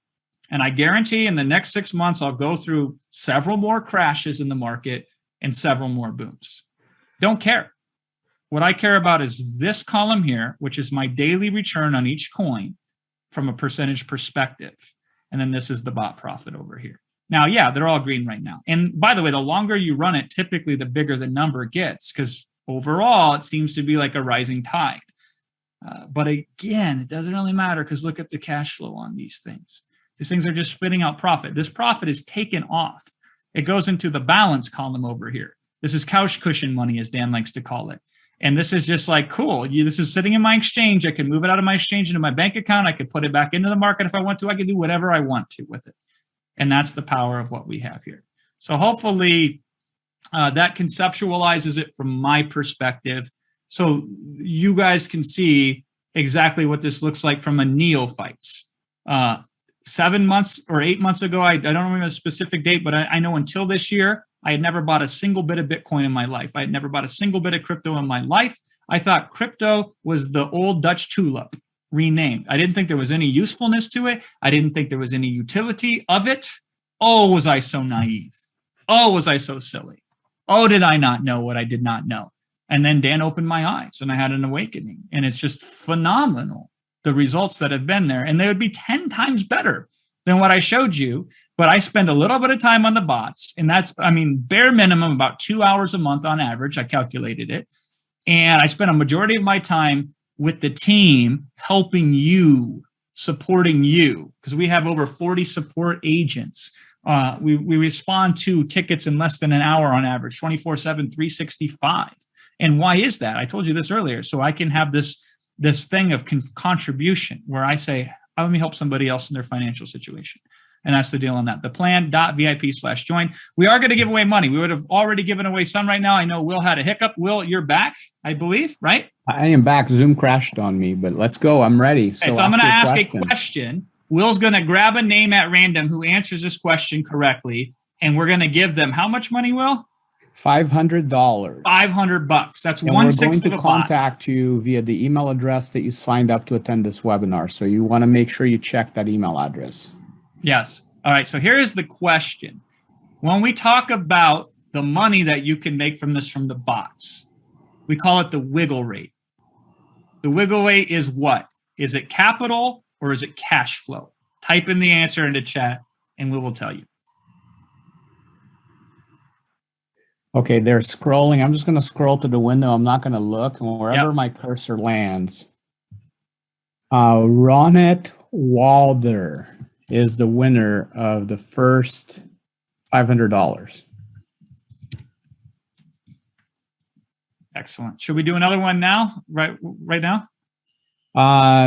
And I guarantee in the next 6 months, I'll go through several more crashes in the market and several more booms. Don't care. What I care about is this column here, which is my daily return on each coin from a percentage perspective. And then this is the bot profit over here. Now, yeah, they're all green right now. And by the way, the longer you run it, typically the bigger the number gets, because overall, it seems to be like a rising tide. But again, it doesn't really matter because look at the cash flow on these things. These things are just spitting out profit. This profit is taken off. It goes into the balance column over here. This is couch cushion money, as Dan likes to call it. And this is just like, cool. This is sitting in my exchange. I can move it out of my exchange into my bank account. I could put it back into the market if I want to. I can do whatever I want to with it. And that's the power of what we have here. So hopefully that conceptualizes it from my perspective. So you guys can see exactly what this looks like from a neophyte's. 7 months or 8 months ago, I don't remember the specific date, but I know until this year, I had never bought a single bit of Bitcoin in my life. I had never bought a single bit of crypto in my life. I thought crypto was the old Dutch tulip renamed. I didn't think there was any usefulness to it. I didn't think there was any utility of it. Oh, was I so naive? Oh, was I so silly? Oh, did I not know what I did not know? And then Dan opened my eyes and I had an awakening. And it's just phenomenal, the results that have been there. And they would be 10 times better than what I showed you. But I spend a little bit of time on the bots. And that's, bare minimum about 2 hours a month on average. I calculated it. And I spend a majority of my time with the team helping you, supporting you, because we have over 40 support agents. We respond to tickets in less than an hour on average, 24/7, 365. And why is that? I told you this earlier. So I can have this thing of contribution where I say, let me help somebody else in their financial situation. And that's the deal on that. The plan.vip/join. We are going to give away money. We would have already given away some right now. I know Will had a hiccup. Will, you're back, I believe, right? I am back. Zoom crashed on me, but let's go. I'm ready. So I'm going to ask a question. Will's going to grab a name at random who answers this question correctly. And we're going to give them how much money, Will? $500. $500. That's and 1/6 of a bot. We're going to bot. contact you via the email address that you signed up to attend this webinar. So you want to make sure you check that email address. Yes. All right. So here's the question. When we talk about the money that you can make from this from the bots, we call it the wiggle rate. The wiggle rate is what? Is it capital or is it cash flow? Type in the answer into chat and we will tell you. Okay, they're scrolling. I'm just going to scroll to the window. I'm not going to look. And wherever my cursor lands, Ronette Walder is the winner of the first $500. Excellent. Should we do another one now? Right now?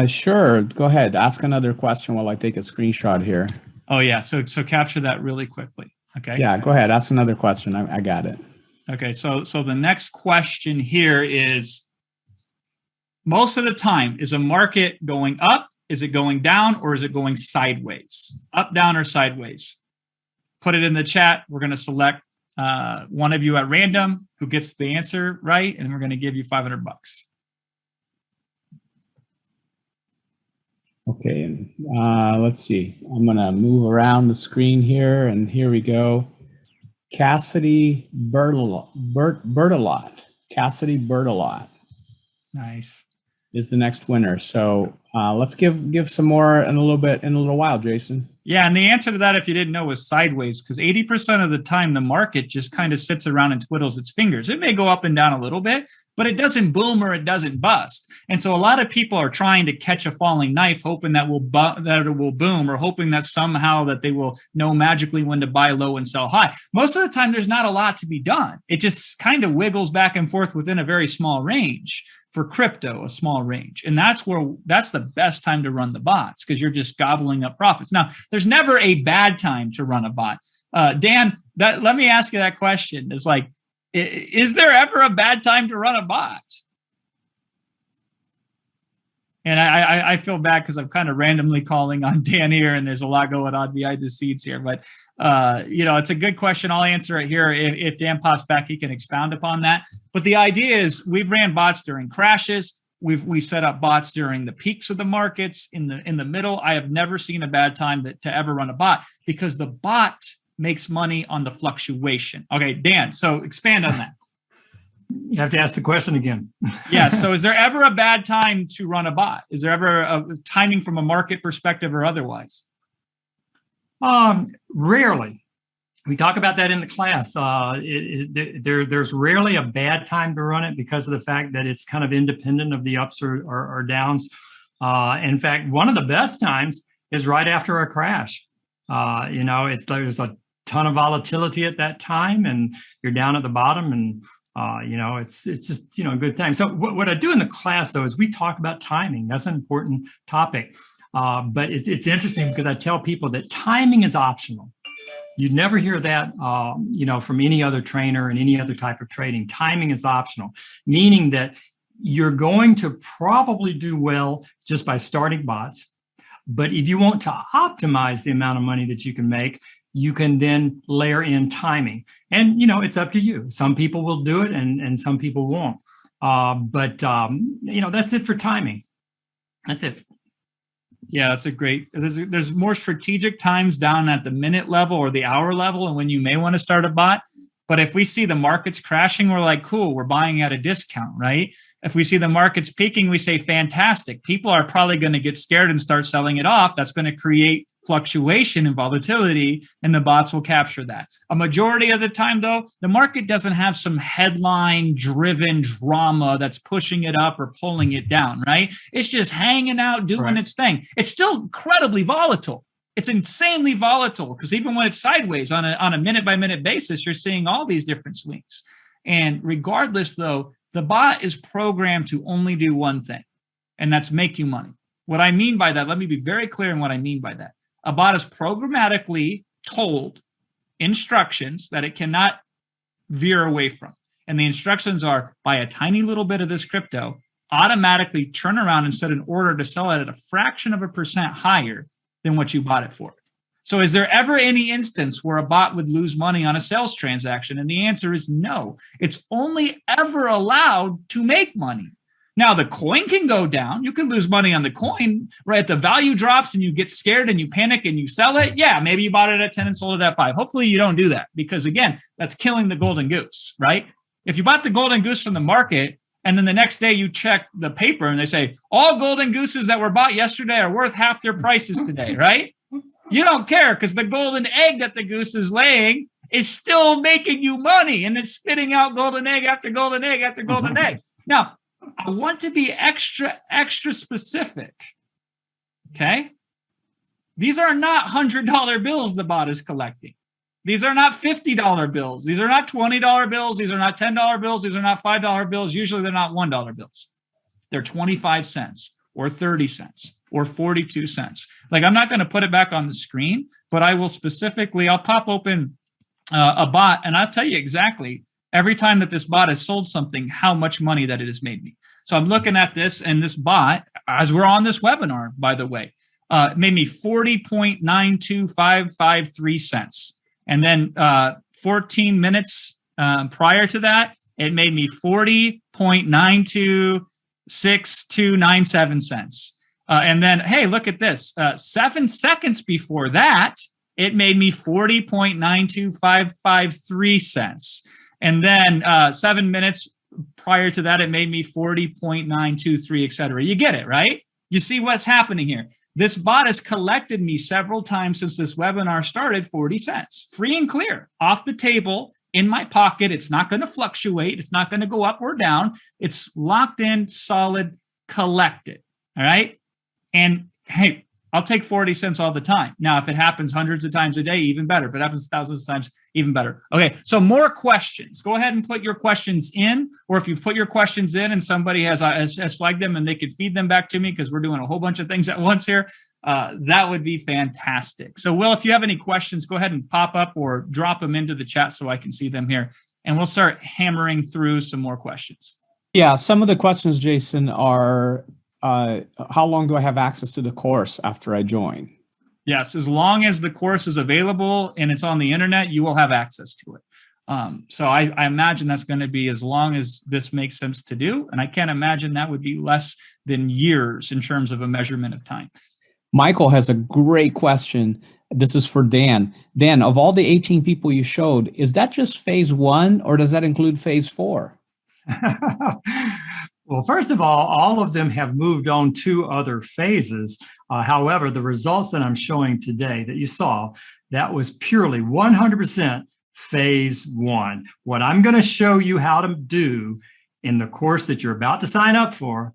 Sure. Go ahead. Ask another question while I take a screenshot here. Oh yeah. So capture that really quickly. Okay. Yeah, go ahead. Ask another question. I got it. Okay. So the next question here is, most of the time, is a market going up? Is it going down, or is it going sideways? Up, down, or sideways? Put it in the chat. We're going to select one of you at random who gets the answer right, and we're going to give you $500. Okay, and let's see. I'm going to move around the screen here, and here we go. Cassidy Bertolot. Cassidy Bertolot Nice. is the next winner. So let's give some more in a little while, Jason. Yeah, and the answer to that, if you didn't know, was sideways, because 80% of the time the market just kind of sits around and twiddles its fingers. It may go up and down a little bit, but it doesn't boom or it doesn't bust. And so a lot of people are trying to catch a falling knife, hoping that it will boom, or hoping that somehow that they will know magically when to buy low and sell high. Most of the time, there's not a lot to be done. It just kind of wiggles back and forth within a very small range. For crypto, a small range. And that's the best time to run the bots, because you're just gobbling up profits. Now, there's never a bad time to run a bot. Dan, let me ask you that question. It's like, is there ever a bad time to run a bot? And I feel bad because I'm kind of randomly calling on Dan here, and there's a lot going on behind the scenes here. But, it's a good question. I'll answer it here. If Dan pops back, he can expound upon that. But the idea is we've ran bots during crashes. We've set up bots during the peaks of the markets in the middle. I have never seen a bad time to ever run a bot, because the bot makes money on the fluctuation. Okay, Dan, so expand on that. You have to ask the question again. Yeah. So is there ever a bad time to run a bot? Is there ever a timing from a market perspective or otherwise? Rarely. We talk about that in the class. There's rarely a bad time to run it, because of the fact that it's kind of independent of the ups or downs. In fact, one of the best times is right after a crash. There's a ton of volatility at that time, and you're down at the bottom, and it's just, a good time. So what I do in the class, though, is we talk about timing. That's an important topic. But it's interesting, because I tell people that timing is optional. You'd never hear that, from any other trainer and any other type of trading. Timing is optional, meaning that you're going to probably do well just by starting bots. But if you want to optimize the amount of money that you can make, you can then layer in timing. And, it's up to you. Some people will do it and some people won't. But that's it for timing. That's it. Yeah, that's there's more strategic times down at the minute level or the hour level, and when you may want to start a bot. But if we see the markets crashing, we're like, cool, we're buying at a discount, right? If we see the markets peaking, we say, fantastic. People are probably going to get scared and start selling it off. That's going to create fluctuation and volatility, and the bots will capture that. A majority of the time, though, the market doesn't have some headline-driven drama that's pushing it up or pulling it down, right? It's just hanging out, doing its thing. It's still incredibly volatile. It's insanely volatile, because even when it's sideways on a minute-by-minute basis, you're seeing all these different swings. And regardless, though, the bot is programmed to only do one thing, and that's make you money. What I mean by that, let me be very clear in what I mean by that. A bot is programmatically told instructions that it cannot veer away from. And the instructions are, buy a tiny little bit of this crypto, automatically turn around and set an order to sell it at a fraction of a percent higher than what you bought it for. So is there ever any instance where a bot would lose money on a sales transaction? And the answer is no. It's only ever allowed to make money. Now, the coin can go down. You can lose money on the coin, right? The value drops and you get scared and you panic and you sell it. Yeah, maybe you bought it at 10 and sold it at 5. Hopefully you don't do that, because, again, that's killing the golden goose, right? If you bought the golden goose from the market and then the next day you check the paper and they say, all golden gooses that were bought yesterday are worth half their prices today, right? You don't care, because the golden egg that the goose is laying is still making you money, and it's spitting out golden egg after golden egg after golden egg. Now, I want to be extra specific, Okay. These are not $100 bills the bot is collecting. These are not $50 bills. These are not $20 bills. These are not $10 bills. These are not $5 bills. Usually they're not $1 bills. They're 25 cents or 30 cents or 42 cents. Like, I'm not going to put it back on the screen, but I will specifically, I'll pop open a bot and I'll tell you exactly every time that this bot has sold something, how much money that it has made me. So I'm looking at this, and this bot, as we're on this webinar, by the way, made me 40.92553 cents. And then 14 minutes prior to that, it made me 40.926297 cents. And then, hey, look at this. 7 seconds before that, it made me 40.92553 cents. And then 7 minutes prior to that, it made me 40.923, et cetera. You get it, right? You see what's happening here. This bot has collected me several times since this webinar started 40 cents, free and clear, off the table, in my pocket. It's not going to fluctuate. It's not going to go up or down. It's locked in, solid, collected. All right. And hey, I'll take 40 cents all the time. Now, if it happens hundreds of times a day, even better. If it happens thousands of times, even better. Okay, so more questions. Go ahead and put your questions in, or if you put your questions in and somebody has flagged them and they could feed them back to me because we're doing a whole bunch of things at once here, that would be fantastic. So, Will, if you have any questions, go ahead and pop up or drop them into the chat so I can see them here. And we'll start hammering through some more questions. Yeah, some of the questions, Jason, are how long do I have access to the course after I join? Yes, as long as the course is available and it's on the internet, you will have access to it. So I imagine that's going to be as long as this makes sense to do. And I can't imagine that would be less than years in terms of a measurement of time. Michael has a great question. This is for Dan. Dan, of all the 18 people you showed, is that just phase 1 or does that include phase 4? Well, first of all of them have moved on to other phases. However, the results that I'm showing today that you saw, that was purely 100% phase 1. What I'm going to show you how to do in the course that you're about to sign up for,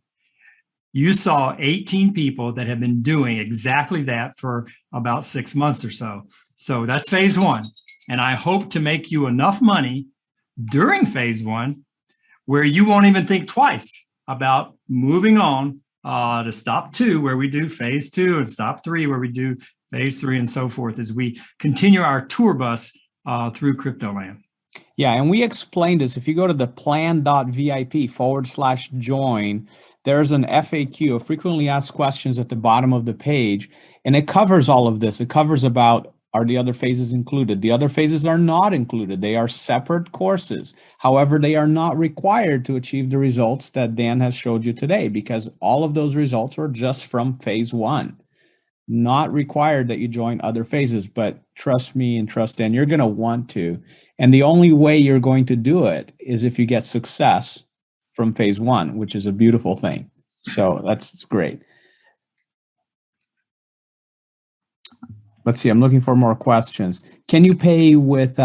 you saw 18 people that have been doing exactly that for about 6 months or so. So that's phase 1. And I hope to make you enough money during phase 1 where you won't even think twice about moving on to stop 2, where we do phase 2, and stop 3, where we do phase 3, and so forth, as we continue our tour bus through Cryptoland. Yeah, and we explained this. If you go to the plan.vip/join, there's an FAQ, a frequently asked questions, at the bottom of the page, and it covers all of this. It covers about, are the other phases included? The other phases are not included. They are separate courses. However, they are not required to achieve the results that Dan has showed you today, because all of those results are just from phase 1. Not required that you join other phases, but trust me and trust Dan, you're going to want to. And the only way you're going to do it is if you get success from phase 1, which is a beautiful thing. So that's great. Let's see. I'm looking for more questions. Can you pay with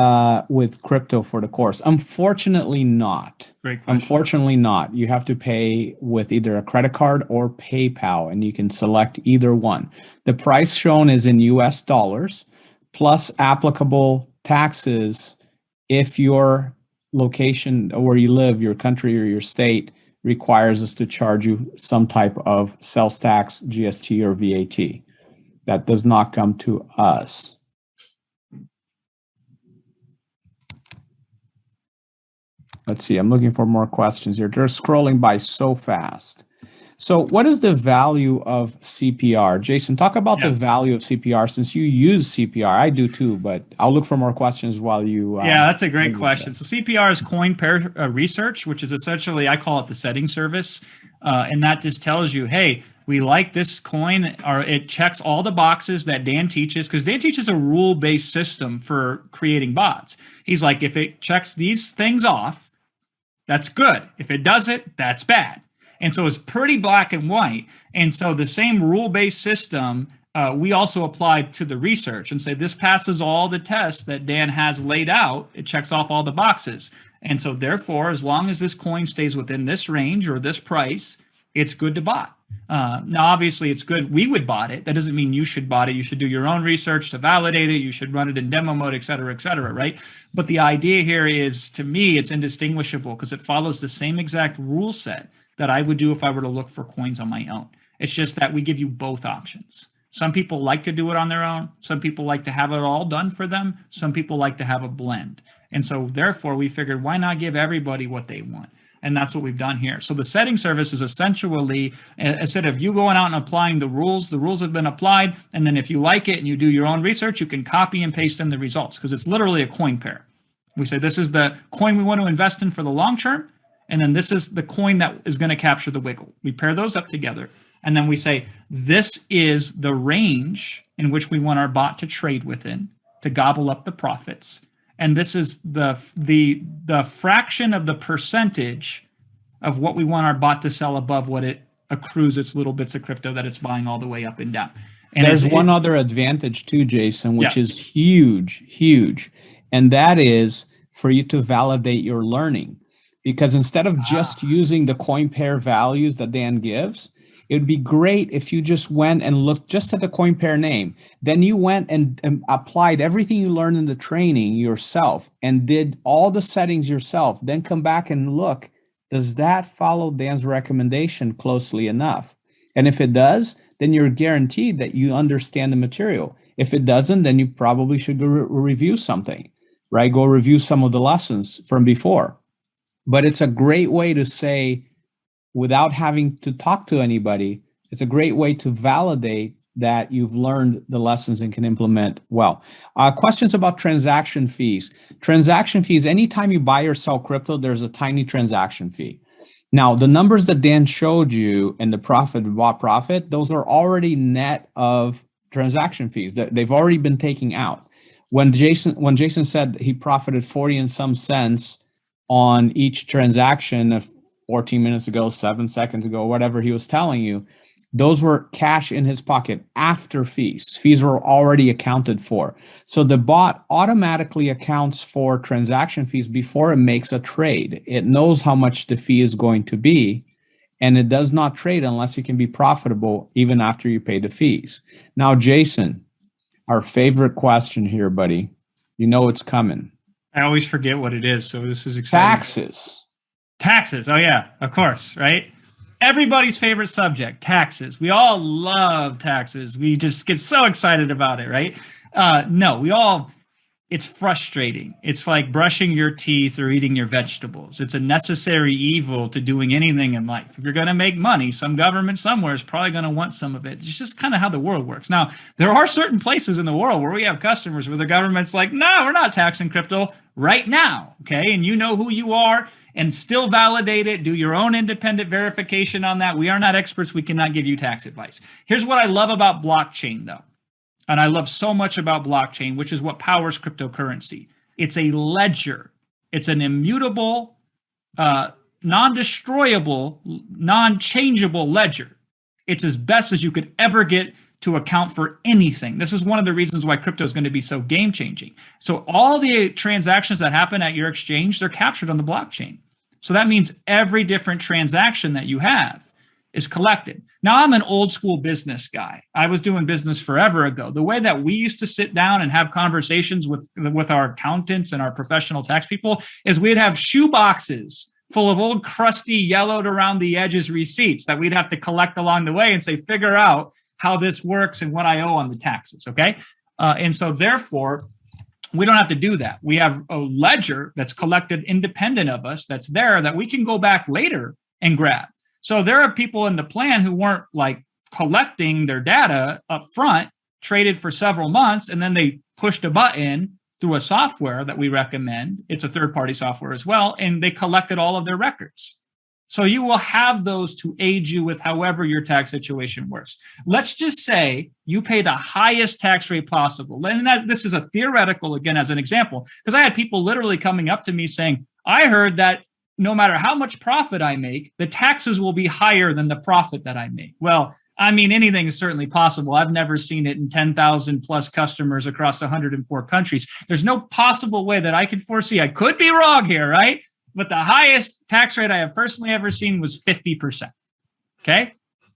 crypto for the course? Unfortunately, not. Great question. Unfortunately, not. You have to pay with either a credit card or PayPal, and you can select either one. The price shown is in US dollars plus applicable taxes if your location where you live, your country or your state, requires us to charge you some type of sales tax, GST, or VAT. That does not come to us. Let's see, I'm looking for more questions here. They're scrolling by so fast. So what is the value of CPR? Jason, talk about the value of CPR, since you use CPR. I do too, but I'll look for more questions while you... yeah, that's a great question. So CPR is coin pair research, which is essentially, I call it the setting service. And that just tells you, hey, we like this coin, or it checks all the boxes that Dan teaches, because Dan teaches a rule-based system for creating bots. He's like, if it checks these things off, that's good. If it doesn't, that's bad. And so it's pretty black and white. And so the same rule-based system, we also applied to the research and say, this passes all the tests that Dan has laid out. It checks off all the boxes. And so therefore, as long as this coin stays within this range or this price, it's good to buy. Now, obviously, it's good. We would bought it. That doesn't mean you should bought it. You should do your own research to validate it. You should run it in demo mode, et cetera, right? But the idea here is, to me, it's indistinguishable because it follows the same exact rule set that I would do if I were to look for coins on my own. It's just that we give you both options. Some people like to do it on their own. Some people like to have it all done for them. Some people like to have a blend. And so therefore, we figured, why not give everybody what they want? And that's what we've done here. So the setting service is essentially, instead of you going out and applying the rules have been applied. And then if you like it and you do your own research, you can copy and paste in the results because it's literally a coin pair. We say this is the coin we want to invest in for the long term. And then this is the coin that is going to capture the wiggle. We pair those up together. And then we say, this is the range in which we want our bot to trade within to gobble up the profits. And this is the fraction of the percentage of what we want our bot to sell above what it accrues its little bits of crypto that it's buying all the way up and down. And there's one other advantage too, Jason, which is huge. And that is for you to validate your learning. Because instead of just using the coin pair values that Dan gives, it would be great if you just went and looked just at the coin pair name. Then you went and applied everything you learned in the training yourself and did all the settings yourself. Then come back and look, does that follow Dan's recommendation closely enough? And if it does, then you're guaranteed that you understand the material. If it doesn't, then you probably should go review something, right? Go review some of the lessons from before. But it's a great way to say, without having to talk to anybody, it's a great way to validate that you've learned the lessons and can implement well. Questions about transaction fees. Transaction fees, anytime you buy or sell crypto, there's a tiny transaction fee. Now, the numbers that Dan showed you and the profit, those are already net of transaction fees. They've already been taken out. When Jason said he profited 40 and some cents on each transaction of 14 minutes ago, 7 seconds ago, whatever he was telling you, those were cash in his pocket after fees. Fees were already accounted for. So the bot automatically accounts for transaction fees before it makes a trade. It knows how much the fee is going to be, and it does not trade unless you can be profitable even after you pay the fees. Now, Jason, our favorite question here, buddy. You know it's coming. I always forget what it is, so this is exciting. Taxes. Oh, yeah, of course, right? Everybody's favorite subject, taxes. We all love taxes. We just get so excited about it, right? It's frustrating. It's like brushing your teeth or eating your vegetables. It's a necessary evil to doing anything in life. If you're going to make money, some government somewhere is probably going to want some of it. It's just kind of how the world works. Now, there are certain places in the world where we have customers where the government's like, no, we're not taxing crypto right now, okay? And you know who you are and still validate it. Do your own independent verification on that. We are not experts. We cannot give you tax advice. Here's what I love about blockchain, though. And I love so much about blockchain, which is what powers cryptocurrency. It's a ledger. It's an immutable, non-destroyable, non-changeable ledger. It's as best as you could ever get to account for anything. This is one of the reasons why crypto is going to be so game-changing. So all the transactions that happen at your exchange, they're captured on the blockchain. So that means every different transaction that you have is collected. Now, I'm an old school business guy. I was doing business forever ago. The way that we used to sit down and have conversations with our accountants and our professional tax people is we'd have shoe boxes full of old crusty, yellowed around the edges receipts that we'd have to collect along the way and say, figure out how this works and what I owe on the taxes, okay? And so therefore, we don't have to do that. We have a ledger that's collected independent of us that's there that we can go back later and grab. So there are people in the plan who weren't like collecting their data up front, traded for several months, and then they pushed a button through a software that we recommend. It's a third-party software as well, and they collected all of their records. So you will have those to aid you with however your tax situation works. Let's just say you pay the highest tax rate possible. And this is a theoretical, again, as an example, because I had people literally coming up to me saying, I heard that no matter how much profit I make, the taxes will be higher than the profit that I make. Well, I mean, anything is certainly possible. I've never seen it in 10,000 plus customers across 104 countries. There's no possible way that I could foresee. I could be wrong here, right? But the highest tax rate I have personally ever seen was 50%. Okay.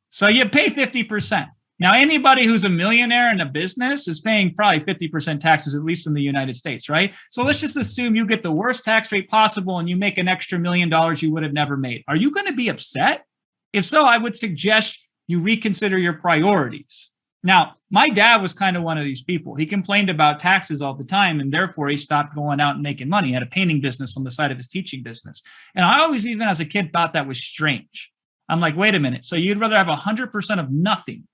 So you pay 50%. Now, anybody who's a millionaire in a business is paying probably 50% taxes, at least in the United States, right? So let's just assume you get the worst tax rate possible and you make an extra $1 million you would have never made. Are you going to be upset? If so, I would suggest you reconsider your priorities. Now, my dad was kind of one of these people. He complained about taxes all the time, and therefore he stopped going out and making money. He had a painting business on the side of his teaching business. And I always, even as a kid, thought that was strange. I'm like, wait a minute. So you'd rather have 100% of nothing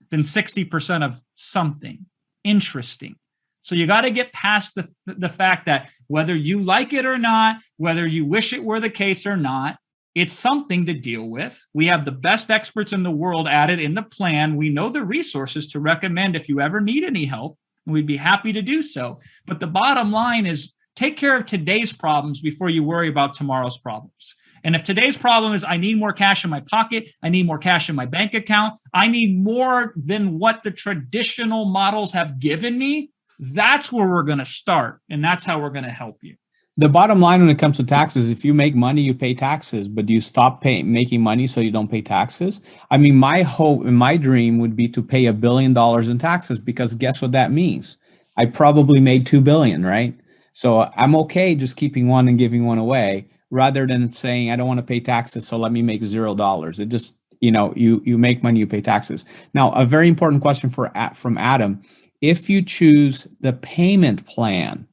than 60% of something interesting. So you got to get past the fact that whether you like it or not, whether you wish it were the case or not, it's something to deal with. We have the best experts in the world at it in the plan. We know the resources to recommend if you ever need any help, and we'd be happy to do so. But the bottom line is take care of today's problems before you worry about tomorrow's problems. And if today's problem is I need more cash in my pocket, I need more cash in my bank account, I need more than what the traditional models have given me, that's where we're going to start. And that's how we're going to help you. The bottom line when it comes to taxes, if you make money, you pay taxes, but do you stop making money so you don't pay taxes? I mean, my hope and my dream would be to pay $1 billion in taxes, because guess what that means? I probably made 2 billion, right? So I'm okay just keeping one and giving one away, rather than saying, I don't want to pay taxes, so let me make $0. It just, you make money, you pay taxes. Now, a very important question from Adam. If you choose the payment plan,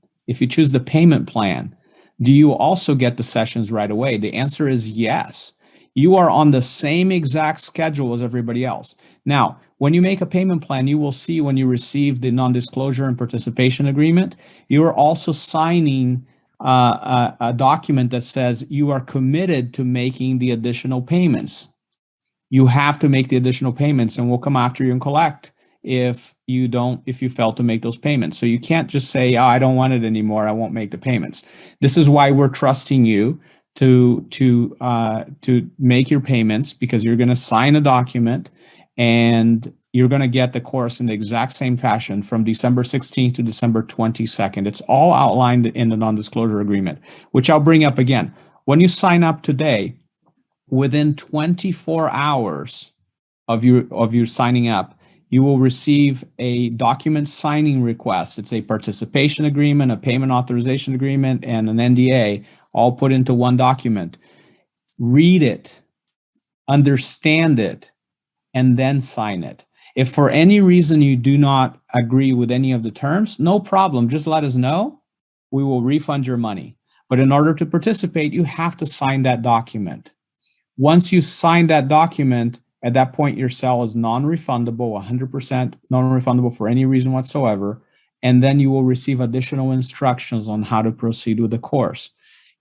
do you also get the sessions right away? The answer is yes. You are on the same exact schedule as everybody else. Now, when you make a payment plan, you will see when you receive the non-disclosure and participation agreement, you are also signing a document that says you are committed to making the additional payments. You have to make the additional payments, and we'll come after you and collect if you fail to make those payments. So you can't just say, oh, I don't want it anymore, I won't make the payments. This is why we're trusting you to make your payments, because you're going to sign a document and you're going to get the course in the exact same fashion from December 16th to December 22nd. It's all outlined in the non-disclosure agreement, which I'll bring up again. When you sign up today, within 24 hours of your signing up, you will receive a document signing request. It's a participation agreement, a payment authorization agreement, and an NDA, all put into one document. Read it, understand it, and then sign it. If for any reason you do not agree with any of the terms, no problem. Just let us know. We will refund your money. But in order to participate, you have to sign that document. Once you sign that document, at that point, your sale is non-refundable, 100% non-refundable for any reason whatsoever. And then you will receive additional instructions on how to proceed with the course.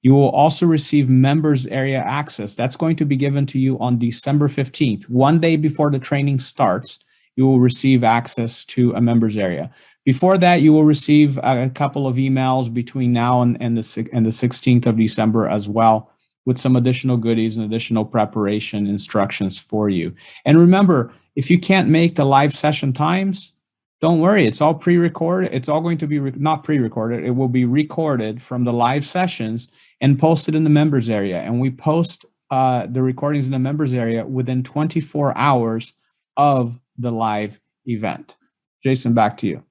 You will also receive members area access. That's going to be given to you on December 15th. One day before the training starts, you will receive access to a members area. Before that, you will receive a couple of emails between now and the 16th of December as well, with some additional goodies and additional preparation instructions for you. And remember, if you can't make the live session times, don't worry. It's all pre-recorded. It's all going to be not pre-recorded. It will be recorded from the live sessions and posted in the members area. And we post the recordings in the members area within 24 hours of the live event. Jason, back to you.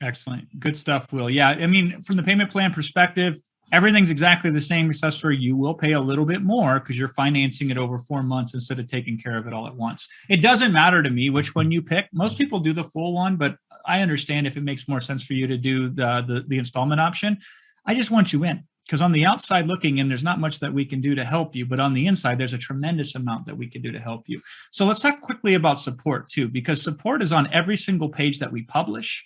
Excellent. Good stuff, Will. Yeah, I mean, from the payment plan perspective, everything's exactly the same, except for you will pay a little bit more because you're financing it over 4 months instead of taking care of it all at once. It doesn't matter to me which one you pick. Most people do the full one, but I understand if it makes more sense for you to do the installment option. I just want you in, because on the outside looking in, there's not much that we can do to help you, but on the inside, there's a tremendous amount that we can do to help you. So let's talk quickly about support too, because support is on every single page that we publish.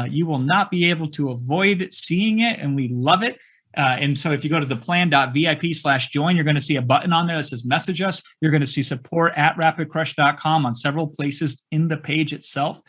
You will not be able to avoid seeing it, and we love it. And so if you go to theplan.vip/join, you're going to see a button on there that says message us. You're going to see support at rapidcrush.com on several places in the page itself.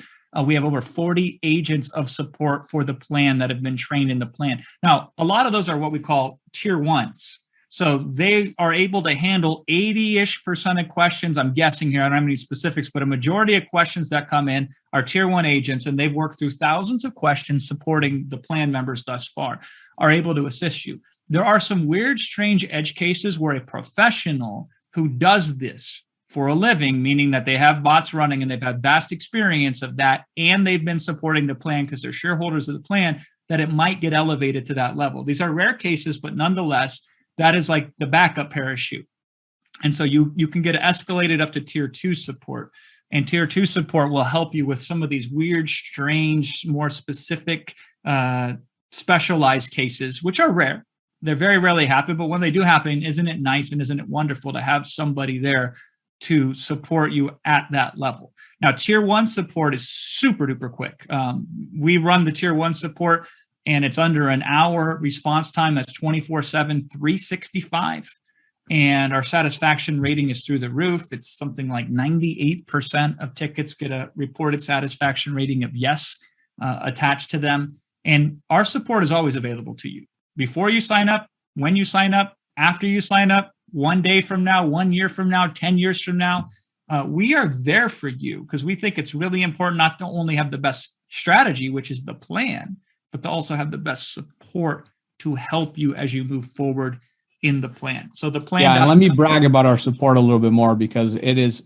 We have over 40 agents of support for the plan that have been trained in the plan. Now, a lot of those are what we call tier ones. So they are able to handle 80-ish% of questions. I'm guessing here, I don't have any specifics, but a majority of questions that come in are tier one agents, and they've worked through thousands of questions supporting the plan members thus far, are able to assist you. There are some weird, strange edge cases where a professional who does this for a living, meaning that they have bots running and they've had vast experience of that, and they've been supporting the plan because they're shareholders of the plan, that it might get elevated to that level. These are rare cases, but nonetheless, that is like the backup parachute. And so you can get escalated up to tier 2 support. And tier 2 support will help you with some of these weird, strange, more specific, specialized cases, which are rare. They're very rarely happen, but when they do happen, isn't it nice and isn't it wonderful to have somebody there to support you at that level? Now, tier 1 support is super duper quick. We run the tier 1 support and it's under an hour response time. That's 24/7, 365. And our satisfaction rating is through the roof. It's something like 98% of tickets get a reported satisfaction rating of yes attached to them. And our support is always available to you. Before you sign up, when you sign up, after you sign up, 1 day from now, 1 year from now, 10 years from now, we are there for you because we think it's really important not to only have the best strategy, which is the plan, but to also have the best support to help you as you move forward in the plan. So the plan. Yeah, and let me brag about our support a little bit more because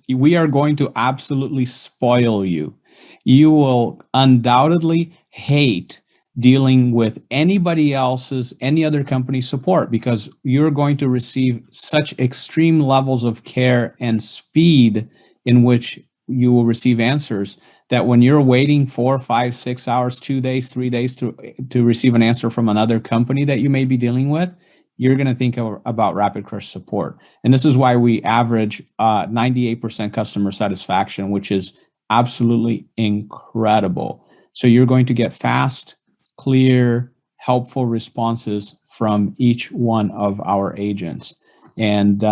we are going to absolutely spoil you. You will undoubtedly hate dealing with any other company's support because you're going to receive such extreme levels of care and speed in which you will receive answers that when you're waiting 4, 5, 6 hours, 2 days, 3 days to receive an answer from another company that you may be dealing with, you're going to think about RapidCrush support. And this is why we average 98% customer satisfaction, which is absolutely incredible. So you're going to get fast, clear, helpful responses from each one of our agents. And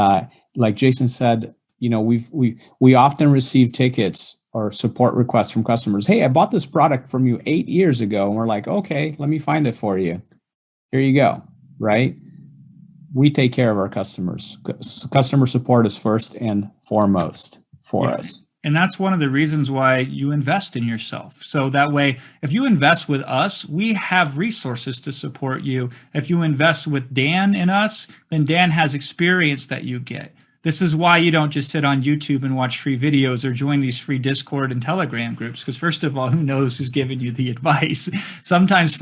like Jason said, we often receive tickets or support requests from customers. Hey, I bought this product from you 8 years ago. And we're like, okay, let me find it for you. Here you go. Right? We take care of our customers. Customer support is first and foremost for us. And that's one of the reasons why you invest in yourself. So that way, if you invest with us, we have resources to support you. If you invest with Dan in us, then Dan has experience that you get. This is why you don't just sit on YouTube and watch free videos or join these free Discord and Telegram groups. Because first of all, who knows who's giving you the advice? Sometimes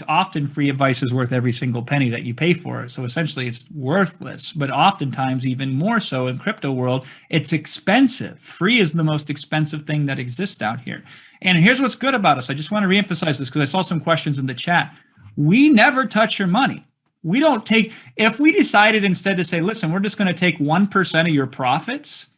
often free advice is worth every single penny that you pay for it. So essentially it's worthless, but oftentimes even more so in crypto world, it's expensive. Free is the most expensive thing that exists out here. And here's what's good about us. I just want to reemphasize this because I saw some questions in the chat. We never touch your money. We don't take, if we decided instead to say, listen, we're just going to take 1% of your profits,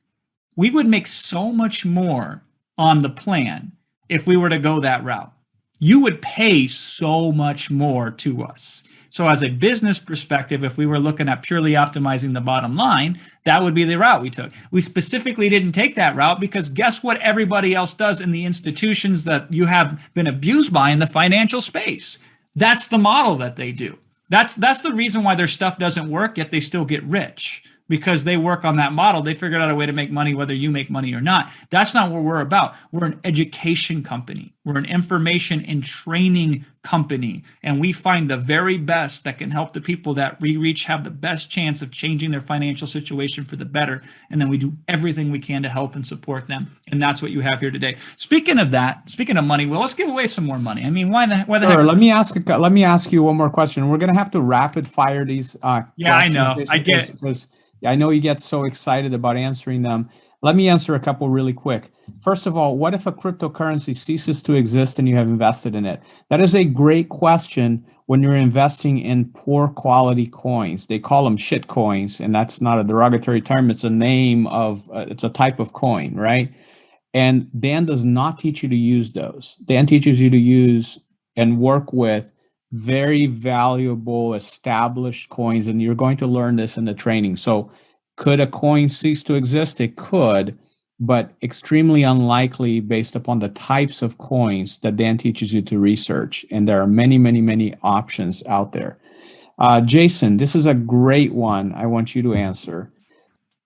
we would make so much more on the plan if we were to go that route. You would pay so much more to us. So as a business perspective, if we were looking at purely optimizing the bottom line, that would be the route we took. We specifically didn't take that route because guess what everybody else does in the institutions that you have been abused by in the financial space? That's the model that they do. That's the reason why their stuff doesn't work, yet they still get rich, because they work on that model. They figured out a way to make money whether you make money or not. That's not what we're about. We're an education company. We're an information and training company. And we find the very best that can help the people that we reach have the best chance of changing their financial situation for the better. And then we do everything we can to help and support them. And that's what you have here today. Speaking of money, well, let's give away some more money. I mean, why the heck? Let me ask you one more question. We're going to have to rapid fire these. Yeah, I know. I get it. Because I know you get so excited about answering them. Let me answer a couple really quick. First of all, what if a cryptocurrency ceases to exist and you have invested in it? That is a great question when you're investing in poor quality coins. They call them shit coins, and that's not a derogatory term. It's it's a type of coin, right? And Dan does not teach you to use those. Dan teaches you to use and work with very valuable established coins, and you're going to learn this in the training. So could a coin cease to exist? It could, but extremely unlikely based upon the types of coins that Dan teaches you to research. And there are many, many, many options out there. Jason, this is a great one I want you to answer.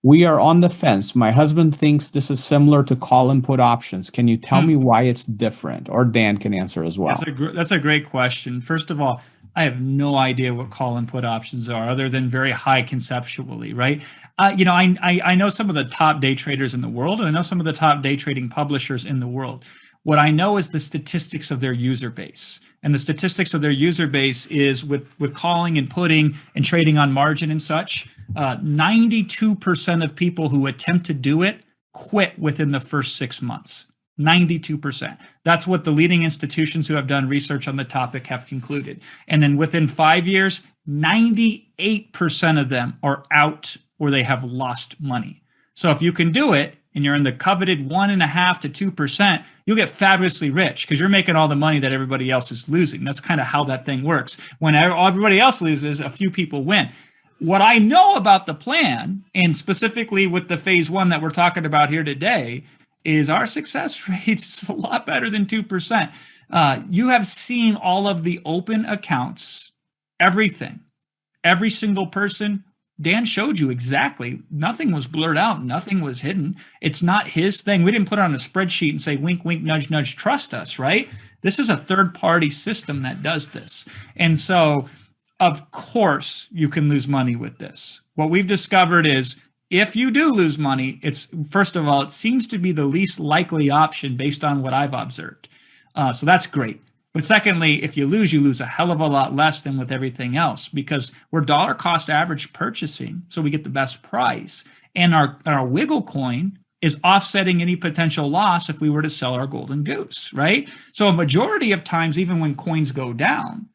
We are on the fence. My husband thinks this is similar to call and put options. Can you tell me why it's different? Or Dan can answer as well. That's a great question. First of all, I have no idea what call and put options are other than very high conceptually, right? I know some of the top day traders in the world, and I know some of the top day trading publishers in the world. What I know is the statistics of their user base. And the statistics of their user base is with calling and putting and trading on margin and such, 92% of people who attempt to do it quit within the first 6 months. 92%. That's what the leading institutions who have done research on the topic have concluded. And then within 5 years, 98% of them are out or they have lost money. So if you can do it and you're in the coveted 1.5% to 2%, you'll get fabulously rich because you're making all the money that everybody else is losing. That's kind of how that thing works. When everybody else loses, a few people win. What I know about the plan, and specifically with the phase one that we're talking about here today, is our success rate's a lot better than 2%. You have seen all of the open accounts, everything, every single person. Dan showed you exactly. Nothing was blurred out. Nothing was hidden. It's not his thing. We didn't put it on a spreadsheet and say, wink, wink, nudge, nudge, trust us, right? This is a third-party system that does this. And so, of course, you can lose money with this. What we've discovered is if you do lose money, it's, first of all, it seems to be the least likely option based on what I've observed. So that's great. But secondly, if you lose a hell of a lot less than with everything else because we're dollar cost average purchasing, so we get the best price. And our wiggle coin is offsetting any potential loss if we were to sell our golden goose, right? So a majority of times, even when coins go down,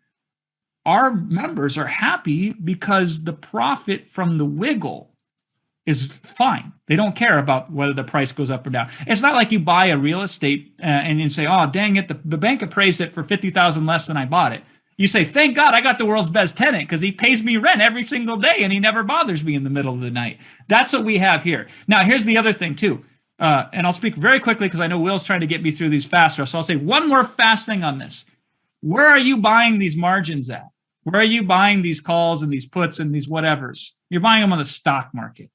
our members are happy because the profit from the wiggle is fine. They don't care about whether the price goes up or down. It's not like you buy a real estate and you say, oh, dang it, the bank appraised it for $50,000 less than I bought it. You say, thank God I got the world's best tenant because he pays me rent every single day and he never bothers me in the middle of the night. That's what we have here. Now, here's the other thing too. And I'll speak very quickly because I know Will's trying to get me through these faster. So I'll say one more fast thing on this. Where are you buying these margins at? Where are you buying these calls and these puts and these whatevers? You're buying them on the stock market.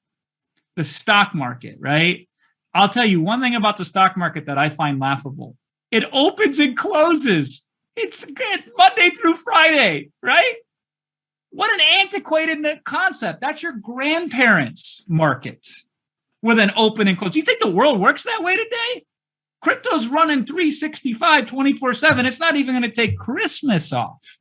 The stock market, right? I'll tell you one thing about the stock market that I find laughable. It opens and closes. It's good Monday through Friday, right? What an antiquated concept. That's your grandparents' market with an open and close. Do you think the world works that way today? Crypto's running 365, 24/7. It's not even going to take Christmas off.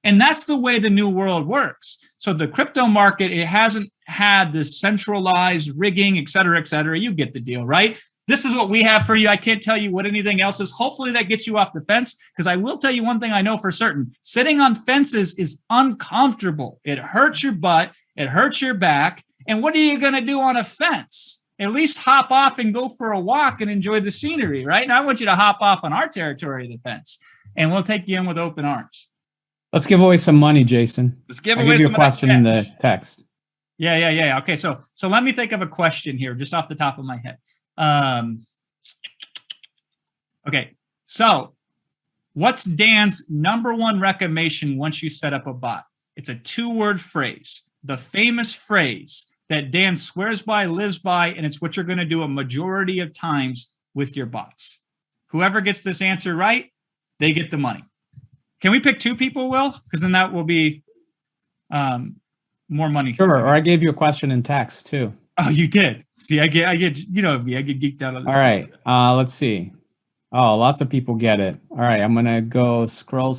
And that's the way the new world works. So the crypto market, it hasn't had this centralized rigging, et cetera, et cetera. You get the deal, right? This is what we have for you. I can't tell you what anything else is. Hopefully that gets you off the fence because I will tell you one thing I know for certain. Sitting on fences is uncomfortable. It hurts your butt. It hurts your back. And what are you going to do on a fence? At least hop off and go for a walk and enjoy the scenery, right? Now I want you to hop off on our territory of the fence and we'll take you in with open arms. Let's give away some money, Jason. Let's give I'll away give you some a question in the text. Yeah. Okay, so let me think of a question here, just off the top of my head. Okay, so what's Dan's number one recommendation once you set up a bot? It's a 2-word phrase, the famous phrase that Dan swears by, lives by, and it's what you're going to do a majority of times with your bots. Whoever gets this answer right, they get the money. Can we pick 2 people, Will? Because then that will be more money. Sure. Or I gave you a question in text too. Oh, you did. See, I get, you know me. I get geeked out on this. All right. Let's see. Oh, lots of people get it. All right. I'm gonna go scroll.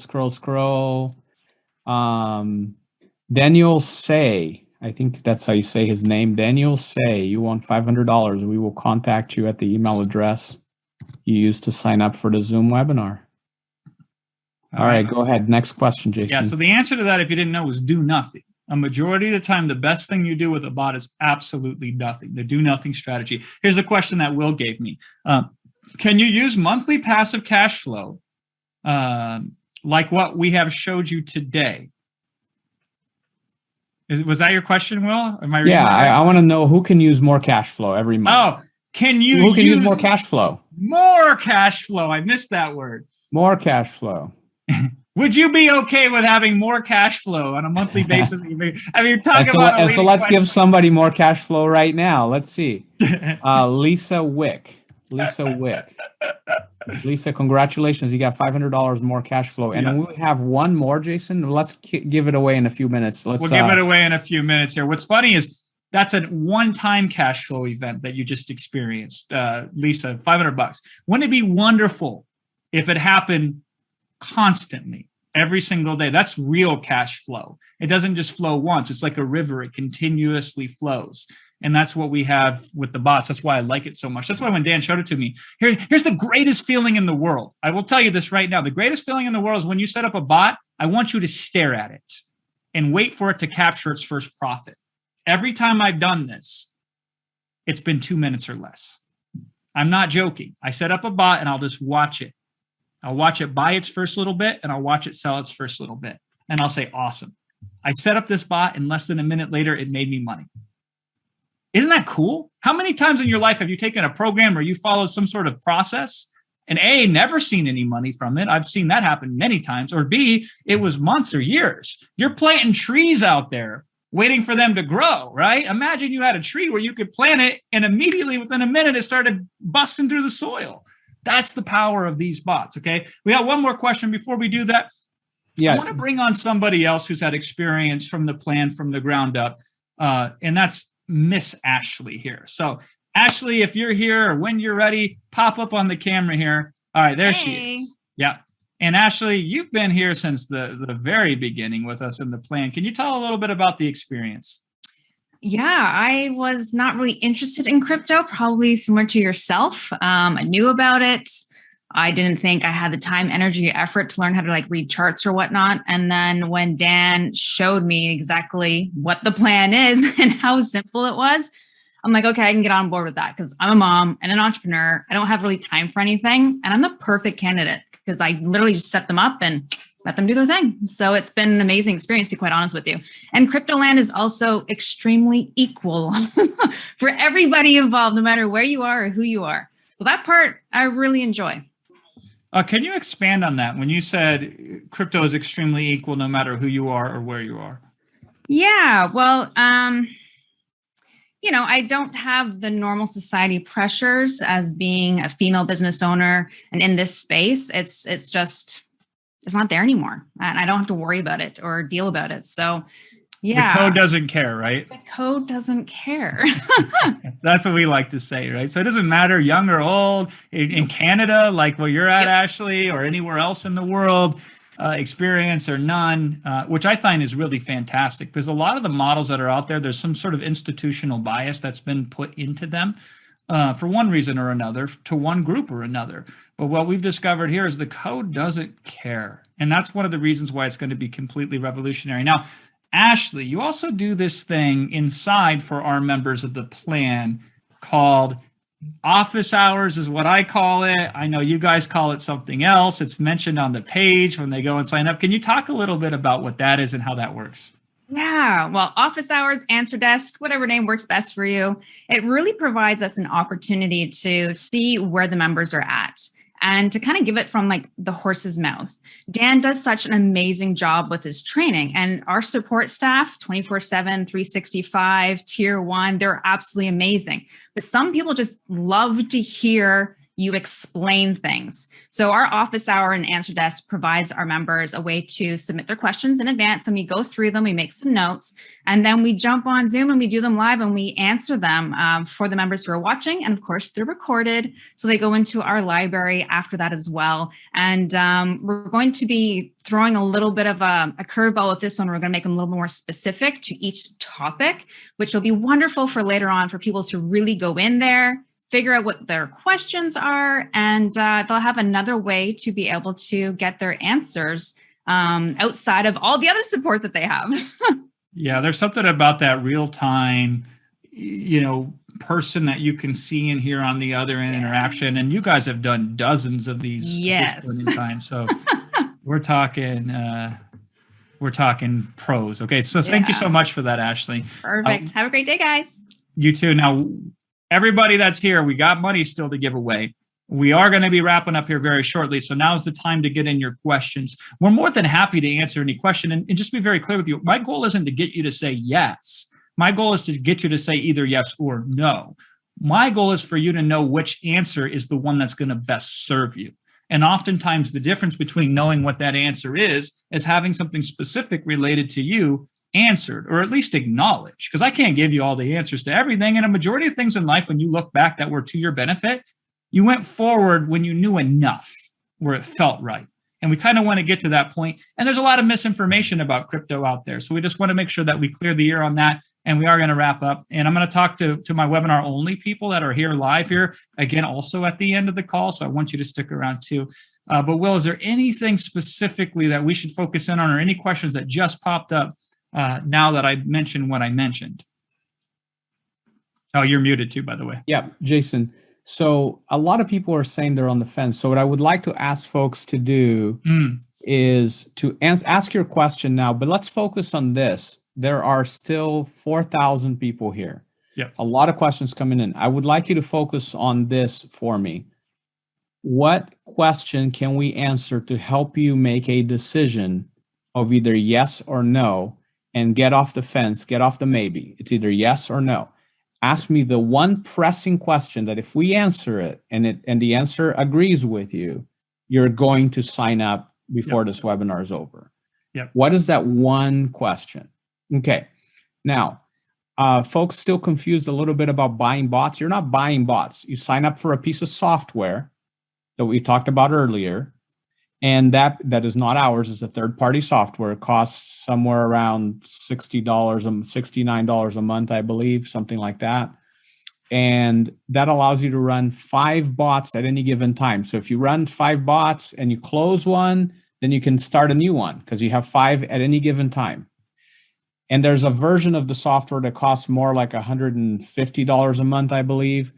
Daniel Say. I think that's how you say his name. Daniel Say. You won $500. We will contact you at the email address you used to sign up for the Zoom webinar. All right, go ahead. Next question, Jason. Yeah, so the answer to that, if you didn't know, was do nothing. A majority of the time, the best thing you do with a bot is absolutely nothing. The do nothing strategy. Here's the question that Will gave me. Can you use monthly passive cash flow like what we have showed you today? Was that your question, Will? Am I yeah, I want to know who can use more cash flow every month. Oh, who can use more cash flow? More cash flow. I missed that word. More cash flow. Would you be okay with having more cash flow on a monthly basis? I mean, you're talking about. So let's give somebody more cash flow right now. Let's see. Lisa Wick. Lisa, congratulations. You got $500 more cash flow. And Yeah. we have one more, Jason. Let's give it away in a few minutes. We'll give it away in a few minutes here. What's funny is that's a one-time cash flow event that you just experienced, Lisa, $500. Wouldn't it be wonderful if it happened constantly, every single day? That's real cash flow. It doesn't just flow once. It's like a river. It continuously flows. And that's what we have with the bots. That's why I like it so much. That's why when Dan showed it to me, here's the greatest feeling in the world. I will tell you this right now. The greatest feeling in the world is when you set up a bot, I want you to stare at it and wait for it to capture its first profit. Every time I've done this, it's been 2 minutes or less. I'm not joking. I set up a bot and I'll just watch it. I'll watch it buy its first little bit and I'll watch it sell its first little bit. And I'll say, awesome. I set up this bot and less than a minute later, it made me money. Isn't that cool? How many times in your life have you taken a program or you followed some sort of process and A, never seen any money from it? I've seen that happen many times. Or B, it was months or years. You're planting trees out there waiting for them to grow, right? Imagine you had a tree where you could plant it and immediately within a minute, it started busting through the soil. That's the power of these bots, okay? We got one more question before we do that. Yeah. I want to bring on somebody else who's had experience from the plan from the ground up, and that's Miss Ashley here. So Ashley, if you're here or when you're ready, pop up on the camera here. All right, there she is. Yeah. And Ashley, you've been here since the very beginning with us in the plan. Can you tell a little bit about the experience? Yeah, I was not really interested in crypto, probably similar to yourself. I knew about it. I didn't think I had the time, energy, effort to learn how to read charts or whatnot. And then when Dan showed me exactly what the plan is and how simple it was, I'm like, okay, I can get on board with that because I'm a mom and an entrepreneur. I don't have really time for anything. And I'm the perfect candidate because I literally just set them up and let them do their thing. So it's been an amazing experience, to be quite honest with you. And Cryptoland is also extremely equal for everybody involved, no matter where you are or who you are. So that part I really enjoy. Can you expand on that when you said crypto is extremely equal no matter who you are or where you are? Yeah, well, I don't have the normal society pressures as being a female business owner. And in this space, it's not there anymore. And I don't have to worry about it or deal about it. So yeah. The code doesn't care, right? The code doesn't care. That's what we like to say, right? So it doesn't matter young or old in Canada, like where you're at, yep. Ashley, or anywhere else in the world, experience or none, which I find is really fantastic because a lot of the models that are out there, there's some sort of institutional bias that's been put into them for one reason or another, to one group or another. But what we've discovered here is the code doesn't care. And that's one of the reasons why it's going to be completely revolutionary. Now, Ashley, you also do this thing inside for our members of the plan called office hours is what I call it. I know you guys call it something else. It's mentioned on the page when they go and sign up. Can you talk a little bit about what that is and how that works? Yeah, well, office hours, answer desk, whatever name works best for you. It really provides us an opportunity to see where the members are at and to kind of give it from the horse's mouth. Dan does such an amazing job with his training, and our support staff, 24/7, 365, tier 1, they're absolutely amazing. But some people just love to hear you explain things. So our office hour and answer desk provides our members a way to submit their questions in advance, and we go through them, we make some notes, and then we jump on Zoom and we do them live and we answer them for the members who are watching. And of course, they're recorded. So they go into our library after that as well. And we're going to be throwing a little bit of a curveball with this one. We're going to make them a little more specific to each topic, which will be wonderful for later on for people to really go in there, figure out what their questions are, and they'll have another way to be able to get their answers outside of all the other support that they have. Yeah, there's something about that real time, person that you can see and hear on the other end interaction. And you guys have done dozens of these at this point in time. So we're talking pros. Okay, so thank you so much for that, Ashley. Perfect. Have a great day, guys. You too. Now, everybody that's here, we got money still to give away. We are going to be wrapping up here very shortly. So now is the time to get in your questions. We're more than happy to answer any question. And just be very clear with you. My goal isn't to get you to say yes. My goal is to get you to say either yes or no. My goal is for you to know which answer is the one that's going to best serve you. And oftentimes the difference between knowing what that answer is having something specific related to you answered, or at least acknowledged. Because I can't give you all the answers to everything. And a majority of things in life, when you look back that were to your benefit, you went forward when you knew enough where it felt right. And we kind of want to get to that point. And there's a lot of misinformation about crypto out there. So we just want to make sure that we clear the air on that. And we are going to wrap up. And I'm going to talk to my webinar only people that are here live here, again, also at the end of the call. So I want you to stick around too. But Will, is there anything specifically that we should focus in on, or any questions that just popped up now that I mentioned what I mentioned? Oh, you're muted too, by the way. Yeah, Jason. So a lot of people are saying they're on the fence. So what I would like to ask folks to do is to ask your question now, but let's focus on this. There are still 4,000 people here. Yep. A lot of questions coming in. I would like you to focus on this for me. What question can we answer to help you make a decision of either yes or no, and get off the fence, get off the maybe? It's either yes or no. Ask me the one pressing question that if we answer it and the answer agrees with you, you're going to sign up before this webinar is over. Yep. What is that one question? Okay. Now, folks still confused a little bit about buying bots. You're not buying bots. You sign up for a piece of software that we talked about earlier, and that is not ours. It's a third-party software. It costs somewhere around $69 a month, I believe, something like that. And that allows you to run 5 bots at any given time. So if you run 5 bots and you close one, then you can start a new one because you have 5 at any given time. And there's a version of the software that costs more, like $150 a month, I believe,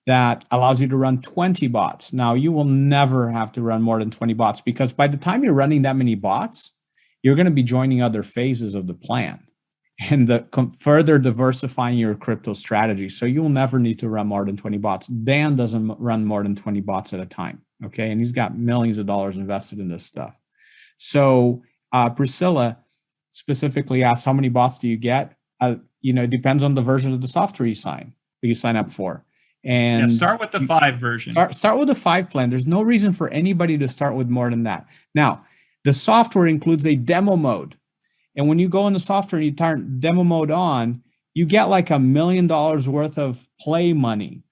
that allows you to run 20 bots. Now, you will never have to run more than 20 bots, because by the time you're running that many bots, you're going to be joining other phases of the plan and further diversifying your crypto strategy. So you will never need to run more than 20 bots. Dan doesn't run more than 20 bots at a time, okay? And he's got millions of dollars invested in this stuff. So Priscilla specifically asked, how many bots do you get? It depends on the version of the software you sign up for. And start with the 5 version. Start with the 5 plan. There's no reason for anybody to start with more than that. Now, the software includes a demo mode. And when you go in the software and you turn demo mode on, you get like $1 million worth of play money.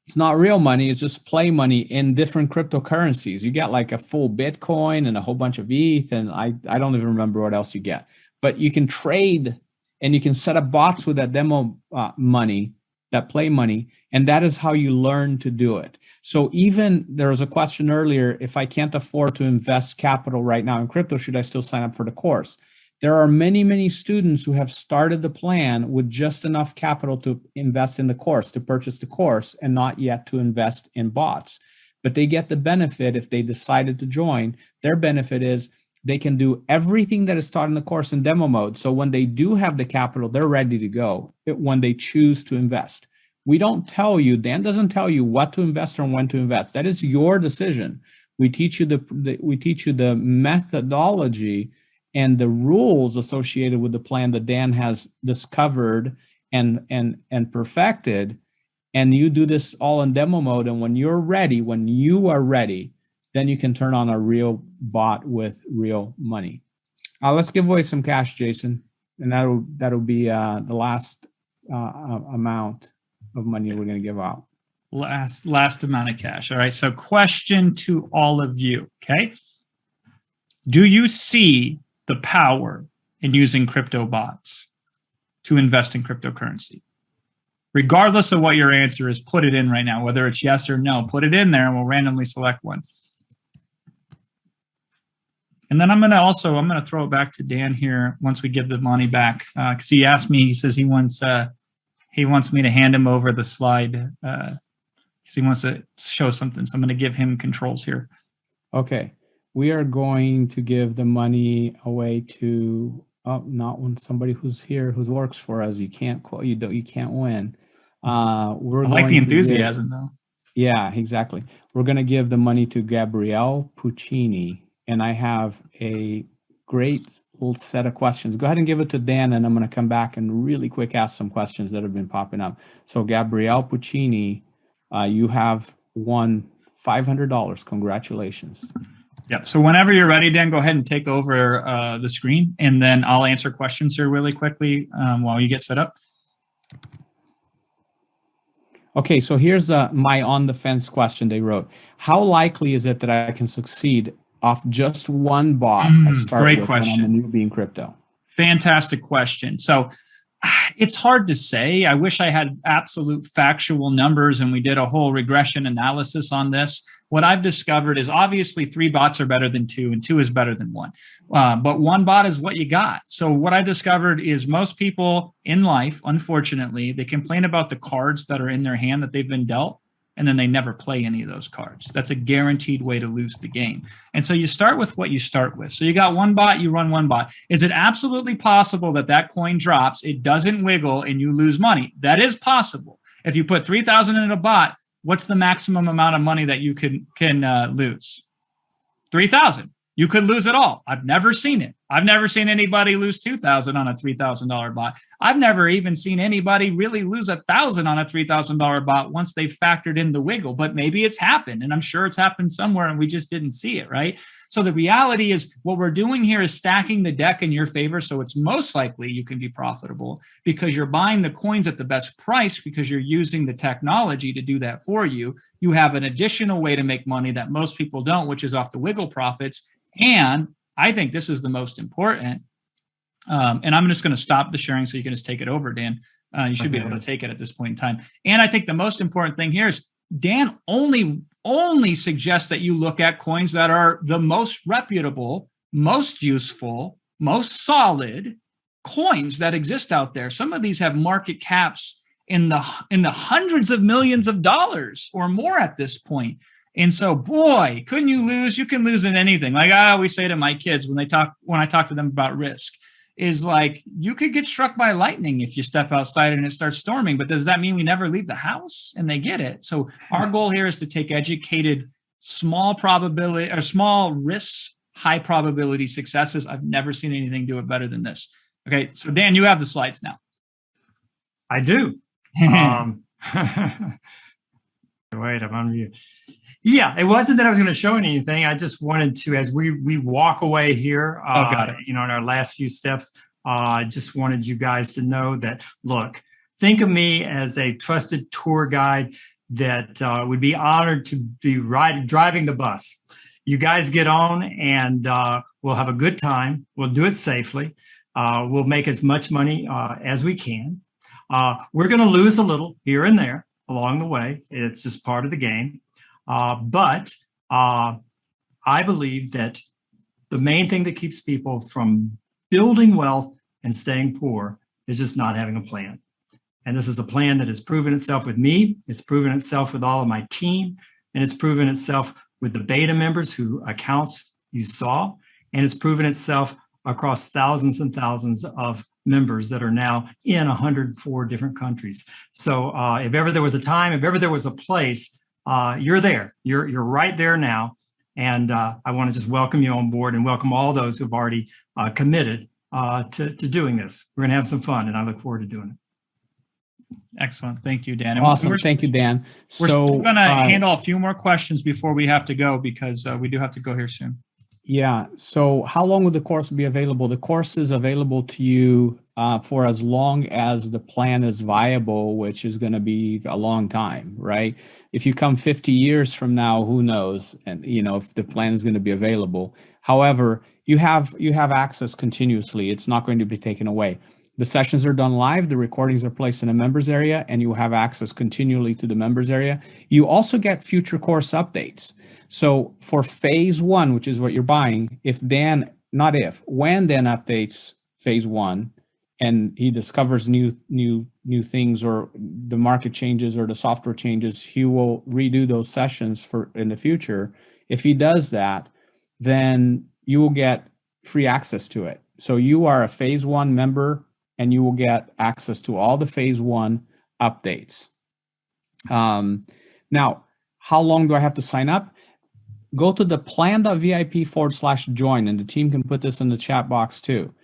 It's not real money. It's just play money in different cryptocurrencies. You get like a full Bitcoin and a whole bunch of ETH. And I don't even remember what else you get. But you can trade and you can set up bots with that demo money, that play money. And that is how you learn to do it. So even there was a question earlier, if I can't afford to invest capital right now in crypto, should I still sign up for the course? There are many, many students who have started the plan with just enough capital to invest in the course, to purchase the course, and not yet to invest in bots. But they get the benefit if they decided to join. Their benefit is they can do everything that is taught in the course in demo mode. So when they do have the capital, they're ready to go when they choose to invest. We don't tell you, Dan doesn't tell you what to invest or when to invest. That is your decision. We teach you the methodology and the rules associated with the plan that Dan has discovered and perfected. And you do this all in demo mode. And when you are ready, then you can turn on a real bot with real money. Let's give away some cash, Jason. And that'll be the last amount of money we're going to give out. Last amount of cash. All right. So question to all of you. Okay. Do you see the power in using crypto bots to invest in cryptocurrency? Regardless of what your answer is, put it in right now, whether it's yes or no. Put it in there and we'll randomly select one. And then I'm going to throw it back to Dan here once we give the money back. Because he asked me, he says he wants me to hand him over the slide because he wants to show something. So I'm going to give him controls here. Okay. We are going to give the money away to not when somebody who's here who works for us. You can't win. I like the enthusiasm though. Yeah, exactly. We're going to give the money to Gabrielle Puccini, and I have a great little set of questions. Go ahead and give it to Dan, and I'm going to come back and really quick ask some questions that have been popping up. So Gabrielle Puccini, you have won $500. Congratulations. Yep. So whenever you're ready, Dan, go ahead and take over the screen, and then I'll answer questions here really quickly while you get set up. Okay, so here's my on the fence question they wrote. How likely is it that I can succeed off just one bot I start great with question. when I'm a newbie in crypto? Fantastic question. So it's hard to say. I wish I had absolute factual numbers and we did a whole regression analysis on this. What I've discovered is obviously 3 bots are better than 2 and 2 is better than 1. But 1 bot is what you got. So what I discovered is most people in life, unfortunately, they complain about the cards that are in their hand that they've been dealt, and then they never play any of those cards. That's a guaranteed way to lose the game. And so you start with what you start with. So you got 1 bot, you run 1 bot. Is it absolutely possible that that coin drops, it doesn't wiggle, and you lose money? That is possible. If you put 3,000 in a bot, what's the maximum amount of money that you can lose? 3,000. You could lose it all. I've never seen it. I've never seen anybody lose 2,000 on a $3,000 bot. I've never even seen anybody really lose 1,000 on a $3,000 bot once they've factored in the wiggle. But maybe it's happened, and I'm sure it's happened somewhere, and we just didn't see it, right? So the reality is what we're doing here is stacking the deck in your favor. So it's most likely you can be profitable because you're buying the coins at the best price because you're using the technology to do that for you. You have an additional way to make money that most people don't, which is off the wiggle profits. And I think this is the most important. And I'm just going to stop the sharing so you can just take it over, Dan. You should be able to take it at this point in time. And I think the most important thing here is Dan only suggests that you look at coins that are the most reputable, most useful, most solid coins that exist out there. Some of these have market caps in the hundreds of millions of dollars or more at this point. And so, boy, couldn't you lose? You can lose in anything. Like I always say to my kids when I talk to them about risk, is like you could get struck by lightning if you step outside and it starts storming. But does that mean we never leave the house? And they get it. So our goal here is to take educated, small probability or small risks, high probability successes. I've never seen anything do it better than this. Okay, so Dan, you have the slides now. I do. Wait, I'm on mute. Yeah, it wasn't that I was going to show anything. I just wanted to, as we walk away here, got it. in our last few steps, I just wanted you guys to know that, look, think of me as a trusted tour guide that would be honored to be driving the bus. You guys get on and we'll have a good time. We'll do it safely. We'll make as much money as we can. We're going to lose a little here and there along the way. It's just part of the game. But I believe that the main thing that keeps people from building wealth and staying poor is just not having a plan. And this is a plan that has proven itself with me. It's proven itself with all of my team. And it's proven itself with the beta members who accounts you saw. And it's proven itself across thousands and thousands of members that are now in 104 different countries. So if ever there was a time, if ever there was a place, you're there. You're right there now. And I want to just welcome you on board and welcome all those who've already committed to doing this. We're going to have some fun, and I look forward to doing it. Excellent. Thank you, Dan. Awesome. Thank you, Dan. We're still going to handle a few more questions before we have to go because we do have to go here soon. Yeah. So how long will the course be available? The course is available to you for as long as the plan is viable, which is going to be a long time, right? If you come 50 years from now, who knows? And if the plan is going to be available. However, you have access continuously. It's not going to be taken away. The sessions are done live. The recordings are placed in a members area, and you have access continually to the members area. You also get future course updates. So for phase 1, which is what you're buying, when Dan updates phase 1 and he discovers new things or the market changes or the software changes, he will redo those sessions in the future. If he does that, then you will get free access to it. So you are a phase 1 member and you will get access to all the phase 1 updates. Now, how long do I have to sign up? go to the plan.vip/join, and the team can put this in the chat box too.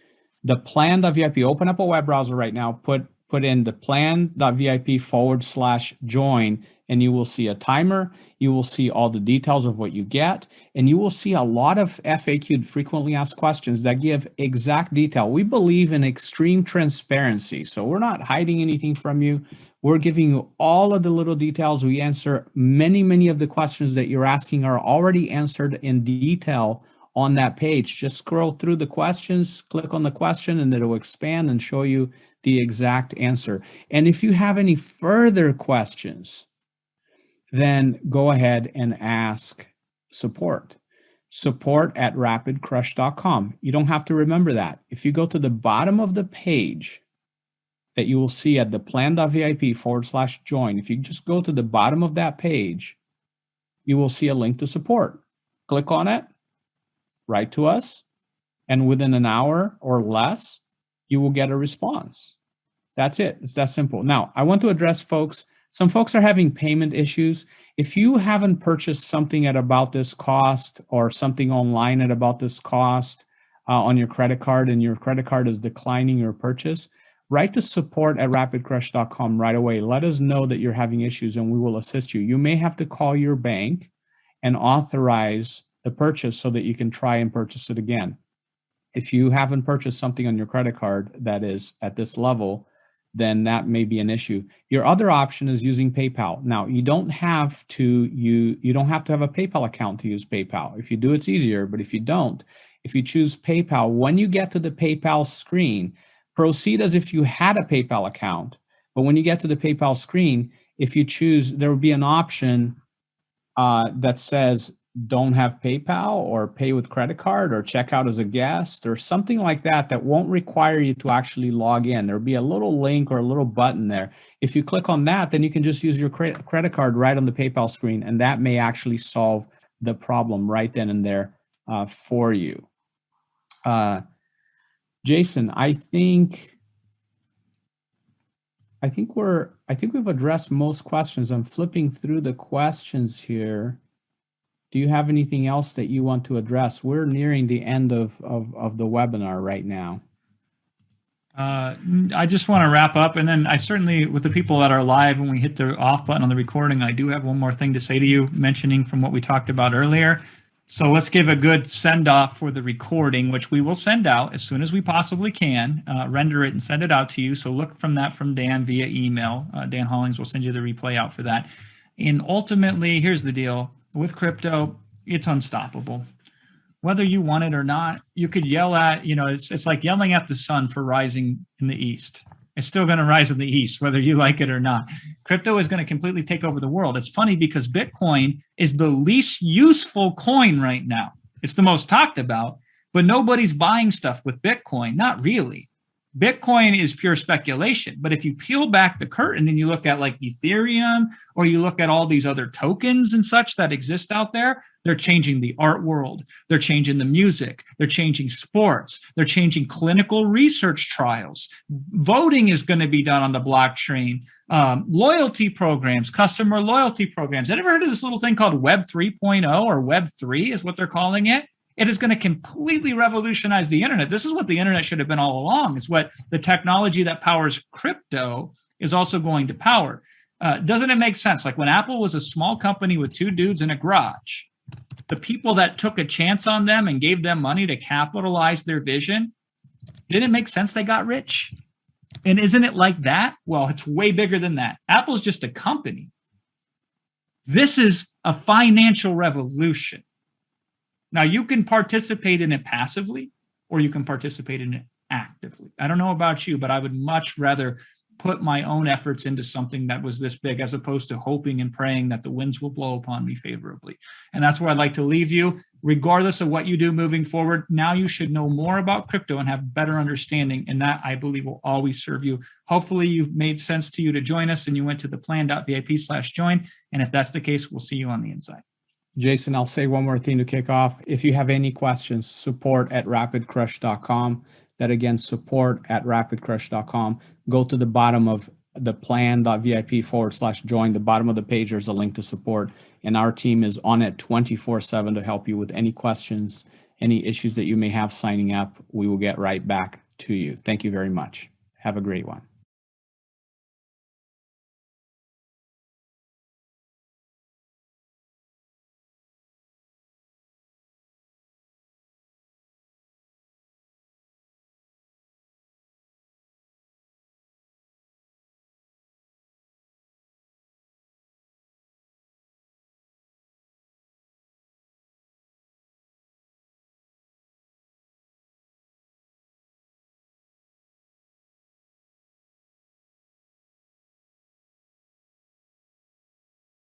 The plan.vip, open up a web browser right now, put in the plan.vip/join, and you will see a timer. You will see all the details of what you get, and you will see a lot of FAQ, frequently asked questions, that give exact detail. We believe in extreme transparency, so we're not hiding anything from you. We're giving you all of the little details. We answer many of the questions that you're asking are already answered in detail on that page. Just scroll through the questions, click on the question, and it'll expand and show you the exact answer. And if you have any further questions, then go ahead and ask support. Support@rapidcrush.com. You don't have to remember that. If you go to the bottom of the page that you will see at the plan.vip/join, if you just go to the bottom of that page, you will see a link to support. Click on it, write to us, and within an hour or less, you will get a response. That's it. It's that simple. Now, I want to address folks. Some folks are having payment issues. If you haven't purchased something at about this cost or something online at about this cost on your credit card, and your credit card is declining your purchase, write to support@rapidcrush.com right away. Let us know that you're having issues and we will assist you. You may have to call your bank and authorize the purchase so that you can try and purchase it again. If you haven't purchased something on your credit card that is at this level, then that may be an issue. Your other option is using PayPal. Now, you don't have to have a PayPal account to use PayPal. If you do, it's easier, but if you don't, if you choose PayPal, when you get to the PayPal screen, proceed as if you had a PayPal account. But when you get to the PayPal screen, if you choose, there will be an option that says don't have PayPal, or pay with credit card, or check out as a guest, or something like that, that won't require you to actually log in. There'll be a little link or a little button there. If you click on that, then you can just use your credit card right on the PayPal screen, and that may actually solve the problem right then and there for you. Jason, I think we've addressed most questions. I'm flipping through the questions here. Do you have anything else that you want to address? We're nearing the end of the webinar right now. I just want to wrap up, and then I certainly, with the people that are live, when we hit the off button on the recording, I do have one more thing to say to you, mentioning from what we talked about earlier. So let's give a good send off for the recording, which we will send out as soon as we possibly can, render it and send it out to you. So look from Dan via email. Dan Hollings will send you the replay out for that. And ultimately, here's the deal. With crypto, it's unstoppable. Whether you want it or not, you could yell at, it's like yelling at the sun for rising in the east. It's still going to rise in the east, whether you like it or not. Crypto is going to completely take over the world. It's funny because Bitcoin is the least useful coin right now. It's the most talked about, but nobody's buying stuff with Bitcoin. Not really. Bitcoin is pure speculation. But if you peel back the curtain and you look at like Ethereum, or you look at all these other tokens and such that exist out there, they're changing the art world. They're changing the music. They're changing sports. They're changing clinical research trials. Voting is going to be done on the blockchain. Loyalty programs, customer loyalty programs. Ever heard of this little thing called Web 3.0 or Web 3 is what they're calling it? It is going to completely revolutionize the internet. This is what the internet should have been all along. It's what the technology that powers crypto is also going to power. Doesn't it make sense? Like when Apple was a small company with two dudes in a garage, the people that took a chance on them and gave them money to capitalize their vision, didn't it make sense they got rich? And isn't it like that? Well, it's way bigger than that. Apple's just a company. This is a financial revolution. Now, you can participate in it passively, or you can participate in it actively. I don't know about you, but I would much rather put my own efforts into something that was this big, as opposed to hoping and praying that the winds will blow upon me favorably. And that's where I'd like to leave you. Regardless of what you do moving forward, now you should know more about crypto and have better understanding. And that, I believe, will always serve you. Hopefully you've made sense to you to join us and you went to the plan.vip/join. And if that's the case, we'll see you on the inside. Jason, I'll say one more thing to kick off. If you have any questions, support@rapidcrush.com. That again, support@rapidcrush.com. Go to the bottom of the plan.vip/join. The bottom of the page, there's a link to support. And our team is on it 24/7 to help you with any questions, any issues that you may have signing up. We will get right back to you. Thank you very much. Have a great one.